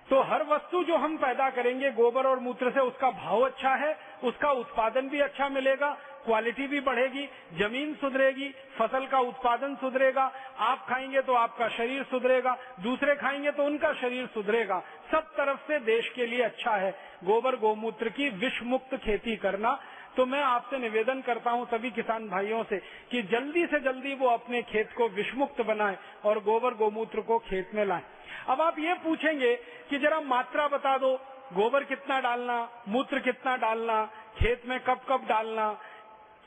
तो हर वस्तु जो हम पैदा करेंगे गोबर और मूत्र से, उसका भाव अच्छा है, उसका उत्पादन भी अच्छा मिलेगा, क्वालिटी भी बढ़ेगी, जमीन सुधरेगी, फसल का उत्पादन सुधरेगा, आप खाएंगे तो आपका शरीर सुधरेगा, दूसरे खाएंगे तो उनका शरीर सुधरेगा, सब तरफ से देश के लिए अच्छा है गोबर गोमूत्र की विष मुक्त खेती करना। तो मैं आपसे निवेदन करता हूं सभी किसान भाइयों से कि जल्दी से जल्दी वो अपने खेत को विषमुक्त बनाएं और गोबर गोमूत्र को खेत में लाएं। अब आप ये पूछेंगे कि जरा मात्रा बता दो, गोबर कितना डालना, मूत्र कितना डालना, खेत में कब कब डालना,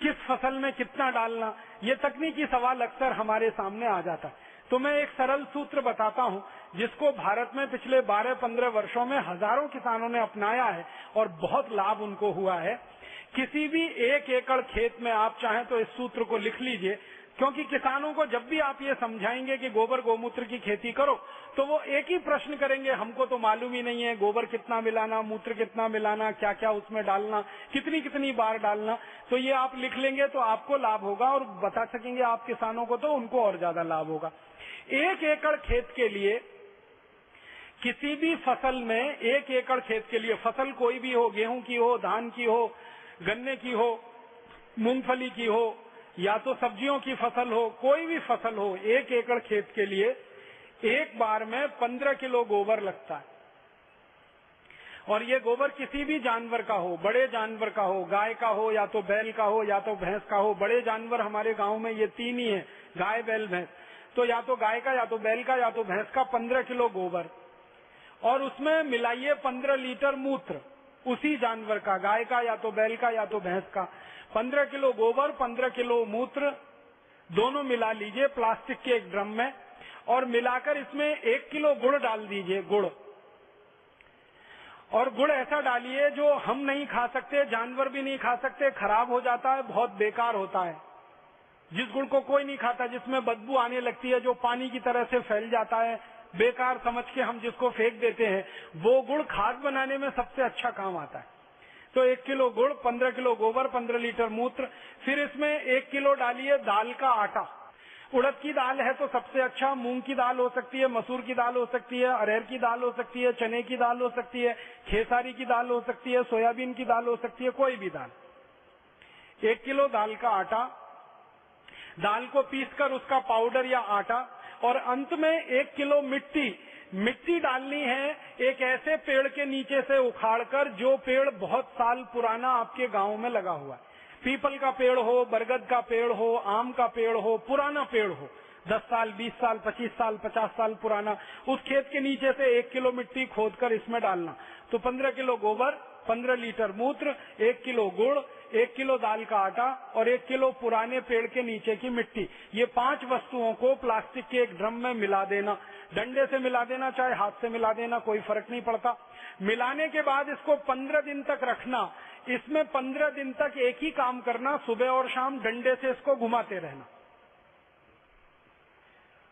किस फसल में कितना डालना, ये तकनीकी सवाल अक्सर हमारे सामने आ जाता है। तो मैं एक सरल सूत्र बताता हूं जिसको भारत में पिछले 12-15 वर्षों में हजारों किसानों ने अपनाया है और बहुत लाभ उनको हुआ है। किसी भी 1 एकड़ खेत में आप चाहें तो इस सूत्र को लिख लीजिए, क्योंकि किसानों को जब भी आप ये समझाएंगे कि गोबर गोमूत्र की खेती करो तो वो एक ही प्रश्न करेंगे, हमको तो मालूम ही नहीं है गोबर कितना मिलाना, मूत्र कितना मिलाना, क्या क्या उसमें डालना, कितनी कितनी बार डालना। तो ये आप लिख लेंगे तो आपको लाभ होगा और बता सकेंगे आप किसानों को, तो उनको और ज्यादा लाभ होगा। 1 एकड़ खेत के लिए, किसी भी फसल में 1 एकड़ खेत के लिए, फसल कोई भी हो, गेहूं की हो, धान की हो, गन्ने की हो, मूंगफली की हो, या तो सब्जियों की फसल हो, कोई भी फसल हो, 1 एकड़ खेत के लिए एक बार में 15 किलो गोबर लगता है। और ये गोबर किसी भी जानवर का हो, बड़े जानवर का हो, गाय का हो, या तो बैल का हो, या तो भैंस का हो। बड़े जानवर हमारे गांव में ये 3 ही है, गाय, बैल, भैंस। तो या तो गाय का, या तो बैल का, या तो भैंस का 15 किलो गोबर, और उसमें मिलाइए 15 लीटर मूत्र उसी जानवर का, गाय का या तो बैल का या तो भैंस का। 15 किलो गोबर, 15 किलो मूत्र दोनों मिला लीजिए प्लास्टिक के एक ड्रम में, और मिलाकर इसमें 1 किलो गुड़ डाल दीजिए, गुड़। और गुड़ ऐसा डालिए जो हम नहीं खा सकते, जानवर भी नहीं खा सकते, खराब हो जाता है, बहुत बेकार होता है। जिस गुड़ को कोई नहीं खाता, जिसमें बदबू आने लगती है, जो पानी की तरह से फैल जाता है, बेकार समझ के हम जिसको फेंक देते हैं, वो गुड़ खाद बनाने में सबसे अच्छा काम आता है। तो 1 किलो गुड़, 15 किलो गोबर, 15 लीटर मूत्र। फिर इसमें 1 किलो डालिए दाल का आटा। उड़द की दाल है तो सबसे अच्छा, मूंग की दाल हो सकती है, मसूर की दाल हो सकती है, अरहर की दाल हो सकती है, चने की दाल हो सकती है, खेसारी की दाल हो सकती है, सोयाबीन की दाल हो सकती है, कोई भी दाल। 1 किलो दाल का आटा, दाल को पीसकर उसका पाउडर या आटा, और अंत में 1 किलो मिट्टी मिट्टी डालनी है एक ऐसे पेड़ के नीचे से उखाड़कर जो पेड़ बहुत साल पुराना आपके गांव में लगा हुआ है। पीपल का पेड़ हो, बरगद का पेड़ हो, आम का पेड़ हो, पुराना पेड़ हो, 10 साल, 20 साल, 25 साल, 50 साल पुराना, उस खेत के नीचे से 1 किलो मिट्टी खोदकर इसमें डालना। तो 15 किलो गोबर, 15 लीटर मूत्र, 1 किलो गुड़, 1 किलो दाल का आटा और 1 किलो पुराने पेड़ के नीचे की मिट्टी, ये 5 वस्तुओं को प्लास्टिक के एक ड्रम में मिला देना। डंडे से मिला देना, चाहे हाथ से मिला देना, कोई फर्क नहीं पड़ता। मिलाने के बाद इसको 15 दिन तक रखना। इसमें 15 दिन तक एक ही काम करना, सुबह और शाम डंडे से इसको घुमाते रहना।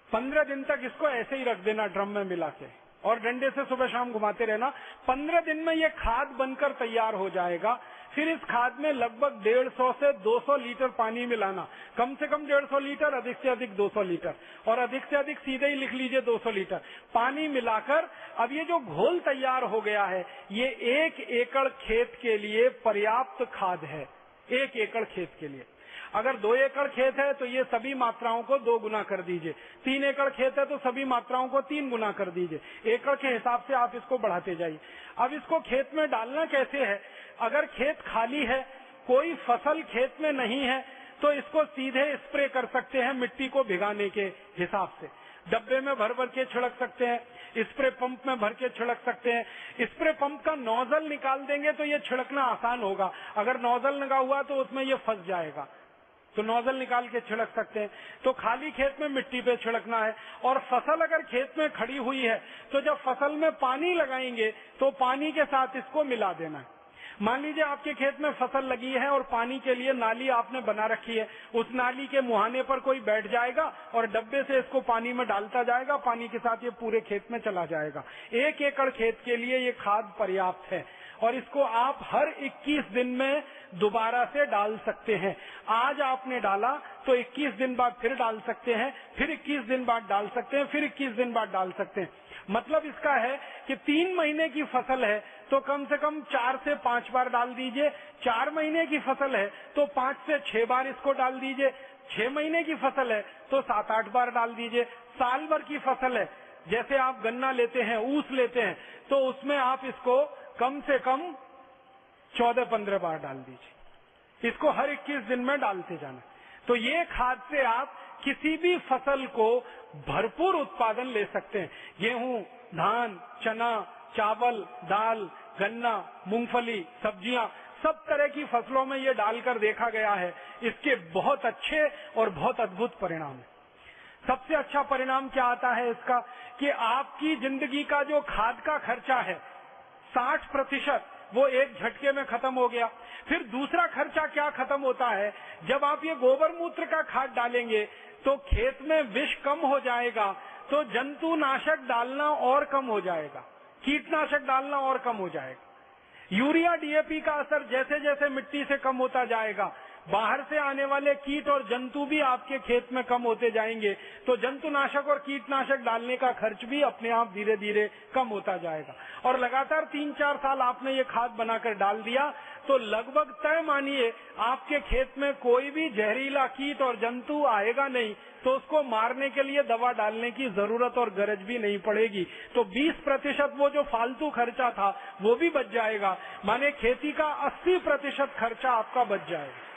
15 दिन तक इसको ऐसे ही रख देना ड्रम में मिला के और डंडे से सुबह शाम घुमाते रहना। 15 दिन में ये खाद बनकर तैयार हो जाएगा। फिर इस खाद में लगभग 150 से 200 लीटर पानी मिलाना। कम से कम 150 लीटर, अधिक से अधिक 200 लीटर और अधिक से अधिक सीधे ही लिख लीजिए 200 लीटर पानी मिलाकर। अब ये जो घोल तैयार हो गया है, ये 1 एकड़ खेत के लिए पर्याप्त खाद है। 1 एकड़ खेत के लिए। अगर 2 एकड़ खेत है तो ये सभी मात्राओं को 2 गुना कर दीजिए। 3 एकड़ खेत है तो सभी मात्राओं को 3 गुना कर दीजिए। एकड़ के हिसाब से आप इसको बढ़ाते जाइए। अब इसको खेत में डालना कैसे है? अगर खेत खाली है, कोई फसल खेत में नहीं है, तो इसको सीधे स्प्रे कर सकते हैं मिट्टी को भिगाने के हिसाब से। डब्बे में भर भर के छिड़क सकते हैं, स्प्रे पंप में भर के छिड़क सकते हैं। स्प्रे पंप का नोजल निकाल देंगे तो ये छिड़कना आसान होगा। अगर नोजल लगा हुआ तो उसमें ये फंस जाएगा, तो नोजल निकाल के छिड़क सकते हैं। तो खाली खेत में मिट्टी पे छिड़कना है। और फसल अगर खेत में खड़ी हुई है तो जब फसल में पानी लगाएंगे तो पानी के साथ इसको मिला देना है। मान लीजिए आपके खेत में फसल लगी है और पानी के लिए नाली आपने बना रखी है। उस नाली के मुहाने पर कोई बैठ जाएगा और डब्बे से इसको पानी में डालता जाएगा, पानी के साथ ये पूरे खेत में चला जाएगा। 1 एकड़ खेत के लिए ये खाद पर्याप्त है और इसको आप हर 21 दिन में दोबारा से डाल सकते हैं। आज आपने डाला तो 21 दिन बाद फिर डाल सकते हैं, फिर 21 दिन बाद डाल सकते हैं, फिर 21 दिन बाद डाल सकते हैं। मतलब इसका है कि 3 महीने की फसल है तो कम से कम 4 से 5 बार डाल दीजिए। 4 महीने की फसल है तो 5 से 6 बार इसको डाल दीजिए। 6 महीने की फसल है तो 7-8 बार डाल दीजिए। साल भर की फसल है, जैसे आप गन्ना लेते हैं, ऊस लेते हैं, तो उसमें आप इसको कम से कम 14-15 बार डाल दीजिए। इसको हर 21 दिन में डालते जाना। तो ये खाद से आप किसी भी फसल को भरपूर उत्पादन ले सकते हैं। गेहूं, धान, चना, चावल, दाल, गन्ना, मूंगफली, सब्जियां, सब तरह की फसलों में ये डालकर देखा गया है। इसके बहुत अच्छे और बहुत अद्भुत परिणाम है। सबसे अच्छा परिणाम क्या आता है इसका कि आपकी जिंदगी का जो खाद का खर्चा है 60% वो एक झटके में खत्म हो गया। फिर दूसरा खर्चा क्या खत्म होता है, जब आप ये गोबर मूत्र का खाद डालेंगे तो खेत में विष कम हो जाएगा, तो जंतुनाशक डालना और कम हो जाएगा, कीटनाशक डालना और कम हो जाएगा। यूरिया, डीएपी का असर जैसे जैसे मिट्टी से कम होता जाएगा, बाहर से आने वाले कीट और जंतु भी आपके खेत में कम होते जाएंगे, तो जंतुनाशक और कीटनाशक डालने का खर्च भी अपने आप धीरे धीरे कम होता जाएगा। और लगातार 3-4 साल आपने ये खाद बनाकर डाल दिया तो लगभग तय मानिए आपके खेत में कोई भी जहरीला कीट और जंतु आएगा नहीं, तो उसको मारने के लिए दवा डालने की जरूरत और गरज भी नहीं पड़ेगी। तो 20% वो जो फालतू खर्चा था वो भी बच जाएगा। माने खेती का 80% खर्चा आपका बच जाएगा।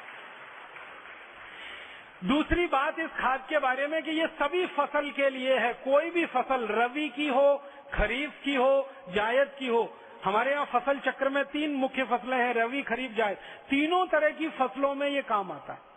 दूसरी बात इस खाद के बारे में कि ये सभी फसल के लिए है। कोई भी फसल, रबी की हो, खरीफ की हो, जायद की हो। हमारे यहाँ फसल चक्र में 3 मुख्य फसलें हैं, रबी, खरीफ, जायद। तीनों तरह की फसलों में ये काम आता है।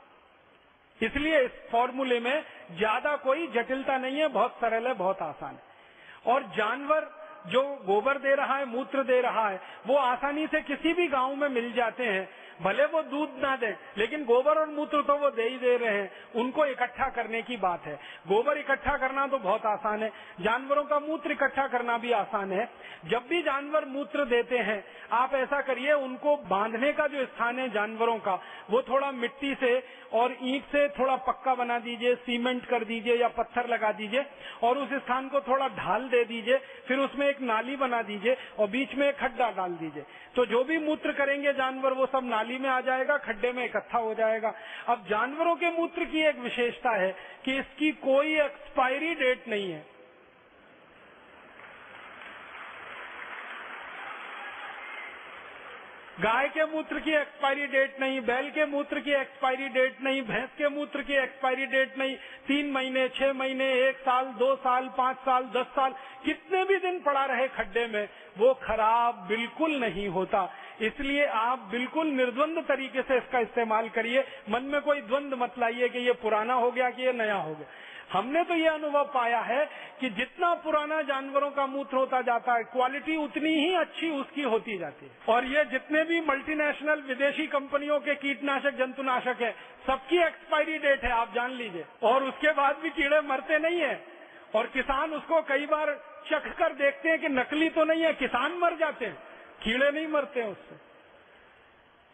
इसलिए इस फॉर्मूले में ज्यादा कोई जटिलता नहीं है, बहुत सरल है, बहुत आसान है। और जानवर जो गोबर दे रहा है, मूत्र दे रहा है, वो आसानी से किसी भी गांव में मिल जाते हैं। भले वो दूध ना दे, लेकिन गोबर और मूत्र तो वो दे ही दे रहे हैं। उनको इकट्ठा करने की बात है। गोबर इकट्ठा करना तो बहुत आसान है, जानवरों का मूत्र इकट्ठा करना भी आसान है। जब भी जानवर मूत्र देते हैं, आप ऐसा करिए, उनको बांधने का जो स्थान है जानवरों का, वो थोड़ा मिट्टी से और ईंट से थोड़ा पक्का बना दीजिए, सीमेंट कर दीजिए या पत्थर लगा दीजिए और उस स्थान को थोड़ा ढाल दे दीजिए। फिर उसमें एक नाली बना दीजिए और बीच में एक खड्डा डाल दीजिए। तो जो भी मूत्र करेंगे जानवर, वो सब नाली में आ जाएगा, खड्डे में इकट्ठा हो जाएगा। अब जानवरों के मूत्र की एक विशेषता है कि इसकी कोई एक्सपायरी डेट नहीं है। गाय के मूत्र की एक्सपायरी डेट नहीं, बैल के मूत्र की एक्सपायरी डेट नहीं, भैंस के मूत्र की एक्सपायरी डेट नहीं। 3 महीने, 6 महीने, 1 साल, 2 साल, 5 साल, 10 साल, कितने भी दिन पड़ा रहे खड्डे में, वो खराब बिल्कुल नहीं होता। इसलिए आप बिल्कुल निर्द्वंद तरीके से इसका इस्तेमाल करिए। मन में कोई द्वंद मत लाइए कि ये पुराना हो गया कि ये नया हो गया। हमने तो ये अनुभव पाया है कि जितना पुराना जानवरों का मूत्र होता जाता है, क्वालिटी उतनी ही अच्छी उसकी होती जाती है। और ये जितने भी मल्टीनेशनल विदेशी कंपनियों के कीटनाशक, जंतुनाशक है, सबकी एक्सपायरी डेट है, आप जान लीजिए। और उसके बाद भी कीड़े मरते नहीं है, और किसान उसको कई बार चख कर देखते हैं कि नकली तो नहीं है, किसान मर जाते हैं, कीड़े नहीं मरते हैं उससे।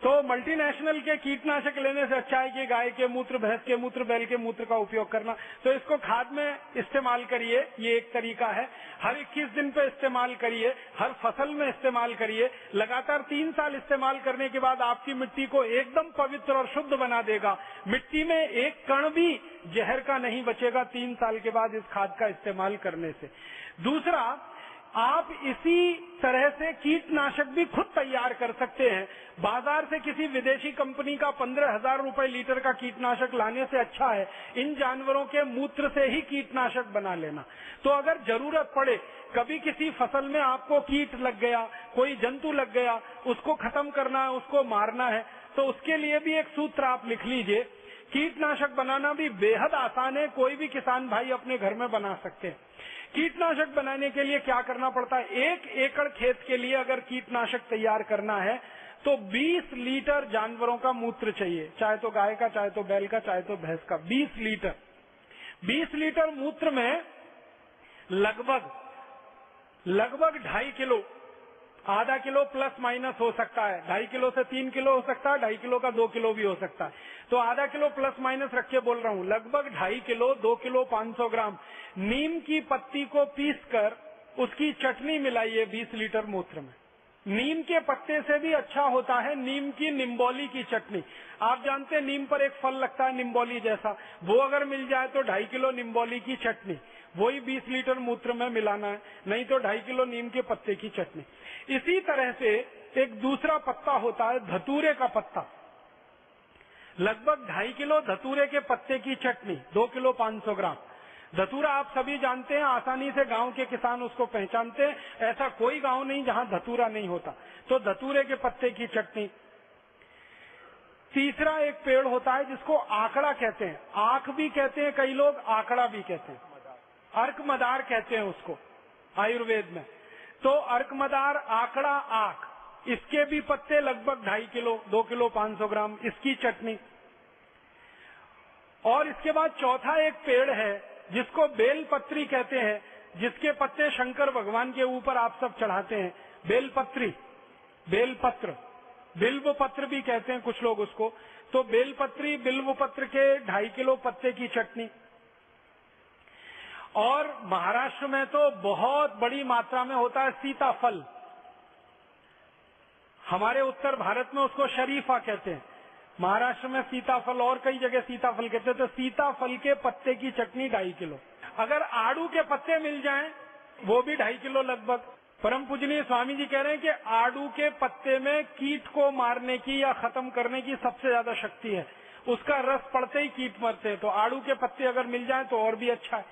तो मल्टीनेशनल के कीटनाशक लेने से अच्छा है कि गाय के मूत्र, भैंस के मूत्र, बैल के मूत्र का उपयोग करना। तो इसको खाद में इस्तेमाल करिए, ये एक तरीका है। हर 21 दिन पे इस्तेमाल करिए, हर फसल में इस्तेमाल करिए। लगातार 3 साल इस्तेमाल करने के बाद आपकी मिट्टी को एकदम पवित्र और शुद्ध बना देगा। मिट्टी में एक कण भी जहर का नहीं बचेगा 3 साल के बाद इस खाद का इस्तेमाल करने से। दूसरा, आप इसी तरह से कीटनाशक भी खुद तैयार कर सकते हैं। बाजार से किसी विदेशी कंपनी का 15,000 रुपए लीटर का कीटनाशक लाने से अच्छा है इन जानवरों के मूत्र से ही कीटनाशक बना लेना। तो अगर जरूरत पड़े, कभी किसी फसल में आपको कीट लग गया, कोई जंतु लग गया, उसको खत्म करना है, उसको मारना है, तो उसके लिए भी एक सूत्र आप लिख लीजिए। कीटनाशक बनाना भी बेहद आसान है, कोई भी किसान भाई अपने घर में बना सकते हैं। कीटनाशक बनाने के लिए क्या करना पड़ता है? 1 एकड़ खेत के लिए अगर कीटनाशक तैयार करना है तो 20 लीटर जानवरों का मूत्र चाहिए, चाहे तो गाय का, चाहे तो बैल का, चाहे तो भैंस का। 20 लीटर। 20 लीटर मूत्र में लगभग 2.5 किलो, आधा किलो प्लस माइनस हो सकता है, 2.5 किलो से 3 किलो हो सकता है, 2.5 किलो का 2 किलो भी हो सकता है। तो आधा किलो प्लस माइनस रख के बोल रहा हूँ, लगभग 2.5 किलो, 2 किलो 500 ग्राम नीम की पत्ती को पीसकर उसकी चटनी मिलाइए 20 लीटर मूत्र में। नीम के पत्ते से भी अच्छा होता है नीम की निम्बोली की चटनी। आप जानते हैं नीम पर एक फल लगता है निम्बोली जैसा, वो अगर मिल जाए तो 2.5 किलो निम्बोली की चटनी, वही 20 लीटर मूत्र में मिलाना है, नहीं तो 2.5 किलो नीम के पत्ते की चटनी। इसी तरह से एक दूसरा पत्ता होता है धतूरे का पत्ता, लगभग 2.5 किलो धतूरे के पत्ते की चटनी, 2 किलो 500 ग्राम। धतूरा आप सभी जानते हैं, आसानी से गांव के किसान उसको पहचानते हैं, ऐसा कोई गांव नहीं जहां धतूरा नहीं होता। तो धतूरे के पत्ते की चटनी। तीसरा एक पेड़ होता है जिसको आकड़ा कहते हैं, आंख भी कहते हैं कई लोग, आकड़ा भी कहते हैं, अर्कमदार कहते हैं उसको आयुर्वेद में। तो अर्कमदार, आकड़ा, आंख, इसके भी पत्ते लगभग 2.5 किलो, 2 किलो 500 ग्राम, इसकी चटनी। और इसके बाद चौथा एक पेड़ है जिसको बेलपत्री कहते हैं, जिसके पत्ते शंकर भगवान के ऊपर आप सब चढ़ाते हैं, बेलपत्री, बेलपत्र, बिल्व पत्र भी कहते हैं कुछ लोग उसको। तो बेलपत्री, बिल्व पत्र के 2.5 किलो पत्ते की चटनी। और महाराष्ट्र में तो बहुत बड़ी मात्रा में होता है सीताफल, हमारे उत्तर भारत में उसको शरीफा कहते हैं, महाराष्ट्र में सीताफल और कई जगह सीताफल कहते हैं। तो सीताफल के पत्ते की चटनी 2.5 किलो। अगर आड़ू के पत्ते मिल जाएं, वो भी 2.5 किलो लगभग। परम पूजनीय स्वामी जी कह रहे हैं कि आड़ू के पत्ते में कीट को मारने की या खत्म करने की सबसे ज्यादा शक्ति है, उसका रस पड़ते ही कीट मरते हैं। तो आड़ू के पत्ते अगर मिल जाएं तो और भी अच्छा है।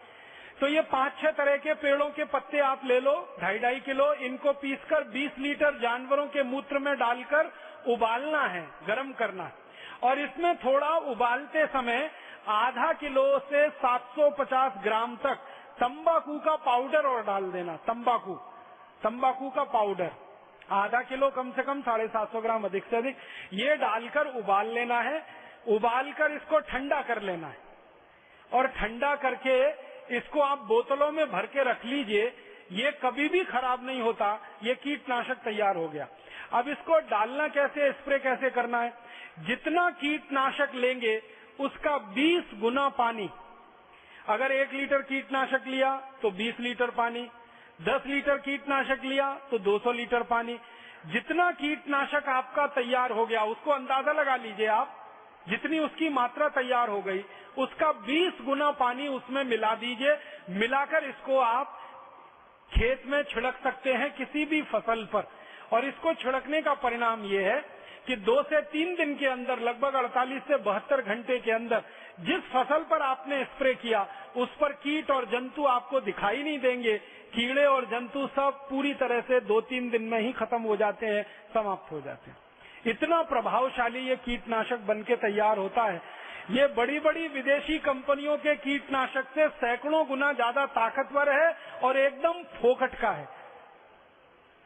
तो ये 5-6 तरह के पेड़ों के पत्ते आप ले लो, 2.5 किलो, इनको पीसकर 20 लीटर जानवरों के मूत्र में डालकर उबालना है, गर्म करना है। और इसमें थोड़ा उबालते समय आधा किलो से 750 ग्राम तक तंबाकू का पाउडर और डाल देना। तंबाकू का पाउडर आधा किलो, कम से कम 750 ग्राम, अधिक से अधिक, ये डालकर उबाल लेना है। उबालकर इसको ठंडा कर लेना है, और ठंडा करके इसको आप बोतलों में भर के रख लीजिए। ये कभी भी खराब नहीं होता, ये कीटनाशक तैयार हो गया। अब इसको डालना कैसे, स्प्रे कैसे करना है? जितना कीटनाशक लेंगे उसका 20 गुना पानी। अगर 1 लीटर कीटनाशक लिया तो 20 लीटर पानी, 10 लीटर कीटनाशक लिया तो 200 लीटर पानी। जितना कीटनाशक आपका तैयार हो गया उसको अंदाजा लगा लीजिए आप, जितनी उसकी मात्रा तैयार हो गई उसका 20 गुना पानी उसमें मिला दीजिए। मिलाकर इसको आप खेत में छिड़क सकते हैं किसी भी फसल पर। और इसको छिड़कने का परिणाम ये है कि 2 से 3 दिन के अंदर, लगभग 48 से 72 घंटे के अंदर जिस फसल पर आपने स्प्रे किया उस पर कीट और जंतु आपको दिखाई नहीं देंगे। कीड़े और जंतु सब पूरी तरह से 2-3 दिन में ही खत्म हो जाते हैं, समाप्त हो जाते हैं। इतना प्रभावशाली ये कीटनाशक बनके तैयार होता है। ये बड़ी बड़ी विदेशी कंपनियों के कीटनाशक से सैकड़ों गुना ज्यादा ताकतवर है और एकदम फोकट का है।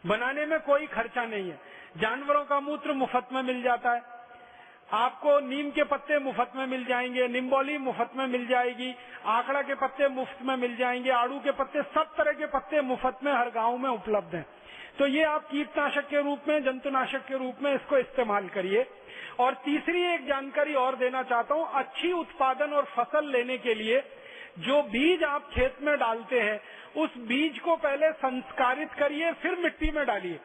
बनाने में कोई खर्चा नहीं है। जानवरों का मूत्र मुफ्त में मिल जाता है, आपको नीम के पत्ते मुफ्त में मिल जाएंगे, निम्बोली मुफ्त में मिल जाएगी, आंकड़ा के पत्ते मुफ्त में मिल जाएंगे, आड़ू के पत्ते, सब तरह के पत्ते मुफ्त में हर गांव में उपलब्ध हैं। तो ये आप कीटनाशक के रूप में, जंतुनाशक के रूप में इसको इस्तेमाल करिए। और तीसरी एक जानकारी और देना चाहता हूँ, अच्छी उत्पादन और फसल लेने के लिए जो बीज आप खेत में डालते हैं उस बीज को पहले संस्कारित करिए, फिर मिट्टी में डालिए।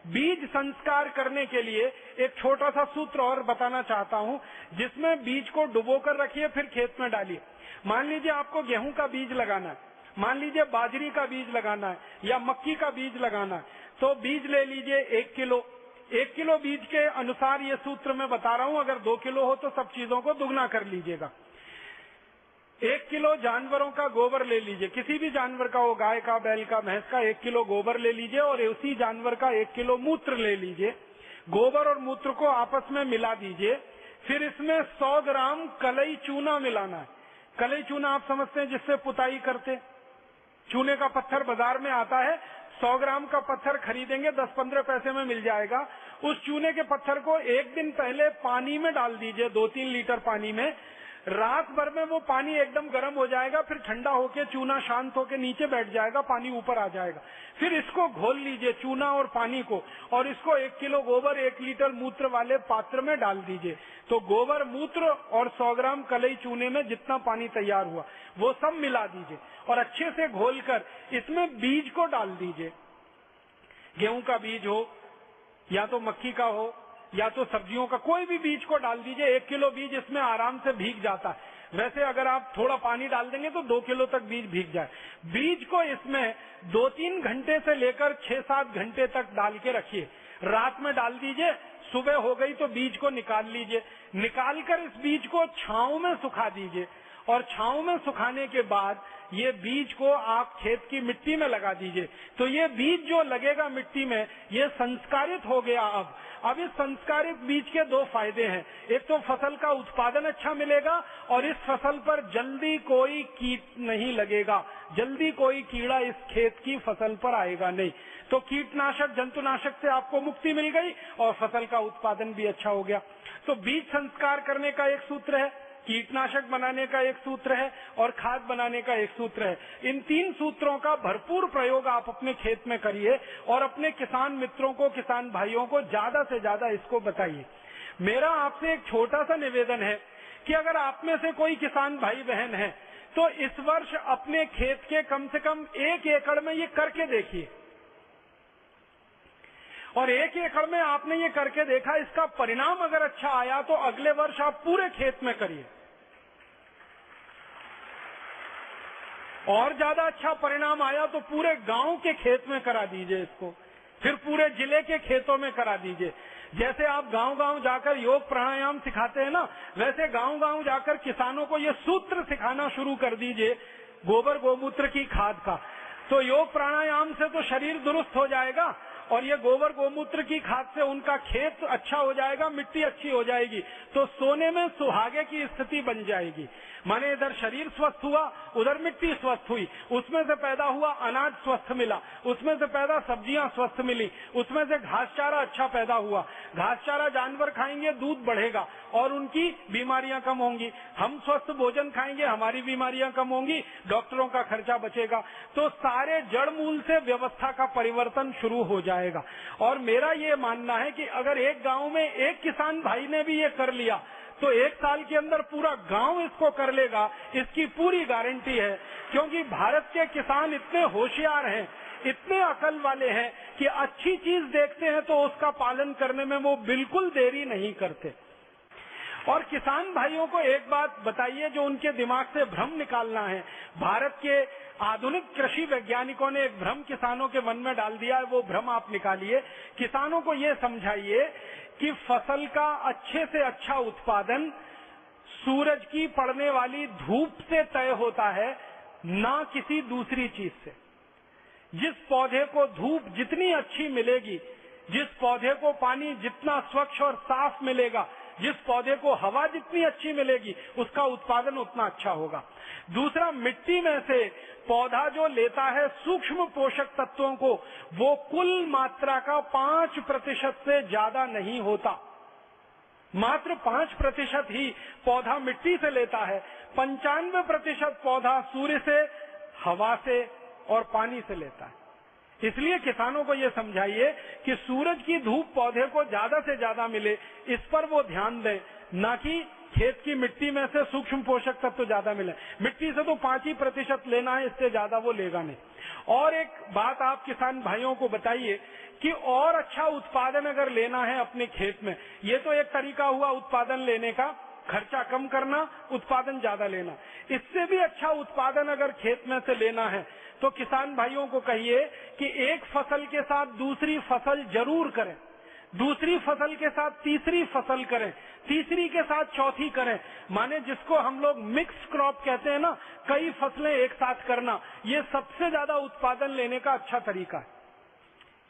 बीज संस्कार करने के लिए एक छोटा सा सूत्र और बताना चाहता हूँ, जिसमें बीज को डुबोकर रखिए फिर खेत में डालिए। मान लीजिए आपको गेहूं का बीज लगाना है, मान लीजिए बाजरी का बीज लगाना है या मक्की का बीज लगाना है, तो बीज ले लीजिए 1 किलो। 1 किलो बीज के अनुसार ये सूत्र मैं बता रहा हूँ, अगर 2 किलो हो तो सब चीजों को दुगना कर लीजिएगा। 1 किलो जानवरों का गोबर ले लीजिए, किसी भी जानवर का हो, गाय का, बैल का, भैंस का, 1 किलो गोबर ले लीजिए और उसी जानवर का 1 किलो मूत्र ले लीजिए। गोबर और मूत्र को आपस में मिला दीजिए, फिर इसमें 100 ग्राम कलई चूना मिलाना है। कलई चूना आप समझते हैं जिससे पुताई करते, चूने का पत्थर बाजार में आता है, 100 ग्राम का पत्थर खरीदेंगे 10-15 पैसे में मिल जाएगा। उस चूने के पत्थर को 1 दिन पहले पानी में डाल दीजिए, 2-3 लीटर पानी में। रात भर में वो पानी एकदम गर्म हो जाएगा, फिर ठंडा होके चूना शांत होके नीचे बैठ जाएगा, पानी ऊपर आ जाएगा। फिर इसको घोल लीजिए, चूना और पानी को, और इसको 1 किलो गोबर 1 लीटर मूत्र वाले पात्र में डाल दीजिए। तो गोबर, मूत्र और 100 ग्राम कलई चूने में जितना पानी तैयार हुआ वो सब मिला दीजिए और अच्छे से घोलकर इसमें बीज को डाल दीजिए। गेहूं का बीज हो या तो मक्की का हो या तो सब्जियों का, कोई भी बीज को डाल दीजिए। 1 किलो बीज इसमें आराम से भीग जाता है। वैसे अगर आप थोड़ा पानी डाल देंगे तो 2 किलो तक बीज भीग जाए। बीज को इसमें 2-3 घंटे से लेकर 6-7 घंटे तक डाल के रखिए। रात में डाल दीजिए, सुबह हो गई तो बीज को निकाल लीजिए। निकालकर इस बीज को छांव में सुखा दीजिए और छांव में सुखाने के बाद ये बीज को आप खेत की मिट्टी में लगा दीजिए। तो ये बीज जो लगेगा मिट्टी में, ये संस्कारित हो गया। अब इस संस्कारित बीज के 2 फायदे हैं। एक तो फसल का उत्पादन अच्छा मिलेगा और इस फसल पर जल्दी कोई कीट नहीं लगेगा, जल्दी कोई कीड़ा इस खेत की फसल पर आएगा नहीं। तो कीटनाशक, जंतुनाशक से आपको मुक्ति मिल गई और फसल का उत्पादन भी अच्छा हो गया। तो बीज संस्कार करने का एक सूत्र है, कीटनाशक बनाने का एक सूत्र है और खाद बनाने का एक सूत्र है। इन 3 सूत्रों का भरपूर प्रयोग आप अपने खेत में करिए और अपने किसान मित्रों को, किसान भाइयों को ज्यादा से ज्यादा इसको बताइए। मेरा आपसे एक छोटा सा निवेदन है कि अगर आप में से कोई किसान भाई बहन है तो इस वर्ष अपने खेत के कम से कम 1 एकड़ में ये करके देखिए। और 1 एकड़ में आपने ये करके देखा, इसका परिणाम अगर अच्छा आया तो अगले वर्ष आप पूरे खेत में करिए। और ज्यादा अच्छा परिणाम आया तो पूरे गांव के खेत में करा दीजिए इसको, फिर पूरे जिले के खेतों में करा दीजिए। जैसे आप गांव-गांव जाकर योग प्राणायाम सिखाते हैं ना, वैसे गांव-गांव जाकर किसानों को ये सूत्र सिखाना शुरू कर दीजिए गोबर गोमूत्र की खाद का। तो योग प्राणायाम से तो शरीर दुरुस्त हो जाएगा और ये गोबर गोमूत्र की खाद से उनका खेत अच्छा हो जाएगा, मिट्टी अच्छी हो जाएगी, तो सोने में सुहागे की स्थिति बन जाएगी। माने इधर शरीर स्वस्थ हुआ, उधर मिट्टी स्वस्थ हुई, उसमें से पैदा हुआ अनाज स्वस्थ मिला, उसमें से पैदा सब्जियां स्वस्थ मिली, उसमें से घास चारा अच्छा पैदा हुआ। घास चारा जानवर खाएंगे, दूध बढ़ेगा और उनकी बीमारियां कम होंगी। हम स्वस्थ भोजन खाएंगे, हमारी बीमारियां कम होंगी, डॉक्टरों का खर्चा बचेगा। तो सारे जड़ मूल से व्यवस्था का परिवर्तन शुरू हो जाएगा। और मेरा ये मानना है कि अगर एक गांव में एक किसान भाई ने भी ये कर लिया तो 1 साल के अंदर पूरा गांव इसको कर लेगा, इसकी पूरी गारंटी है। क्योंकि भारत के किसान इतने होशियार हैं, इतने अकल वाले हैं कि अच्छी चीज देखते हैं तो उसका पालन करने में वो बिल्कुल देरी नहीं करते। और किसान भाइयों को एक बात बताइए जो उनके दिमाग से भ्रम निकालना है। भारत के आधुनिक कृषि वैज्ञानिकों ने एक भ्रम किसानों के मन में डाल दिया है, वो भ्रम आप निकालिए। किसानों को ये समझाइए कि फसल का अच्छे से अच्छा उत्पादन सूरज की पड़ने वाली धूप से तय होता है, ना किसी दूसरी चीज से। जिस पौधे को धूप जितनी अच्छी मिलेगी, जिस पौधे को पानी जितना स्वच्छ और साफ मिलेगा, जिस पौधे को हवा जितनी अच्छी मिलेगी, उसका उत्पादन उतना अच्छा होगा। दूसरा, मिट्टी में से पौधा जो लेता है सूक्ष्म पोषक तत्वों को, वो कुल मात्रा का 5% से ज्यादा नहीं होता। मात्र 5% ही पौधा मिट्टी से लेता है, 95% पौधा सूर्य से, हवा से और पानी से लेता है। इसलिए किसानों को ये समझाइए कि सूरज की धूप पौधे को ज्यादा से ज्यादा मिले, इस पर वो ध्यान दें, न कि खेत की मिट्टी में से सूक्ष्म पोषक तत्व तो ज्यादा मिले। मिट्टी से तो 5% लेना है, इससे ज्यादा वो लेगा नहीं। और एक बात आप किसान भाइयों को बताइए कि और अच्छा उत्पादन अगर लेना है अपने खेत में, ये तो एक तरीका हुआ उत्पादन लेने का, खर्चा कम करना, उत्पादन ज्यादा लेना। इससे भी अच्छा उत्पादन अगर खेत में से लेना है तो किसान भाइयों को कहिए कि एक फसल के साथ दूसरी फसल जरूर करें, दूसरी फसल के साथ तीसरी फसल करें, तीसरी के साथ चौथी करें। माने जिसको हम लोग मिक्स क्रॉप कहते हैं ना, कई फसलें एक साथ करना, ये सबसे ज्यादा उत्पादन लेने का अच्छा तरीका है।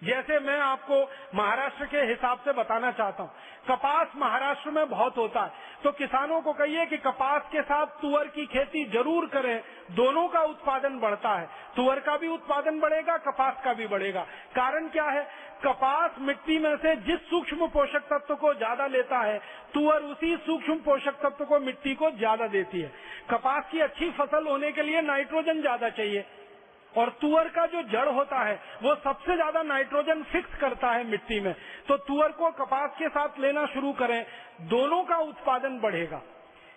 जैसे मैं आपको महाराष्ट्र के हिसाब से बताना चाहता हूँ, कपास महाराष्ट्र में बहुत होता है, तो किसानों को कहिए कि कपास के साथ तुअर की खेती जरूर करें, दोनों का उत्पादन बढ़ता है। तुअर का भी उत्पादन बढ़ेगा, कपास का भी बढ़ेगा। कारण क्या है? कपास मिट्टी में से जिस सूक्ष्म पोषक तत्व को ज्यादा लेता है, तुअर उसी सूक्ष्म पोषक तत्व को मिट्टी को ज्यादा देती है। कपास की अच्छी फसल होने के लिए नाइट्रोजन ज्यादा चाहिए, और तुअर का जो जड़ होता है वो सबसे ज्यादा नाइट्रोजन फिक्स करता है मिट्टी में। तो तुअर को कपास के साथ लेना शुरू करें, दोनों का उत्पादन बढ़ेगा।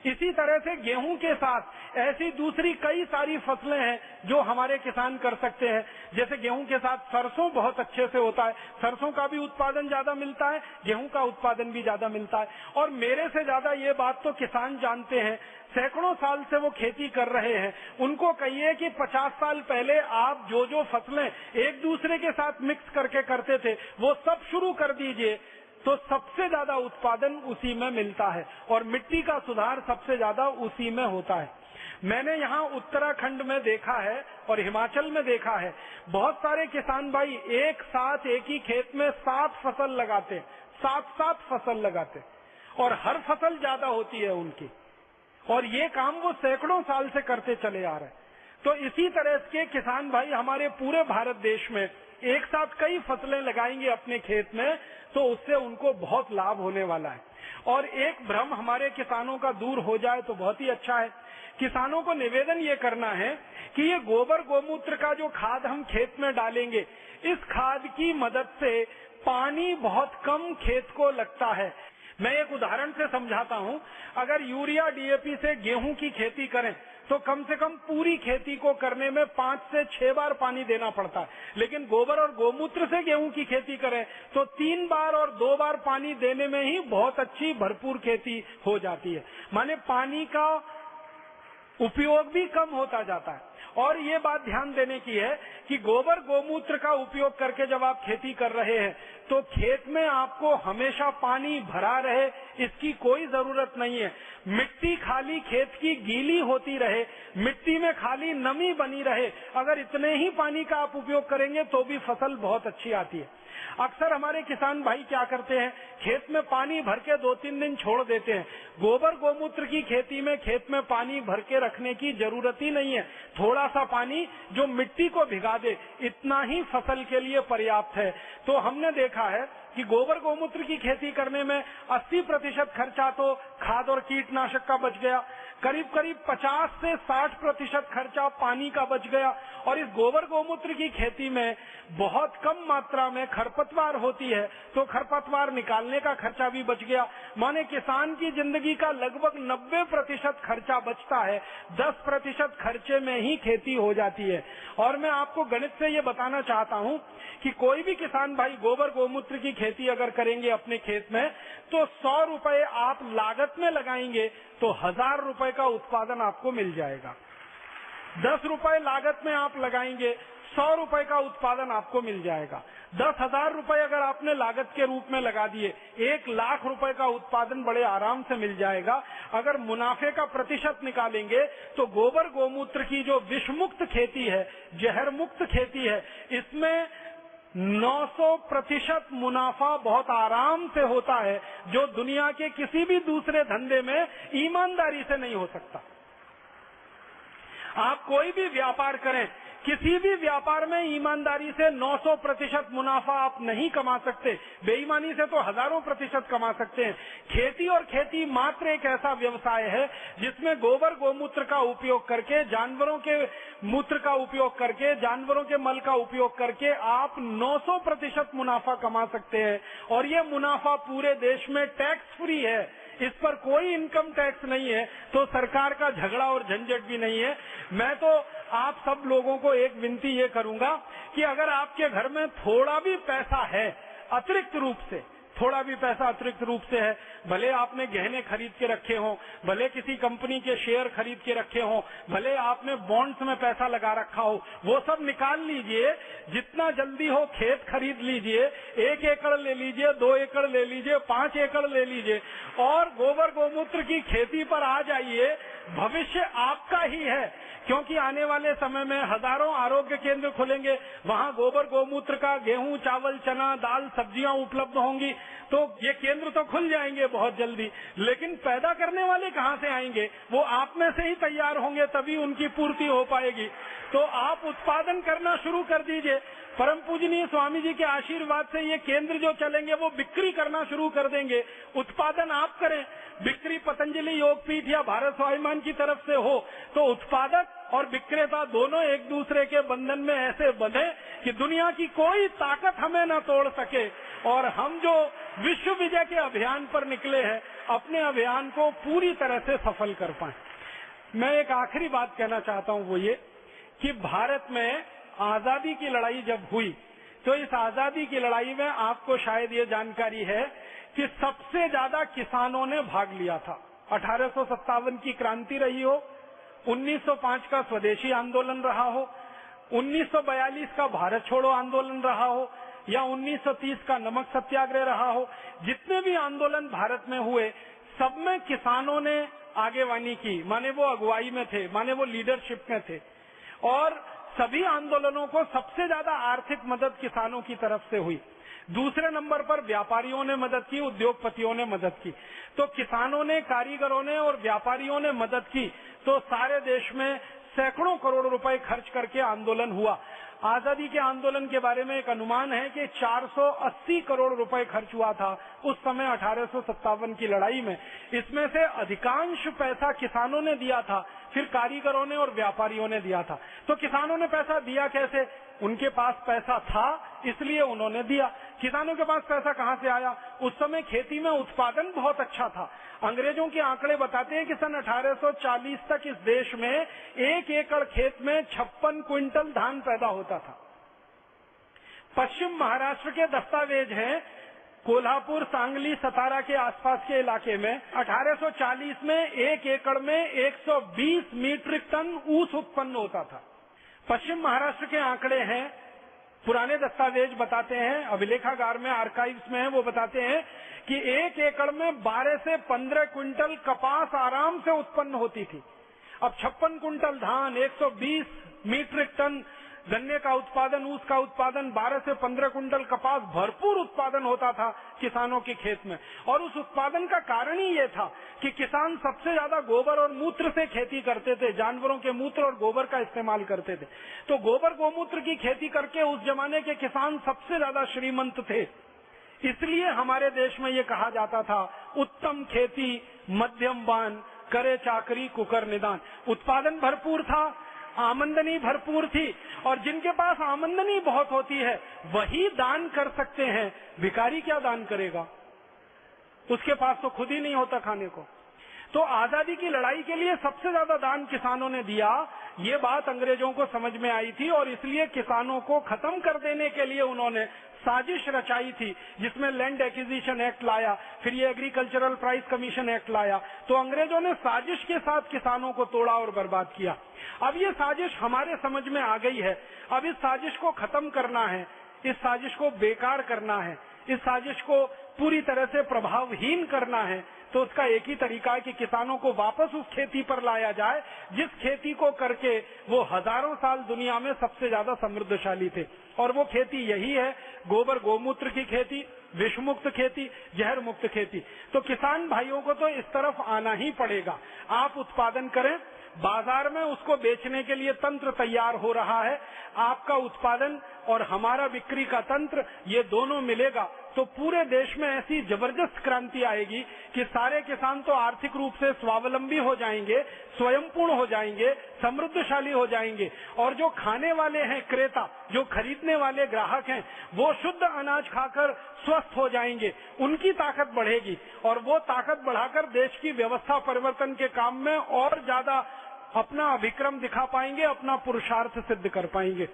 इसी तरह से गेहूं के साथ ऐसी दूसरी कई सारी फसलें हैं जो हमारे किसान कर सकते हैं। जैसे गेहूं के साथ सरसों बहुत अच्छे से होता है, सरसों का भी उत्पादन ज्यादा मिलता है, गेहूं का उत्पादन भी ज्यादा मिलता है। और मेरे से ज्यादा ये बात तो किसान जानते हैं, सैकड़ों साल से वो खेती कर रहे हैं। उनको कहिए कि 50 साल पहले आप जो जो फसलें एक दूसरे के साथ मिक्स करके करते थे, वो सब शुरू कर दीजिए, तो सबसे ज्यादा उत्पादन उसी में मिलता है और मिट्टी का सुधार सबसे ज्यादा उसी में होता है। मैंने यहाँ उत्तराखंड में देखा है और हिमाचल में देखा है, बहुत सारे किसान भाई एक साथ एक ही खेत में 7 फसल लगाते, 7 फसल लगाते, और हर फसल ज्यादा होती है उनकी, और ये काम वो सैकड़ों साल से करते चले आ रहे हैं। तो इसी तरह के किसान भाई हमारे पूरे भारत देश में एक साथ कई फसलें लगाएंगे अपने खेत में, तो उससे उनको बहुत लाभ होने वाला है। और एक भ्रम हमारे किसानों का दूर हो जाए तो बहुत ही अच्छा है। किसानों को निवेदन ये करना है कि ये गोबर गोमूत्र का जो खाद हम खेत में डालेंगे, इस खाद की मदद से पानी बहुत कम खेत को लगता है। मैं एक उदाहरण से समझाता हूँ। अगर यूरिया डीएपी से गेहूं की खेती करें तो कम से कम पूरी खेती को करने में 5 से 6 बार पानी देना पड़ता है, लेकिन गोबर और गोमूत्र से गेहूं की खेती करें तो 3 बार और 2 बार पानी देने में ही बहुत अच्छी भरपूर खेती हो जाती है। माने पानी का उपयोग भी कम होता जाता है। और ये बात ध्यान देने की है कि गोबर गोमूत्र का उपयोग करके जब आप खेती कर रहे हैं तो खेत में आपको हमेशा पानी भरा रहे इसकी कोई जरूरत नहीं है। मिट्टी खाली खेत की गीली होती रहे, मिट्टी में खाली नमी बनी रहे, अगर इतने ही पानी का आप उपयोग करेंगे तो भी फसल बहुत अच्छी आती है। अक्सर हमारे किसान भाई क्या करते हैं, खेत में पानी भर के 2-3 दिन छोड़ देते हैं। गोबर गोमूत्र की खेती में खेत में पानी भर के रखने की जरूरत ही नहीं है। थोड़ा सा पानी जो मिट्टी को भिगा दे, इतना ही फसल के लिए पर्याप्त है। तो हमने देखा है कि गोबर गोमूत्र की खेती करने में 80% खर्चा तो खाद और कीटनाशक का बच गया, करीब करीब 50 से 60% खर्चा पानी का बच गया। और इस गोबर गोमूत्र की खेती में बहुत कम मात्रा में खरपतवार होती है, तो खरपतवार निकालने का खर्चा भी बच गया। माने किसान की जिंदगी का लगभग 90% खर्चा बचता है, 10% खर्चे में ही खेती हो जाती है। और मैं आपको गणित से ये बताना चाहता हूँ कि कोई भी किसान भाई गोबर गोमूत्र की खेती अगर करेंगे अपने खेत में, तो 100 रुपए आप लागत में लगाएंगे तो 1000 रुपए का उत्पादन आपको मिल जाएगा। 10 रुपए लागत में आप लगाएंगे, 100 रुपए का उत्पादन आपको मिल जाएगा। 10,000 रुपए अगर आपने लागत के रूप में लगा दिए, 1 लाख रुपए का उत्पादन बड़े आराम से मिल जाएगा। अगर मुनाफे का प्रतिशत निकालेंगे तो गोबर गोमूत्र की जो विषमुक्त खेती है, जहर मुक्त खेती है, इसमें 900% मुनाफा बहुत आराम से होता है, जो दुनिया के किसी भी दूसरे धंधे में ईमानदारी से नहीं हो सकता। आप कोई भी व्यापार करें, किसी भी व्यापार में ईमानदारी से 900% मुनाफा आप नहीं कमा सकते, बेईमानी से तो हजारों प्रतिशत कमा सकते हैं। खेती और खेती मात्र एक ऐसा व्यवसाय है जिसमें गोबर गोमूत्र का उपयोग करके, जानवरों के मूत्र का उपयोग करके, जानवरों के मल का उपयोग करके आप 900% मुनाफा कमा सकते हैं। और ये मुनाफा पूरे देश में टैक्स फ्री है, इस पर कोई इनकम टैक्स नहीं है, तो सरकार का झगड़ा और झंझट भी नहीं है। मैं तो आप सब लोगों को एक विनती ये करूंगा कि अगर आपके घर में थोड़ा भी पैसा है, अतिरिक्त रूप से थोड़ा भी पैसा अतिरिक्त रूप से है, भले आपने गहने खरीद के रखे हों, भले किसी कंपनी के शेयर खरीद के रखे हों, भले आपने बॉन्ड्स में पैसा लगा रखा हो, वो सब निकाल लीजिए। जितना जल्दी हो खेत खरीद लीजिए, 1 एकड़ ले लीजिए, 2 एकड़ ले लीजिए, 5 एकड़ ले लीजिए और गोबर गोमूत्र की खेती पर आ जाइए। भविष्य आपका ही है, क्योंकि आने वाले समय में हजारों आरोग्य केंद्र खुलेंगे, वहां गोबर गोमूत्र का गेहूं, चावल, चना, दाल, सब्जियां उपलब्ध होंगी। तो ये केंद्र तो खुल जाएंगे बहुत जल्दी, लेकिन पैदा करने वाले कहां से आएंगे? वो आप में से ही तैयार होंगे, तभी उनकी पूर्ति हो पाएगी। तो आप उत्पादन करना शुरू कर दीजिए। परम पूजनीय स्वामी जी के आशीर्वाद से ये केंद्र जो चलेंगे वो बिक्री करना शुरू कर देंगे। उत्पादन आप करें, बिक्री पतंजलि योगपीठ या भारत स्वाभिमान की तरफ से हो तो उत्पादक और विक्रेता दोनों एक दूसरे के बंधन में ऐसे बंधे कि दुनिया की कोई ताकत हमें न तोड़ सके। और हम जो विश्व विजय के अभियान पर निकले हैं, अपने अभियान को पूरी तरह से सफल कर पाए। मैं एक आखिरी बात कहना चाहता हूँ, वो ये कि भारत में आजादी की लड़ाई जब हुई तो इस आजादी की लड़ाई में आपको शायद ये जानकारी है कि सबसे ज्यादा किसानों ने भाग लिया था। 1857 की क्रांति रही हो, 1905 का स्वदेशी आंदोलन रहा हो, 1942 का भारत छोड़ो आंदोलन रहा हो या 1930 का नमक सत्याग्रह रहा हो, जितने भी आंदोलन भारत में हुए सब में किसानों ने आगेवानी की, माने वो अगुवाई में थे, माने वो लीडरशिप में थे। और सभी आंदोलनों को सबसे ज्यादा आर्थिक मदद किसानों की तरफ से हुई। दूसरे नंबर पर व्यापारियों ने मदद की, उद्योगपतियों ने मदद की। तो किसानों ने, कारीगरों ने और व्यापारियों ने मदद की, तो सारे देश में सैकड़ों करोड़ रुपए खर्च करके आंदोलन हुआ। आजादी के आंदोलन के बारे में एक अनुमान है कि 480 करोड़ रुपए खर्च हुआ था उस समय 1857 की लड़ाई में। इसमें से अधिकांश पैसा किसानों ने दिया था, फिर कारीगरों ने और व्यापारियों ने दिया था। तो किसानों ने पैसा दिया कैसे? उनके पास पैसा था इसलिए उन्होंने दिया। किसानों के पास पैसा कहां से आया? उस समय खेती में उत्पादन बहुत अच्छा था। अंग्रेजों के आंकड़े बताते हैं कि सन 1840 तक इस देश में 1 एकड़ खेत में 56 क्विंटल धान पैदा होता था। पश्चिम महाराष्ट्र के दस्तावेज हैं, कोल्हापुर, सांगली, सतारा के आसपास के इलाके में 1840 में 1 एकड़ में 120 मीट्रिक टन ऊस उत्पन्न होता था। पश्चिम महाराष्ट्र के आंकड़े हैं, पुराने दस्तावेज बताते हैं, अभिलेखागार में, आर्काइव्स में है, वो बताते हैं कि 1 एकड़ में 12 से 15 क्विंटल कपास आराम से उत्पन्न होती थी। अब 56 क्विंटल धान, 120 मीट्रिक टन गन्ने का उत्पादन, ऊस का उत्पादन, 12 से 15 क्विंटल कपास, भरपूर उत्पादन होता था किसानों के खेत में। और उस उत्पादन का कारण ही ये था कि किसान सबसे ज्यादा गोबर और मूत्र से खेती करते थे, जानवरों के मूत्र और गोबर का इस्तेमाल करते थे। तो गोबर गोमूत्र की खेती करके उस जमाने के किसान सबसे ज्यादा श्रीमंत थे। इसलिए हमारे देश में ये कहा जाता था, उत्तम खेती मध्यम बान, करे चाकरी कुकर निदान। उत्पादन भरपूर था, आमदनी भरपूर थी, और जिनके पास आमदनी बहुत होती है वही दान कर सकते हैं। भिखारी क्या दान करेगा, उसके पास तो खुद ही नहीं होता खाने को। तो आजादी की लड़ाई के लिए सबसे ज्यादा दान किसानों ने दिया, ये बात अंग्रेजों को समझ में आई थी, और इसलिए किसानों को खत्म कर देने के लिए उन्होंने साजिश रचाई थी, जिसमें लैंड एक्विजिशन एक्ट लाया, फिर ये एग्रीकल्चरल प्राइस कमीशन एक्ट लाया। तो अंग्रेजों ने साजिश के साथ किसानों को तोड़ा और बर्बाद किया। अब ये साजिश हमारे समझ में आ गई है, अब इस साजिश को खत्म करना है, इस साजिश को बेकार करना है, इस साजिश को पूरी तरह से प्रभावहीन करना है। तो उसका एक ही तरीका है कि किसानों को वापस उस खेती पर लाया जाए जिस खेती को करके वो हजारों साल दुनिया में सबसे ज्यादा समृद्धशाली थे। और वो खेती यही है, गोबर गोमूत्र की खेती, विष मुक्त खेती, जहर मुक्त खेती। तो किसान भाइयों को तो इस तरफ आना ही पड़ेगा। आप उत्पादन करें, बाजार में उसको बेचने के लिए तंत्र तैयार हो रहा है। आपका उत्पादन और हमारा बिक्री का तंत्र, ये दोनों मिलेगा तो पूरे देश में ऐसी जबरदस्त क्रांति आएगी कि सारे किसान तो आर्थिक रूप से स्वावलंबी हो जाएंगे, स्वयंपूर्ण हो जाएंगे, समृद्धशाली हो जाएंगे। और जो खाने वाले हैं क्रेता, जो खरीदने वाले ग्राहक हैं, वो शुद्ध अनाज खाकर स्वस्थ हो जाएंगे, उनकी ताकत बढ़ेगी, और वो ताकत बढ़ाकर देश की व्यवस्था परिवर्तन के काम में और ज्यादा अपना अभिक्रम दिखा पाएंगे, अपना पुरुषार्थ सिद्ध कर पाएंगे।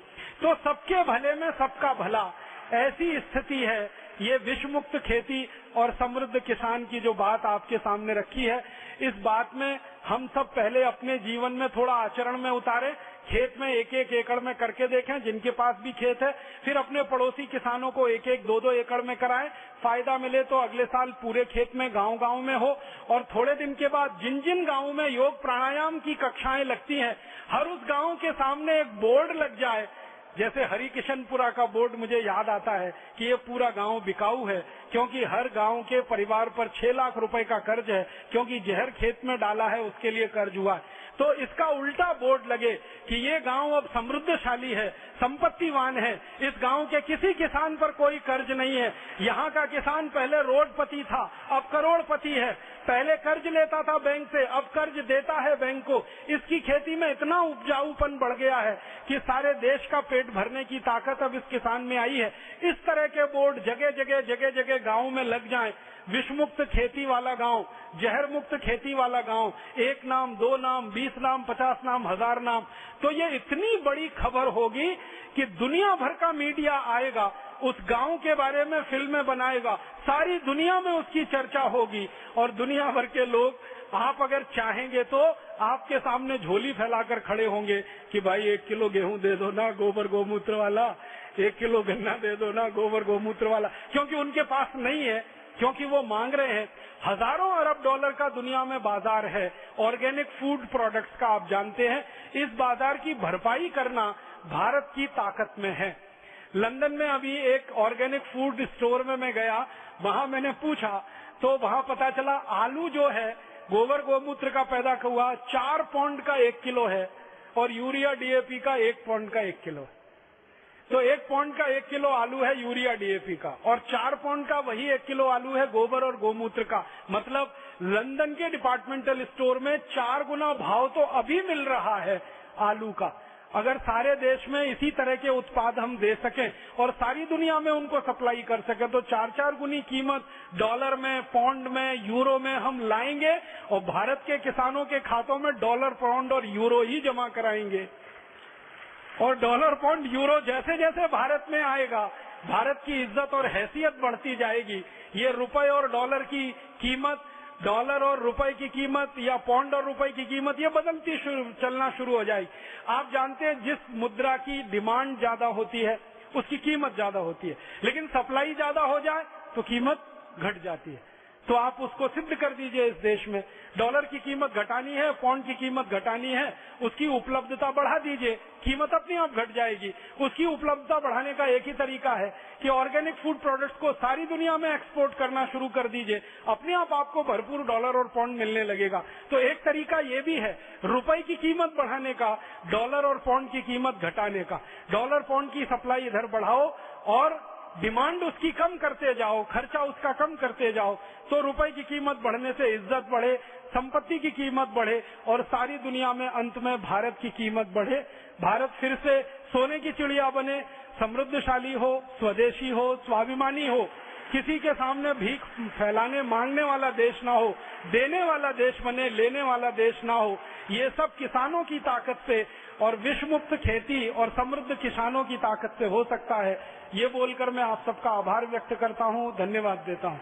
तो सबके भले में सबका भला, ऐसी स्थिति है। ये विष मुक्त खेती और समृद्ध किसान की जो बात आपके सामने रखी है, इस बात में हम सब पहले अपने जीवन में थोड़ा आचरण में उतारें। खेत में एक एक एकड़ में करके देखें, जिनके पास भी खेत है, फिर अपने पड़ोसी किसानों को एक एक दो दो एकड़ में कराएं। फायदा मिले तो अगले साल पूरे खेत में गांव गांव में हो। और थोड़े दिन के बाद जिन जिन गांवों में योग प्राणायाम की कक्षाएं लगती हैं, हर उस गांव के सामने एक बोर्ड लग जाए। जैसे हरिकिशनपुरा का बोर्ड मुझे याद आता है कि ये पूरा गांव बिकाऊ है, क्योंकि हर गांव के परिवार पर 6 लाख रुपए का कर्ज है, क्योंकि जहर खेत में डाला है उसके लिए कर्ज हुआ है। तो इसका उल्टा बोर्ड लगे कि ये गांव अब समृद्धशाली है, संपत्तिवान है, इस गांव के किसी किसान पर कोई कर्ज नहीं है। यहाँ का किसान पहले रोडपति था, अब करोड़पति है। पहले कर्ज लेता था बैंक से, अब कर्ज देता है बैंक को। इसकी खेती में इतना उपजाऊपन बढ़ गया है कि सारे देश का पेट भरने की ताकत अब इस किसान में आई है। इस तरह के बोर्ड जगह जगह गांव में लग जाएं। विष मुक्त खेती वाला गांव, जहर मुक्त खेती वाला गांव, 1 नाम, 2 नाम, 20 नाम, 50 नाम, 1000 नाम। तो ये इतनी बड़ी खबर होगी कि दुनिया भर का मीडिया आएगा, उस गांव के बारे में फिल्में बनाएगा, सारी दुनिया में उसकी चर्चा होगी। और दुनिया भर के लोग, आप अगर चाहेंगे तो आपके सामने झोली फैलाकर खड़े होंगे कि भाई 1 किलो गेहूं दे दो ना गोबर गोमूत्र वाला, 1 किलो गन्ना दे दो ना गोबर गोमूत्र वाला। क्योंकि उनके पास नहीं है, क्योंकि वो मांग रहे हैं। हजारों अरब डॉलर का दुनिया में बाजार है ऑर्गेनिक फूड प्रोडक्ट्स का, आप जानते हैं। इस बाजार की भरपाई करना भारत की ताकत में है। लंदन में अभी एक ऑर्गेनिक फूड स्टोर में मैं गया, वहां मैंने पूछा तो वहां पता चला आलू जो है गोबर गोमूत्र का पैदा हुआ 4 पाउंड का 1 किलो है, और यूरिया डीएपी का 1 पाउंड का 1 किलो है। तो 1 पाउंड का 1 किलो आलू है यूरिया डीएपी का, और 4 पाउंड का वही 1 किलो आलू है गोबर और गोमूत्र का। मतलब लंदन के डिपार्टमेंटल स्टोर में 4 गुना भाव तो अभी मिल रहा है आलू का। अगर सारे देश में इसी तरह के उत्पाद हम दे सकें और सारी दुनिया में उनको सप्लाई कर सकें, तो 4-4 गुनी कीमत डॉलर में, पाउंड में, यूरो में हम लाएंगे, और भारत के किसानों के खातों में डॉलर, पाउंड और यूरो ही जमा कराएंगे। और डॉलर, पाउंड, यूरो जैसे जैसे भारत में आएगा, भारत की इज्जत और हैसियत बढ़ती जाएगी। ये रुपए और डॉलर की कीमत, डॉलर और रुपए की कीमत, या पाउंड और रुपए की कीमत, ये बदलती चलना शुरू हो जाएगी। आप जानते हैं जिस मुद्रा की डिमांड ज्यादा होती है उसकी कीमत ज्यादा होती है, लेकिन सप्लाई ज्यादा हो जाए तो कीमत घट जाती है। तो आप उसको सिद्ध कर दीजिए इस देश में। डॉलर की कीमत घटानी है, पाउंड की कीमत घटानी है, उसकी उपलब्धता बढ़ा दीजिए, कीमत अपने आप घट जाएगी। उसकी उपलब्धता बढ़ाने का एक ही तरीका है कि ऑर्गेनिक फूड प्रोडक्ट्स को सारी दुनिया में एक्सपोर्ट करना शुरू कर दीजिए, अपने आप आपको भरपूर डॉलर और पाउंड मिलने लगेगा। तो एक तरीका ये भी है रुपए की कीमत बढ़ाने का, डॉलर और पाउंड की कीमत घटाने का। डॉलर पाउंड की सप्लाई इधर बढ़ाओ और डिमांड उसकी कम करते जाओ, खर्चा उसका कम करते जाओ, तो रुपए की कीमत बढ़ने से इज्जत बढ़े, संपत्ति की कीमत बढ़े और सारी दुनिया में अंत में भारत की कीमत बढ़े। भारत फिर से सोने की चिड़िया बने, समृद्धशाली हो, स्वदेशी हो, स्वाभिमानी हो, किसी के सामने भीख फैलाने मांगने वाला देश ना हो, देने वाला देश बने, लेने वाला देश ना हो। ये सब किसानों की ताकत से और विष मुक्त खेती और समृद्ध किसानों की ताकत से हो सकता है। ये बोलकर मैं आप सबका आभार व्यक्त करता हूँ, धन्यवाद देता हूँ।